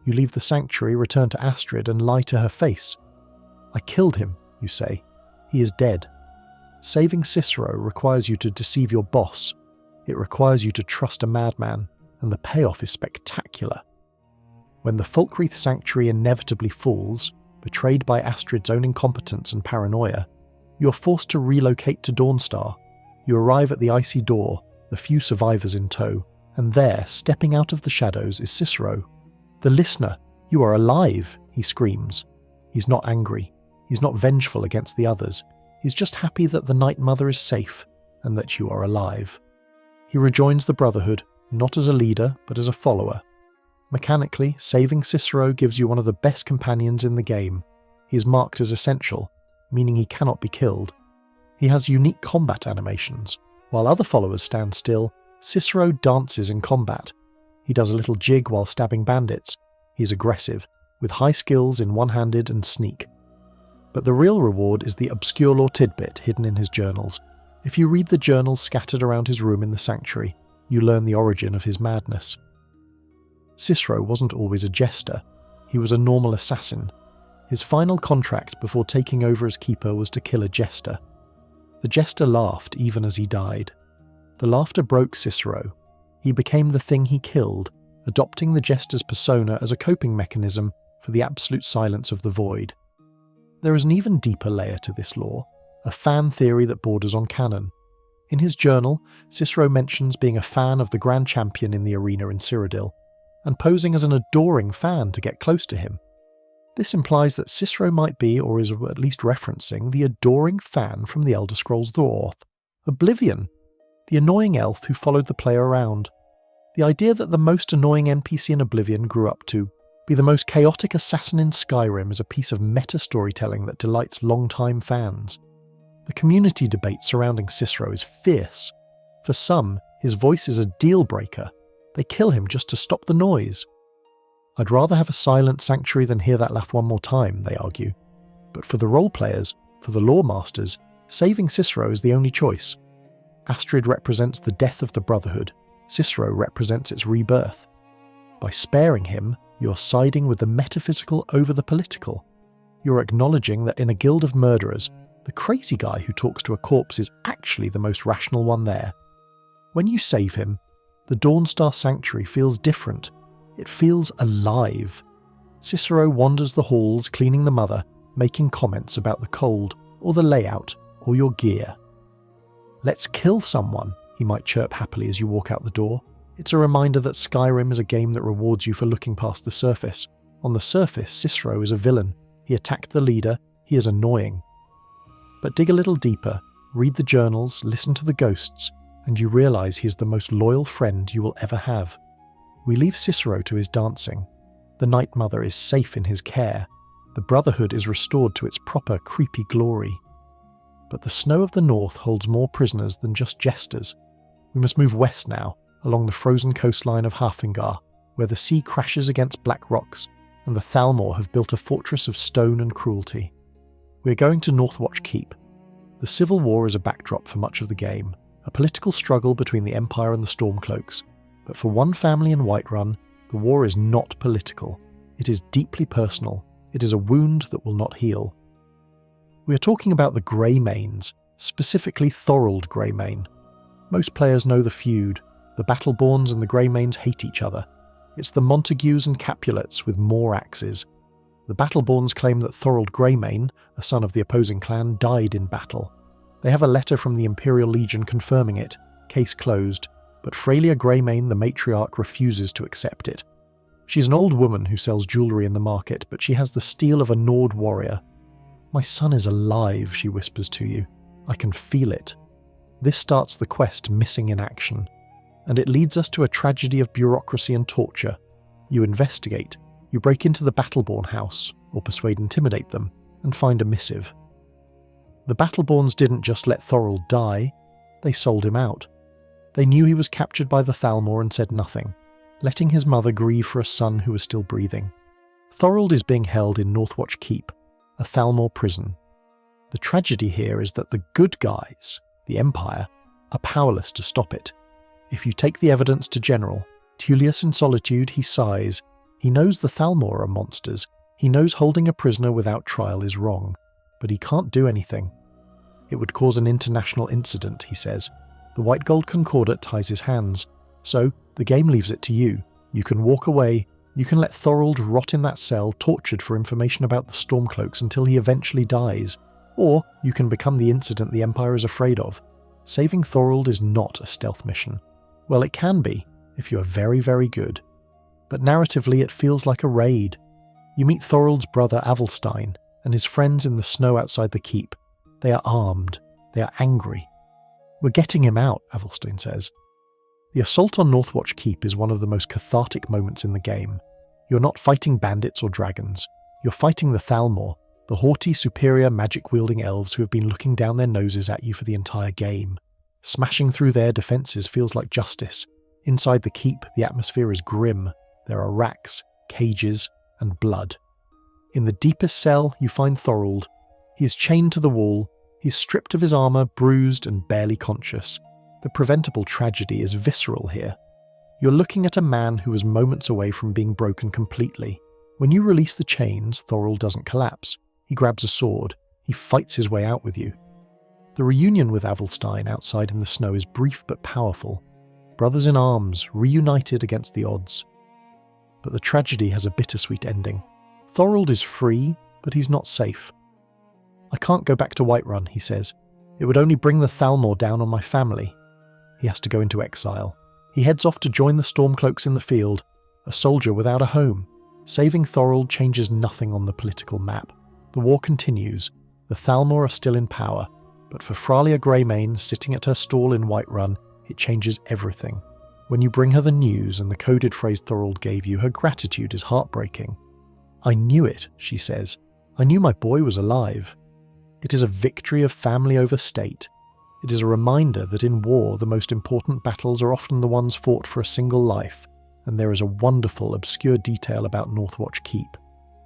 You leave the sanctuary, return to Astrid, and lie to her face. I killed him, you say. He is dead. Saving Cicero requires you to deceive your boss. It requires you to trust a madman, and the payoff is spectacular. When the Falkreath Sanctuary inevitably falls, betrayed by Astrid's own incompetence and paranoia, you're forced to relocate to Dawnstar. You arrive at the icy door, the few survivors in tow, and there, stepping out of the shadows, is Cicero. The listener, you are alive, he screams. He's not angry. He's not vengeful against the others. He's just happy that the Night Mother is safe, and that you are alive. He rejoins the Brotherhood, not as a leader, but as a follower. Mechanically, saving Cicero gives you one of the best companions in the game. He is marked as essential, meaning he cannot be killed. He has unique combat animations. While other followers stand still, Cicero dances in combat. He does a little jig while stabbing bandits. He's aggressive, with high skills in one-handed and sneak. But the real reward is the obscure lore tidbit hidden in his journals. If you read the journals scattered around his room in the sanctuary, you learn the origin of his madness. Cicero wasn't always a jester. He was a normal assassin. His final contract before taking over as keeper was to kill a jester. The jester laughed even as he died. The laughter broke Cicero. He became the thing he killed, adopting the jester's persona as a coping mechanism for the absolute silence of the void. There is an even deeper layer to this lore, a fan theory that borders on canon. In his journal, Cicero mentions being a fan of the Grand Champion in the arena in Cyrodiil, and posing as an adoring fan to get close to him. This implies that Cicero might be, or is at least referencing, the adoring fan from the Elder Scrolls North, Oblivion, the annoying elf who followed the player around. The idea that the most annoying NPC in Oblivion grew up to be the most chaotic assassin in Skyrim is a piece of meta-storytelling that delights long-time fans. The community debate surrounding Cicero is fierce. For some, his voice is a deal-breaker. They kill him just to stop the noise. I'd rather have a silent sanctuary than hear that laugh one more time, they argue. But for the role players, for the lore masters, saving Cicero is the only choice. Astrid represents the death of the Brotherhood. Cicero represents its rebirth. By sparing him, you're siding with the metaphysical over the political. You're acknowledging that in a guild of murderers, the crazy guy who talks to a corpse is actually the most rational one there. When you save him, the Dawnstar Sanctuary feels different. It feels alive. Cicero wanders the halls cleaning the mother, making comments about the cold, or the layout, or your gear. "Let's kill someone," he might chirp happily as you walk out the door. It's a reminder that Skyrim is a game that rewards you for looking past the surface. On the surface, Cicero is a villain. He attacked the leader. He is annoying. But dig a little deeper, read the journals, listen to the ghosts, and you realise he is the most loyal friend you will ever have. We leave Cicero to his dancing. The Night Mother is safe in his care. The Brotherhood is restored to its proper creepy glory. But the snow of the north holds more prisoners than just jesters. We must move west now, along the frozen coastline of Hafengar, where the sea crashes against black rocks, and the Thalmor have built a fortress of stone and cruelty. We are going to Northwatch Keep. The Civil War is a backdrop for much of the game, a political struggle between the Empire and the Stormcloaks. But for one family in Whiterun, the war is not political. It is deeply personal. It is a wound that will not heal. We are talking about the Greymanes, specifically Thorald Greymane. Most players know the feud. The Battleborns and the Greymanes hate each other. It's the Montagues and Capulets with more axes. The Battleborns claim that Thorald Greymane, a son of the opposing clan, died in battle. They have a letter from the Imperial Legion confirming it, case closed, but Freya Greymane, the matriarch, refuses to accept it. She's an old woman who sells jewellery in the market, but she has the steel of a Nord warrior. "My son is alive," she whispers to you. "I can feel it." This starts the quest Missing in Action, and it leads us to a tragedy of bureaucracy and torture. You investigate, you break into the Battleborn house, or persuade intimidate them, and find a missive. The Battleborns didn't just let Thorald die, they sold him out. They knew he was captured by the Thalmor and said nothing, letting his mother grieve for a son who was still breathing. Thorald is being held in Northwatch Keep, a Thalmor prison. The tragedy here is that the good guys, the Empire, are powerless to stop it. If you take the evidence to General, Tullius in solitude, he sighs. He knows the Thalmor are monsters. He knows holding a prisoner without trial is wrong, but he can't do anything. It would cause an international incident, he says. The White Gold Concordat ties his hands, so the game leaves it to you. You can walk away, you can let Thorald rot in that cell tortured for information about the Stormcloaks until he eventually dies, or you can become the incident the Empire is afraid of. Saving Thorald is not a stealth mission. Well, it can be, if you are very, very good. But narratively it feels like a raid. You meet Thorald's brother Avelstein and his friends in the snow outside the keep. They are armed. They are angry. "We're getting him out," Avelstein says. The assault on Northwatch Keep is one of the most cathartic moments in the game. You're not fighting bandits or dragons. You're fighting the Thalmor, the haughty, superior, magic-wielding elves who have been looking down their noses at you for the entire game. Smashing through their defences feels like justice. Inside the keep, the atmosphere is grim. There are racks, cages, and blood. In the deepest cell, you find Thorald. He is chained to the wall. He's stripped of his armour, bruised and barely conscious. The Preventable tragedy is visceral here. You're looking at a man who was moments away from being broken completely. When you release the chains, Thorald doesn't collapse. He grabs a sword. He fights his way out with you. The reunion with Avelstein outside in the snow is brief but powerful. Brothers in arms, reunited against the odds. But the tragedy has a bittersweet ending. Thorald is free, but he's not safe. "I can't go back to Whiterun," he says. "It would only bring the Thalmor down on my family." He has to go into exile. He heads off to join the Stormcloaks in the field, a soldier without a home. Saving Thorald changes nothing on the political map. The war continues. The Thalmor are still in power, but for Freya Greymane sitting at her stall in Whiterun, it changes everything. When you bring her the news and the coded phrase Thorald gave you, her gratitude is heartbreaking. "I knew it," she says. "I knew my boy was alive." It is a victory of family over state. It is a reminder that in war the most important battles are often the ones fought for a single life, and there is a wonderful obscure detail about Northwatch Keep.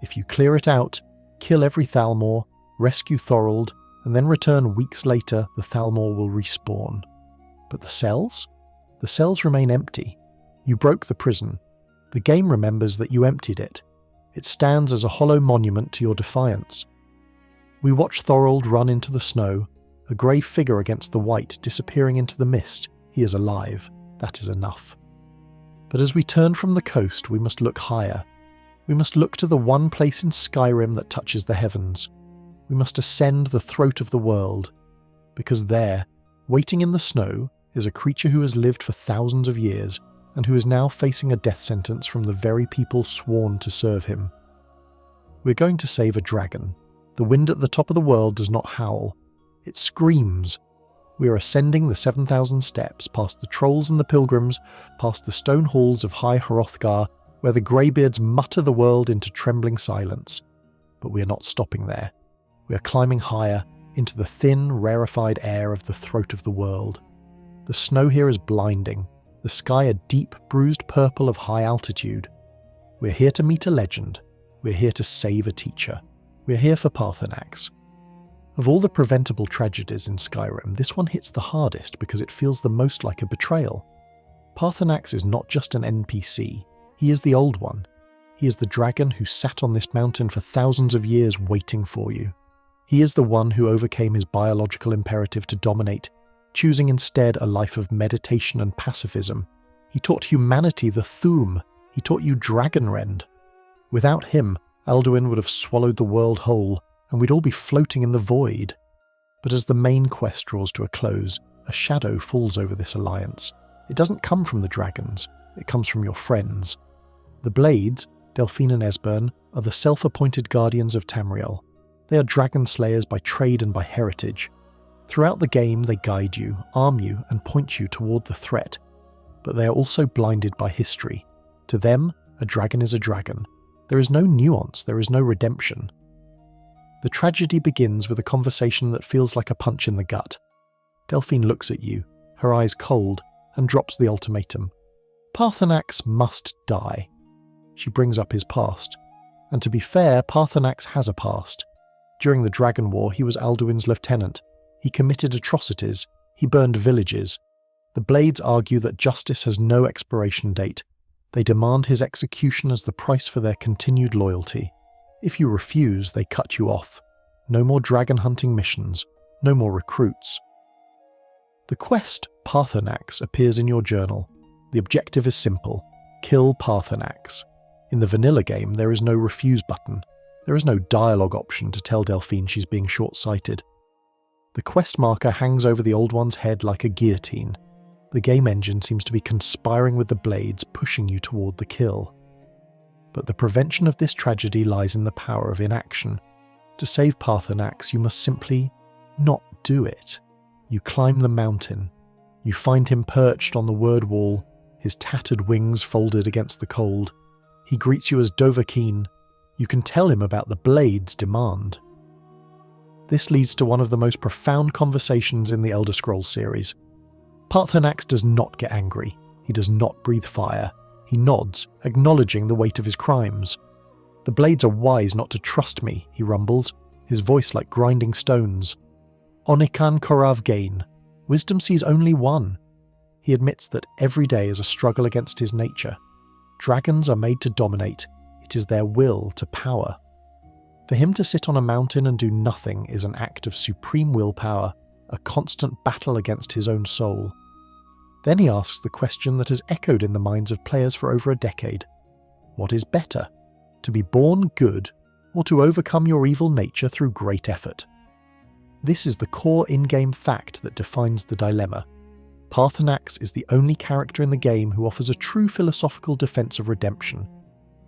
If you clear it out, kill every Thalmor, rescue Thorald, and then return weeks later, the Thalmor will respawn. But the cells? The cells remain empty. You broke the prison. The game remembers that you emptied it. It stands as a hollow monument to your defiance. We watch Thorald run into the snow, a grey figure against the white disappearing into the mist. He is alive. That is enough. But as we turn from the coast, we must look higher. We must look to the one place in Skyrim that touches the heavens. We must ascend the throat of the world, because there, waiting in the snow, is a creature who has lived for thousands of years and who is now facing a death sentence from the very people sworn to serve him. We're going to save a dragon. The wind at the top of the world does not howl. It screams. We are ascending the 7,000 steps, past the trolls and the pilgrims, past the stone halls of High Hrothgar, where the greybeards mutter the world into trembling silence. But we are not stopping there. We are climbing higher, into the thin, rarefied air of the throat of the world. The snow here is blinding, the sky a deep, bruised purple of high altitude. We're here to meet a legend. We're here to save a teacher. We're here for Paarthurnax. Of all the preventable tragedies in Skyrim, this one hits the hardest because it feels the most like a betrayal. Paarthurnax is not just an NPC, he is the old one. He is the dragon who sat on this mountain for thousands of years waiting for you. He is the one who overcame his biological imperative to dominate, choosing instead a life of meditation and pacifism. He taught humanity the Thuum. He taught you Dragonrend. Without him, Alduin would have swallowed the world whole, and we'd all be floating in the void. But as the main quest draws to a close, a shadow falls over this alliance. It doesn't come from the dragons, it comes from your friends. The Blades, Delphine and Esbern, are the self-appointed guardians of Tamriel. They are dragon slayers by trade and by heritage. Throughout the game they guide you, arm you, and point you toward the threat. But they are also blinded by history. To them, a dragon is a dragon. There is no nuance, there is no redemption. The tragedy begins with a conversation that feels like a punch in the gut. Delphine looks at you, her eyes cold, and drops the ultimatum. Paarthurnax must die. She brings up his past. And to be fair, Paarthurnax has a past. During the Dragon War, he was Alduin's lieutenant. He committed atrocities. He burned villages. The Blades argue that justice has no expiration date. They demand his execution as the price for their continued loyalty. If you refuse, they cut you off. No more dragon hunting missions. No more recruits. The quest, Paarthurnax, appears in your journal. The objective is simple. Kill Paarthurnax. In the vanilla game, there is no refuse button. There is no dialogue option to tell Delphine she's being short-sighted. The quest marker hangs over the Old One's head like a guillotine. The game engine seems to be conspiring with the Blades, pushing you toward the kill. But the prevention of this tragedy lies in the power of inaction. To save Paarthurnax, you must simply not do it. You climb the mountain. You find him perched on the word wall, his tattered wings folded against the cold. He greets you as Dovahkiin. You can tell him about the Blades' demand. This leads to one of the most profound conversations in the Elder Scrolls series. Paarthurnax does not get angry. He does not breathe fire. He nods, acknowledging the weight of his crimes. The Blades are wise not to trust me, he rumbles, his voice like grinding stones. Onikan Korav Gain. Wisdom sees only one. He admits that every day is a struggle against his nature. Dragons are made to dominate. It is their will to power. For him to sit on a mountain and do nothing is an act of supreme willpower, a constant battle against his own soul. Then he asks the question that has echoed in the minds of players for over a decade. What is better? To be born good, or to overcome your evil nature through great effort? This is the core in-game fact that defines the dilemma. Paarthurnax is the only character in the game who offers a true philosophical defense of redemption.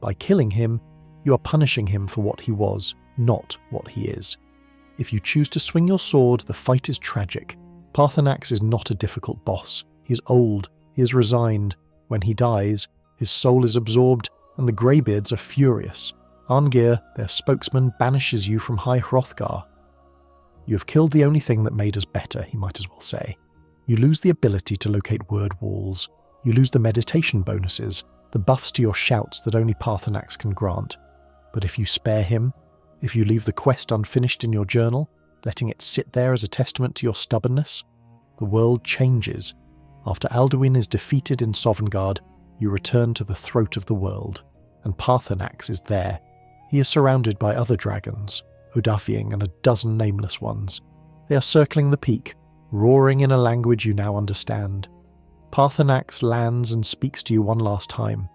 By killing him, you are punishing him for what he was, not what he is. If you choose to swing your sword, the fight is tragic. Paarthurnax is not a difficult boss. He is old, he is resigned. When he dies, his soul is absorbed, and the Greybeards are furious. Arngir, their spokesman, banishes you from High Hrothgar. You have killed the only thing that made us better, he might as well say. You lose the ability to locate word walls. You lose the meditation bonuses, the buffs to your shouts that only Paarthurnax can grant. But if you spare him, if you leave the quest unfinished in your journal, letting it sit there as a testament to your stubbornness, the world changes. After Alduin is defeated in Sovngarde, you return to the throat of the world, and Paarthurnax is there. He is surrounded by other dragons, Odafing and a dozen nameless ones. They are circling the peak, roaring in a language you now understand. Paarthurnax lands and speaks to you one last time.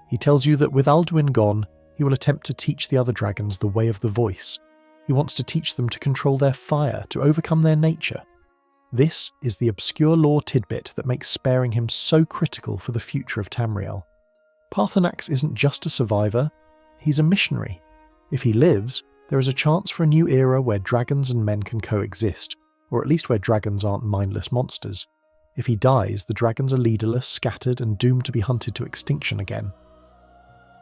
He tells you that with Alduin gone, he will attempt to teach the other dragons the way of the voice. He wants to teach them to control their fire, to overcome their nature. This is the obscure lore tidbit that makes sparing him so critical for the future of Tamriel. Paarthurnax isn't just a survivor, he's a missionary. If he lives, there is a chance for a new era where dragons and men can coexist, or at least where dragons aren't mindless monsters. If he dies, the dragons are leaderless, scattered, and doomed to be hunted to extinction again.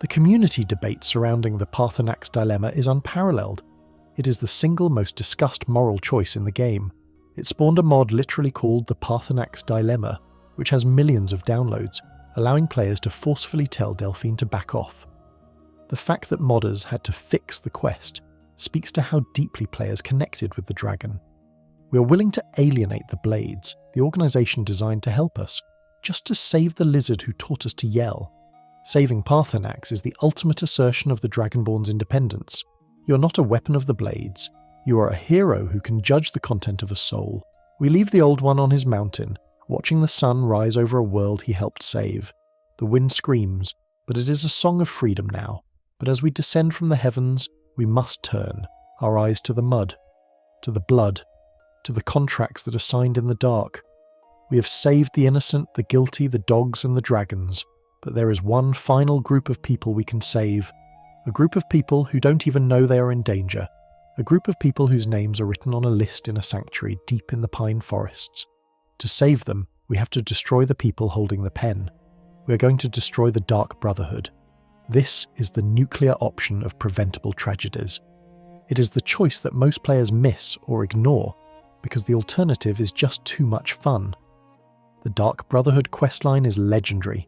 The community debate surrounding the Paarthurnax dilemma is unparalleled. It is the single most discussed moral choice in the game. It spawned a mod literally called the Paarthurnax Dilemma, which has millions of downloads, allowing players to forcefully tell Delphine to back off. The fact that modders had to fix the quest speaks to how deeply players connected with the dragon. We are willing to alienate the Blades, the organisation designed to help us, just to save the lizard who taught us to yell. Saving Paarthurnax is the ultimate assertion of the Dragonborn's independence. You are not a weapon of the Blades. You are a hero who can judge the content of a soul. We leave the Old One on his mountain, watching the sun rise over a world he helped save. The wind screams, but it is a song of freedom now. But as we descend from the heavens, we must turn our eyes to the mud, to the blood, to the contracts that are signed in the dark. We have saved the innocent, the guilty, the dogs and the dragons, but there is one final group of people we can save. A group of people who don't even know they are in danger. A group of people whose names are written on a list in a sanctuary deep in the pine forests. To save them, we have to destroy the people holding the pen. We are going to destroy the Dark Brotherhood. This is the nuclear option of Preventable Tragedies. It is the choice that most players miss or ignore, because the alternative is just too much fun. The Dark Brotherhood questline is legendary.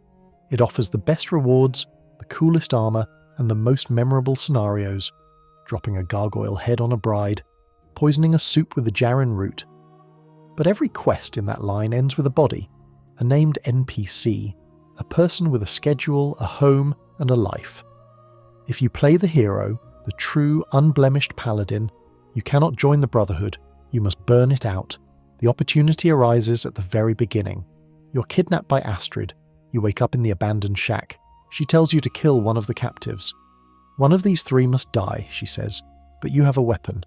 It offers the best rewards, the coolest armour, and the most memorable scenarios. Dropping a gargoyle head on a bride, poisoning a soup with a jarrin root. But every quest in that line ends with a body, a named NPC, a person with a schedule, a home, and a life. If you play the hero, the true, unblemished paladin, you cannot join the Brotherhood, you must burn it out. The opportunity arises at the very beginning. You're kidnapped by Astrid. You wake up in the abandoned shack. She tells you to kill one of the captives. One of these three must die, she says, but you have a weapon.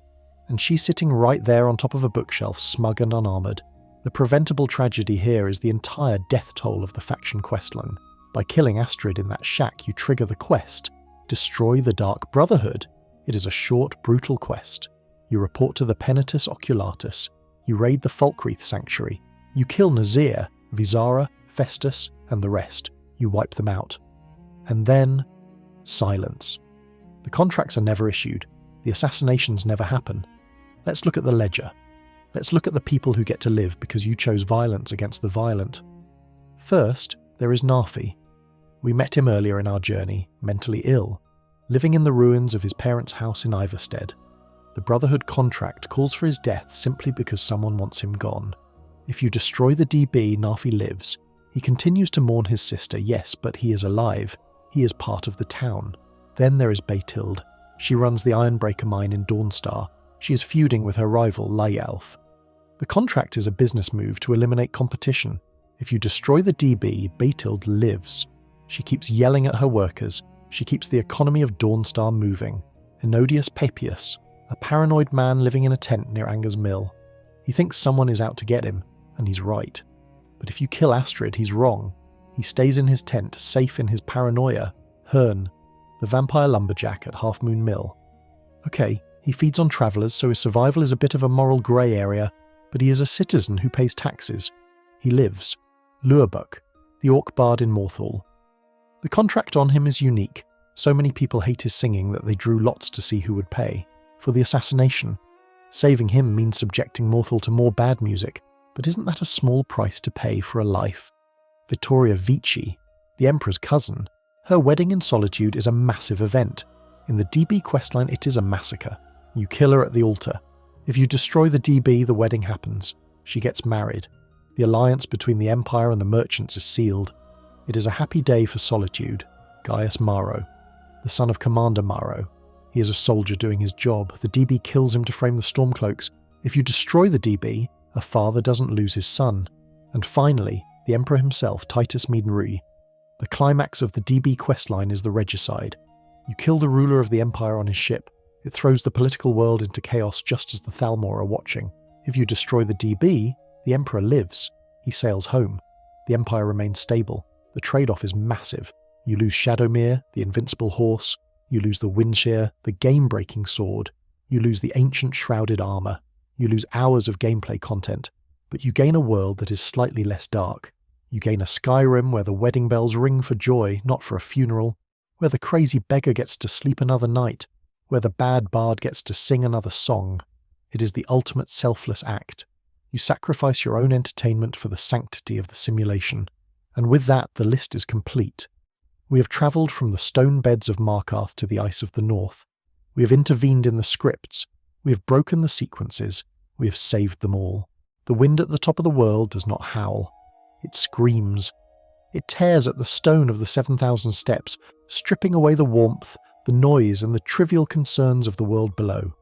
And she's sitting right there on top of a bookshelf, smug and unarmoured. The preventable tragedy here is the entire death toll of the faction questline. By killing Astrid in that shack, you trigger the quest. Destroy the Dark Brotherhood. It is a short, brutal quest. You report to the Penitus Oculatus. You raid the Falkreath Sanctuary. You kill Nazir, Visara, Festus, and the rest. You wipe them out. And then, silence. The contracts are never issued. The assassinations never happen. Let's look at the ledger. Let's look at the people who get to live because you chose violence against the violent. First, there is Narfi. We met him earlier in our journey, mentally ill, living in the ruins of his parents' house in Iverstead. The Brotherhood contract calls for his death simply because someone wants him gone. If you destroy the DB, Narfi lives. He continues to mourn his sister, yes, but he is alive. He is part of the town. Then there is Betild. She runs the Ironbreaker mine in Dawnstar. She is feuding with her rival, Lyalf. The contract is a business move to eliminate competition. If you destroy the DB, Betild lives. She keeps yelling at her workers. She keeps the economy of Dawnstar moving. Enodius Papius, a paranoid man living in a tent near Anger's Mill. He thinks someone is out to get him, and he's right. But if you kill Astrid, he's wrong. He stays in his tent, safe in his paranoia. Hearn, the vampire lumberjack at Half Moon Mill. Okay, he feeds on travellers, so his survival is a bit of a moral grey area, but he is a citizen who pays taxes. He lives. Lurbuk, the orc bard in Morthal. The contract on him is unique. So many people hate his singing that they drew lots to see who would pay. For the assassination. Saving him means subjecting mortal to more bad music, but isn't that a small price to pay for a life? Vittoria Vici, the Emperor's cousin, her wedding in solitude is a massive event. In the DB questline, it is a massacre. You kill her at the altar. If you destroy the DB, the wedding happens. She gets married. The alliance between the Empire and the merchants is sealed. It is a happy day for solitude. Gaius Maro, the son of Commander Maro. He is a soldier doing his job. The DB kills him to frame the Stormcloaks. If you destroy the DB, a father doesn't lose his son. And finally, the Emperor himself, Titus Miedenrui. The climax of the DB questline is the regicide. You kill the ruler of the Empire on his ship. It throws the political world into chaos just as the Thalmor are watching. If you destroy the DB, the Emperor lives. He sails home. The Empire remains stable. The trade-off is massive. You lose Shadowmere, the invincible horse. You lose the Windshare, the game-breaking sword. You lose the ancient shrouded armor. You lose hours of gameplay content. But you gain a world that is slightly less dark. You gain a Skyrim where the wedding bells ring for joy, not for a funeral. Where the crazy beggar gets to sleep another night. Where the bad bard gets to sing another song. It is the ultimate selfless act. You sacrifice your own entertainment for the sanctity of the simulation. And with that, the list is complete. We have travelled from the stone beds of Markarth to the ice of the north. We have intervened in the scripts. We have broken the sequences. We have saved them all. The wind at the top of the world does not howl. It screams. It tears at the stone of the 7,000 steps, stripping away the warmth, the noise, and the trivial concerns of the world below.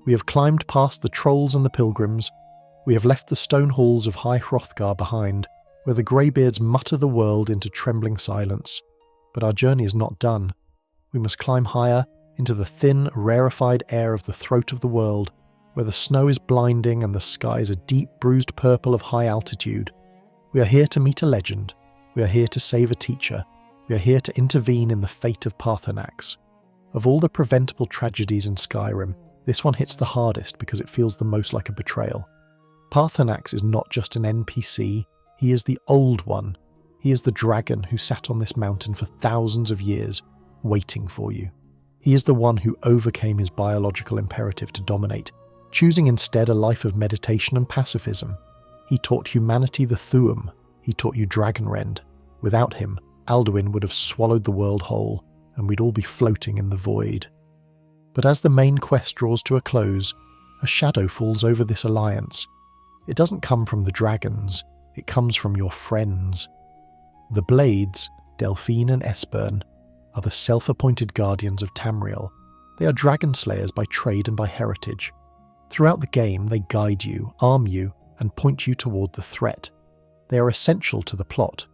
We have climbed past the trolls and the pilgrims. We have left the stone halls of High Hrothgar behind, where the greybeards mutter the world into trembling silence. But our journey is not done. We must climb higher, into the thin, rarefied air of the throat of the world, where the snow is blinding and the sky is a deep, bruised purple of high altitude. We are here to meet a legend. We are here to save a teacher. We are here to intervene in the fate of Paarthurnax. Of all the preventable tragedies in Skyrim, this one hits the hardest because it feels the most like a betrayal. Paarthurnax is not just an NPC, he is the Old One. He is the dragon who sat on this mountain for thousands of years, waiting for you. He is the one who overcame his biological imperative to dominate, choosing instead a life of meditation and pacifism. He taught humanity the Thuum. He taught you Dragonrend. Without him, Alduin would have swallowed the world whole, and we'd all be floating in the void. But as the main quest draws to a close, a shadow falls over this alliance. It doesn't come from the dragons, it comes from your friends. The Blades, Delphine and Esbern, are the self-appointed guardians of Tamriel. They are dragon slayers by trade and by heritage. Throughout the game, they guide you, arm you, and point you toward the threat. They are essential to the plot,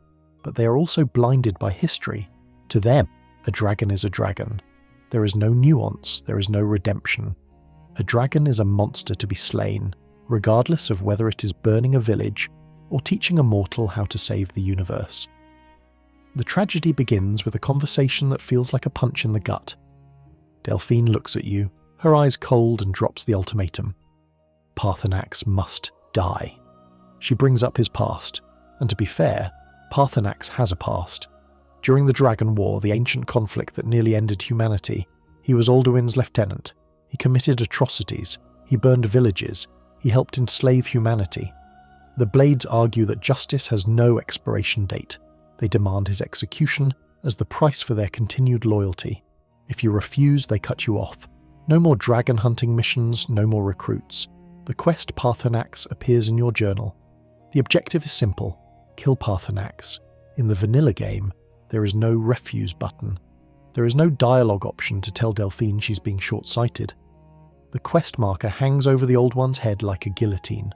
but they are also blinded by history. To them, a dragon is a dragon. There is no nuance, there is no redemption. A dragon is a monster to be slain, regardless of whether it is burning a village or teaching a mortal how to save the universe. The tragedy begins with a conversation that feels like a punch in the gut. Delphine looks at you, her eyes cold, and drops the ultimatum. Paarthurnax must die. She brings up his past, and to be fair, Paarthurnax has a past. During the Dragon War, the ancient conflict that nearly ended humanity, he was Alduin's lieutenant. He committed atrocities, he burned villages, he helped enslave humanity. The Blades argue that justice has no expiration date. They demand his execution as the price for their continued loyalty. If you refuse, they cut you off. No more dragon hunting missions, no more recruits. The quest Paarthurnax appears in your journal. The objective is simple: kill Paarthurnax. In the vanilla game, there is no refuse button. There is no dialogue option to tell Delphine she's being short-sighted. The quest marker hangs over the Old One's head like a guillotine.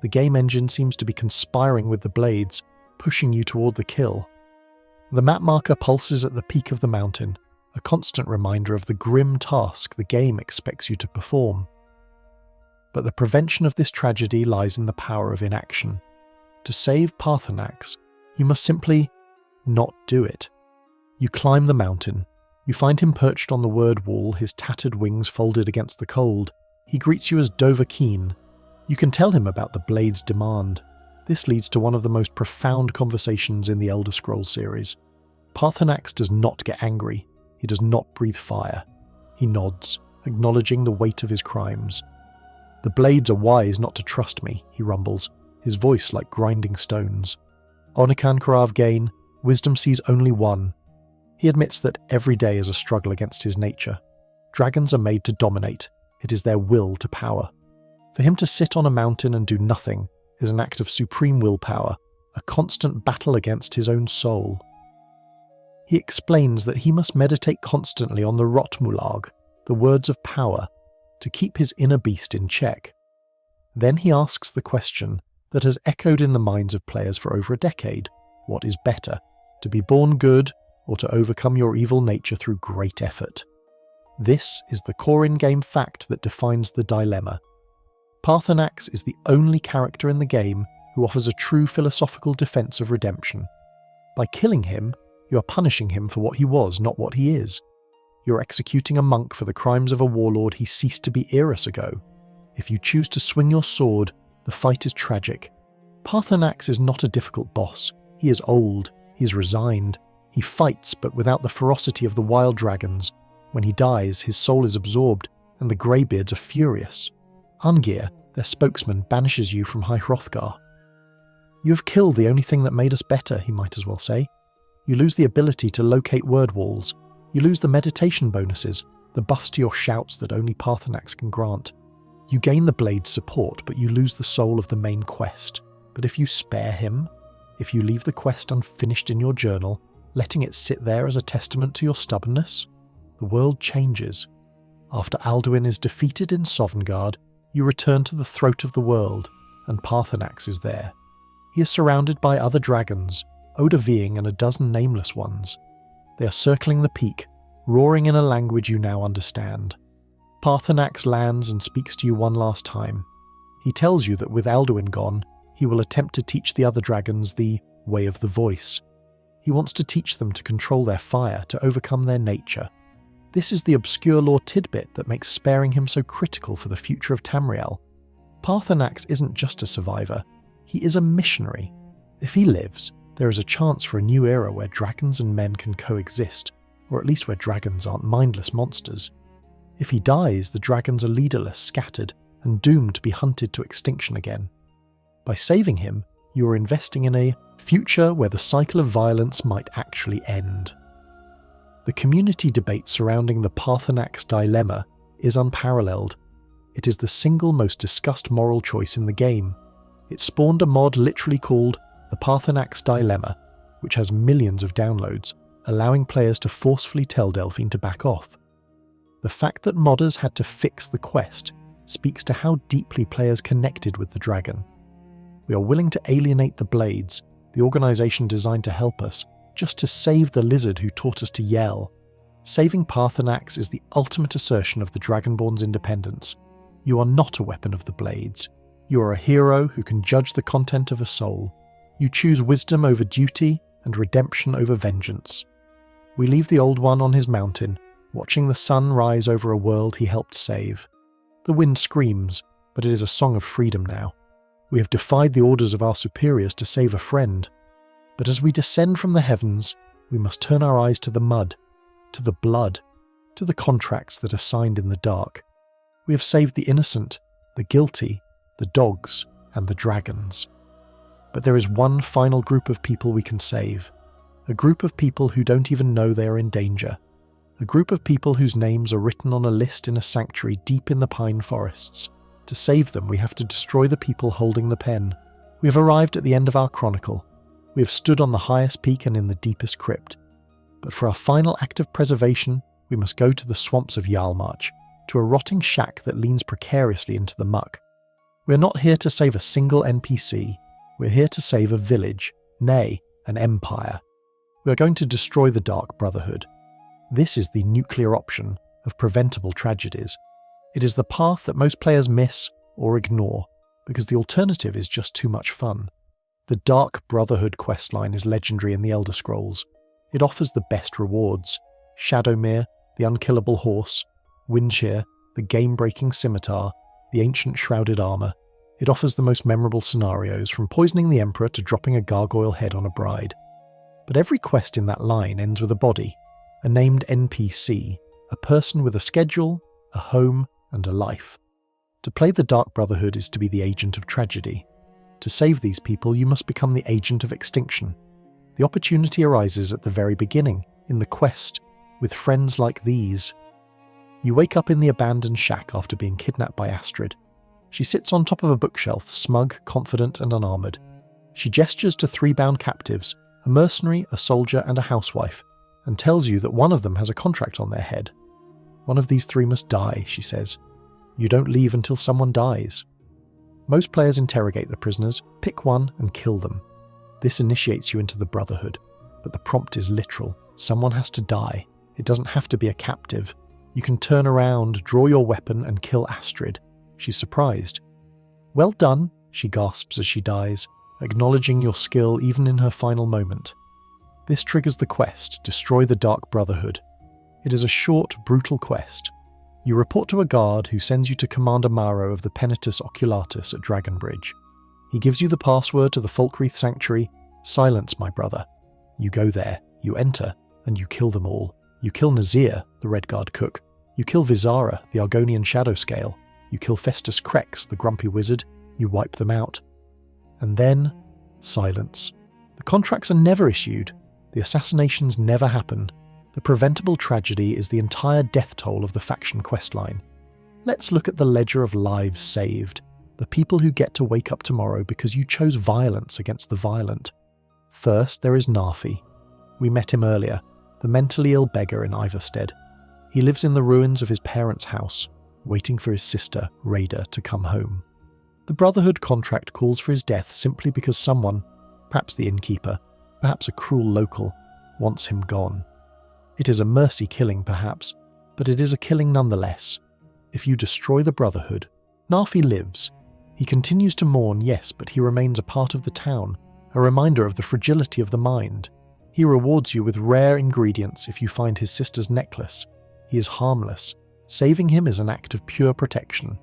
The game engine seems to be conspiring with the Blades, pushing you toward the kill. The map marker pulses at the peak of the mountain, a constant reminder of the grim task the game expects you to perform. But the prevention of this tragedy lies in the power of inaction. To save Paarthurnax, you must simply not do it. You climb the mountain. You find him perched on the word wall, his tattered wings folded against the cold. He greets you as Dovahkiin. You can tell him about the Blade's demand. This leads to one of the most profound conversations in the Elder Scrolls series. Paarthurnax does not get angry. He does not breathe fire. He nods, acknowledging the weight of his crimes. "The blades are wise not to trust me," he rumbles, his voice like grinding stones. Onikan Karav Gain, wisdom sees only one. He admits that every day is a struggle against his nature. Dragons are made to dominate. It is their will to power. For him to sit on a mountain and do nothing is an act of supreme willpower, a constant battle against his own soul. He explains that he must meditate constantly on the Rotmulag, the words of power, to keep his inner beast in check. Then he asks the question that has echoed in the minds of players for over a decade: what is better, to be born good or to overcome your evil nature through great effort? This is the core in-game fact that defines the dilemma. Paarthurnax is the only character in the game who offers a true philosophical defense of redemption. By killing him, you are punishing him for what he was, not what he is. You're executing a monk for the crimes of a warlord he ceased to be eras ago. If you choose to swing your sword, the fight is tragic. Paarthurnax is not a difficult boss. He is old, he is resigned, he fights but without the ferocity of the wild dragons. When he dies, his soul is absorbed, and the Greybeards are furious. Ungir, their spokesman, banishes you from High Hrothgar. You have killed the only thing that made us better, he might as well say. You lose the ability to locate word walls. You lose the meditation bonuses, the buffs to your shouts that only Paarthurnax can grant. You gain the blade's support, but you lose the soul of the main quest. But if you spare him, if you leave the quest unfinished in your journal, letting it sit there as a testament to your stubbornness, the world changes. After Alduin is defeated in Sovngarde, you return to the throat of the world, and Paarthurnax is there. He is surrounded by other dragons, Oda-Veeing and a dozen nameless ones. They are circling the peak, roaring in a language you now understand. Paarthurnax lands and speaks to you one last time. He tells you that with Alduin gone, he will attempt to teach the other dragons the way of the voice. He wants to teach them to control their fire, to overcome their nature. This is the obscure lore tidbit that makes sparing him so critical for the future of Tamriel. Paarthurnax isn't just a survivor, he is a missionary. If he lives, there is a chance for a new era where dragons and men can coexist, or at least where dragons aren't mindless monsters. If he dies, the dragons are leaderless, scattered, and doomed to be hunted to extinction again. By saving him, you are investing in a future where the cycle of violence might actually end. The community debate surrounding the Paarthurnax dilemma is unparalleled. It is the single most discussed moral choice in the game. It spawned a mod literally called the Paarthurnax Dilemma, which has millions of downloads, allowing players to forcefully tell Delphine to back off. The fact that modders had to fix the quest speaks to how deeply players connected with the dragon. We are willing to alienate the Blades, the organisation designed to help us, just to save the lizard who taught us to yell. Saving Paarthurnax is the ultimate assertion of the Dragonborn's independence. You are not a weapon of the Blades. You are a hero who can judge the content of a soul. You choose wisdom over duty and redemption over vengeance. We leave the Old One on his mountain, watching the sun rise over a world he helped save. The wind screams, but it is a song of freedom now. We have defied the orders of our superiors to save a friend. But as we descend from the heavens, we must turn our eyes to the mud, to the blood, to the contracts that are signed in the dark. We have saved the innocent, the guilty, the dogs, and the dragons. But there is one final group of people we can save. A group of people who don't even know they are in danger. A group of people whose names are written on a list in a sanctuary deep in the pine forests. To save them, we have to destroy the people holding the pen. We have arrived at the end of our chronicle. We have stood on the highest peak and in the deepest crypt. But for our final act of preservation, we must go to the swamps of Jarlmarch, to a rotting shack that leans precariously into the muck. We are not here to save a single NPC. We are here to save a village, nay, an empire. We are going to destroy the Dark Brotherhood. This is the nuclear option of Preventable Tragedies. It is the path that most players miss or ignore, because the alternative is just too much fun. The Dark Brotherhood questline is legendary in the Elder Scrolls. It offers the best rewards: Shadowmere, the unkillable horse; Windshire, the game-breaking scimitar; the ancient shrouded armour. It offers the most memorable scenarios, from poisoning the Emperor to dropping a gargoyle head on a bride. But every quest in that line ends with a body, a named NPC, a person with a schedule, a home, and a life. To play the Dark Brotherhood is to be the agent of tragedy. To save these people, you must become the agent of extinction. The opportunity arises at the very beginning, in the quest, with friends like these. You wake up in the abandoned shack after being kidnapped by Astrid. She sits on top of a bookshelf, smug, confident, and unarmoured. She gestures to 3 bound captives, a mercenary, a soldier, and a housewife, and tells you that one of them has a contract on their head. One of these 3 must die, she says. You don't leave until someone dies. Most players interrogate the prisoners, pick one, and kill them. This initiates you into the Brotherhood, but the prompt is literal. Someone has to die. It doesn't have to be a captive. You can turn around, draw your weapon, and kill Astrid. She's surprised. Well done, she gasps as she dies, acknowledging your skill even in her final moment. This triggers the quest, Destroy the Dark Brotherhood. It is a short, brutal quest. You report to a guard who sends you to Commander Maro of the Penitus Oculatus at Dragonbridge. He gives you the password to the Folkreath Sanctuary, Silence, my brother. You go there, you enter, and you kill them all. You kill Nazir, the Redguard cook. You kill Vizara, the Argonian Shadowscale. You kill Festus Krex, the grumpy wizard. You wipe them out. And then, silence. The contracts are never issued. The assassinations never happen. The Preventable tragedy is the entire death toll of the faction questline. Let's look at the ledger of lives saved, the people who get to wake up tomorrow because you chose violence against the violent. First, there is Narfi. We met him earlier, the mentally ill beggar in Ivarstead. He lives in the ruins of his parents' house, waiting for his sister, Rhaeda, to come home. The Brotherhood contract calls for his death simply because someone, perhaps the innkeeper, perhaps a cruel local, wants him gone. It is a mercy killing, perhaps, but it is a killing nonetheless. If you destroy the Brotherhood, Narfi lives. He continues to mourn, yes, but he remains a part of the town, a reminder of the fragility of the mind. He rewards you with rare ingredients if you find his sister's necklace. He is harmless. Saving him is an act of pure protection.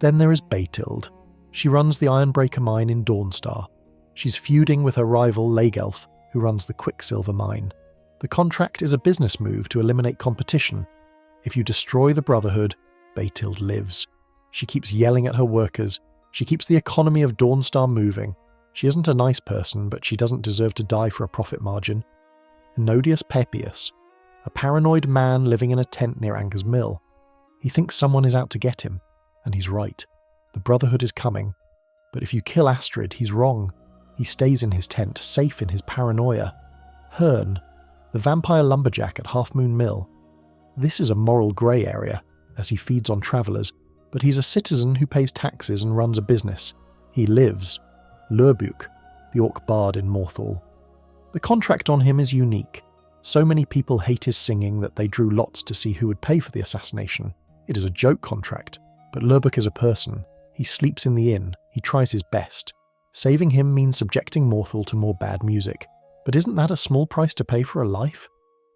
Then there is Batild. She runs the Ironbreaker mine in Dawnstar. She's feuding with her rival Lagelf, who runs the Quicksilver mine. The contract is a business move to eliminate competition. If you destroy the Brotherhood, Batild lives. She keeps yelling at her workers. She keeps the economy of Dawnstar moving. She isn't a nice person, but she doesn't deserve to die for a profit margin. Enodius Pepius, a paranoid man living in a tent near Anger's Mill. He thinks someone is out to get him, and he's right. The Brotherhood is coming. But if you kill Astrid, he's wrong. He stays in his tent, safe in his paranoia. Hearn, the vampire lumberjack at Half Moon Mill. This is a moral grey area, as he feeds on travellers, but he's a citizen who pays taxes and runs a business. He lives. Lurbuk, the orc bard in Morthal. The contract on him is unique. So many people hate his singing that they drew lots to see who would pay for the assassination. It is a joke contract, but Lurbuk is a person. He sleeps in the inn. He tries his best. Saving him means subjecting Morthal to more bad music. But isn't that a small price to pay for a life?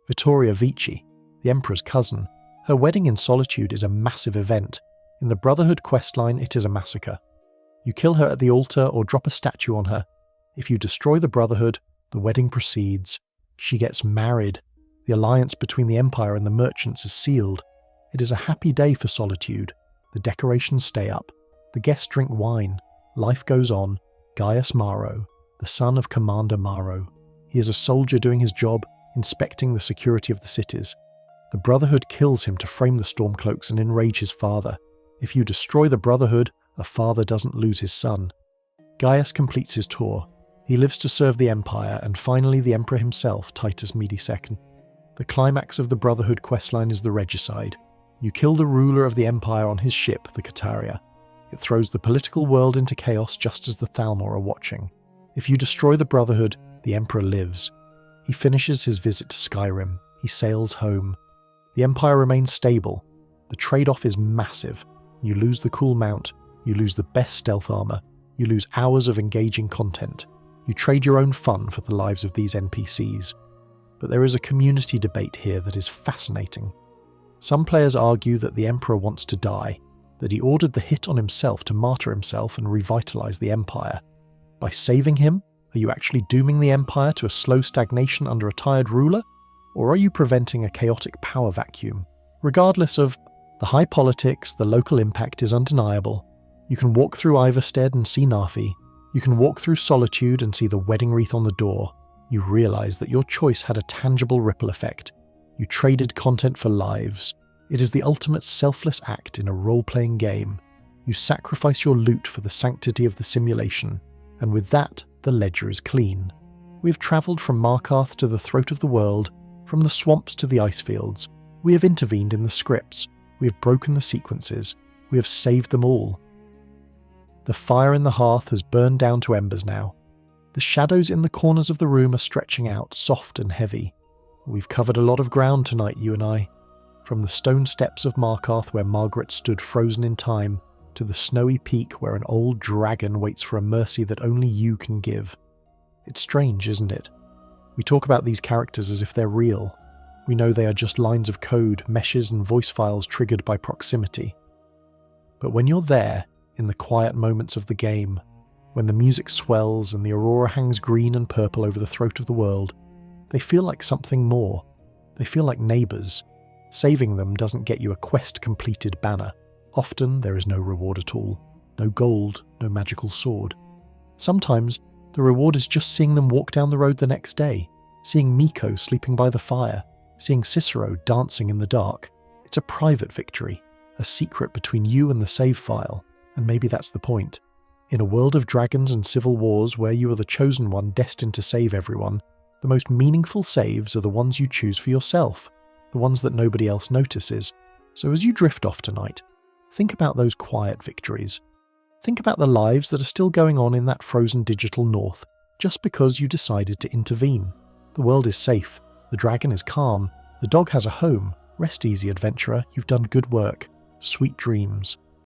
Vittoria Vici, the Emperor's cousin. Her wedding in Solitude is a massive event. In the Brotherhood questline, it is a massacre. You kill her at the altar or drop a statue on her. If you destroy the Brotherhood, the wedding proceeds. She gets married. The alliance between the Empire and the merchants is sealed. It is a happy day for Solitude. The decorations stay up. The guests drink wine. Life goes on. Gaius Maro, the son of Commander Maro. He is a soldier doing his job, inspecting the security of the cities. The Brotherhood kills him to frame the Stormcloaks and enrage his father. If you destroy the Brotherhood, a father doesn't lose his son. Gaius completes his tour. He lives to serve the Empire, and finally the Emperor himself, Titus Medi II. The climax of the Brotherhood questline is the Regicide. You kill the ruler of the Empire on his ship, the Kataria. It throws the political world into chaos just as the Thalmor are watching. If you destroy the Brotherhood, the Emperor lives. He finishes his visit to Skyrim. He sails home. The Empire remains stable. The trade-off is massive. You lose the cool mount. You lose the best stealth armor. You lose hours of engaging content. You trade your own fun for the lives of these NPCs. But there is a community debate here that is fascinating. Some players argue that the Emperor wants to die, that he ordered the hit on himself to martyr himself and revitalize the Empire. By saving him, are you actually dooming the Empire to a slow stagnation under a tired ruler? Or are you preventing a chaotic power vacuum? Regardless of The high politics, the local impact is undeniable. You can walk through Iverstead and see Narfi. You can walk through Solitude and see the wedding wreath on the door. You realise that your choice had a tangible ripple effect. You traded content for lives. It is the ultimate selfless act in a role-playing game. You sacrifice your loot for the sanctity of the simulation, and with that, the ledger is clean. We have travelled from Markarth to the throat of the world, from the swamps to the ice fields. We have intervened in the scripts. We have broken the sequences. We have saved them all. The fire in the hearth has burned down to embers now. The shadows in the corners of the room are stretching out, soft and heavy. We've covered a lot of ground tonight, you and I. From the stone steps of Markarth where Margret stood frozen in time, to the snowy peak where an old dragon waits for a mercy that only you can give. It's strange, isn't it? We talk about these characters as if they're real. We know they are just lines of code, meshes and voice files triggered by proximity. But when you're there, in the quiet moments of the game, when the music swells and the aurora hangs green and purple over the throat of the world, they feel like something more. They feel like neighbours. Saving them doesn't get you a quest-completed banner. Often there is no reward at all. No gold, no magical sword. Sometimes the reward is just seeing them walk down the road the next day, seeing Meeko sleeping by the fire, seeing Cicero dancing in the dark. It's a private victory, a secret between you and the save file, and maybe that's the point. In a world of dragons and civil wars where you are the chosen one destined to save everyone, the most meaningful saves are the ones you choose for yourself, the ones that nobody else notices. So as you drift off tonight, think about those quiet victories. Think about the lives that are still going on in that frozen digital north, just because you decided to intervene. The world is safe, the dragon is calm, the dog has a home. Rest easy, adventurer, you've done good work. Sweet dreams.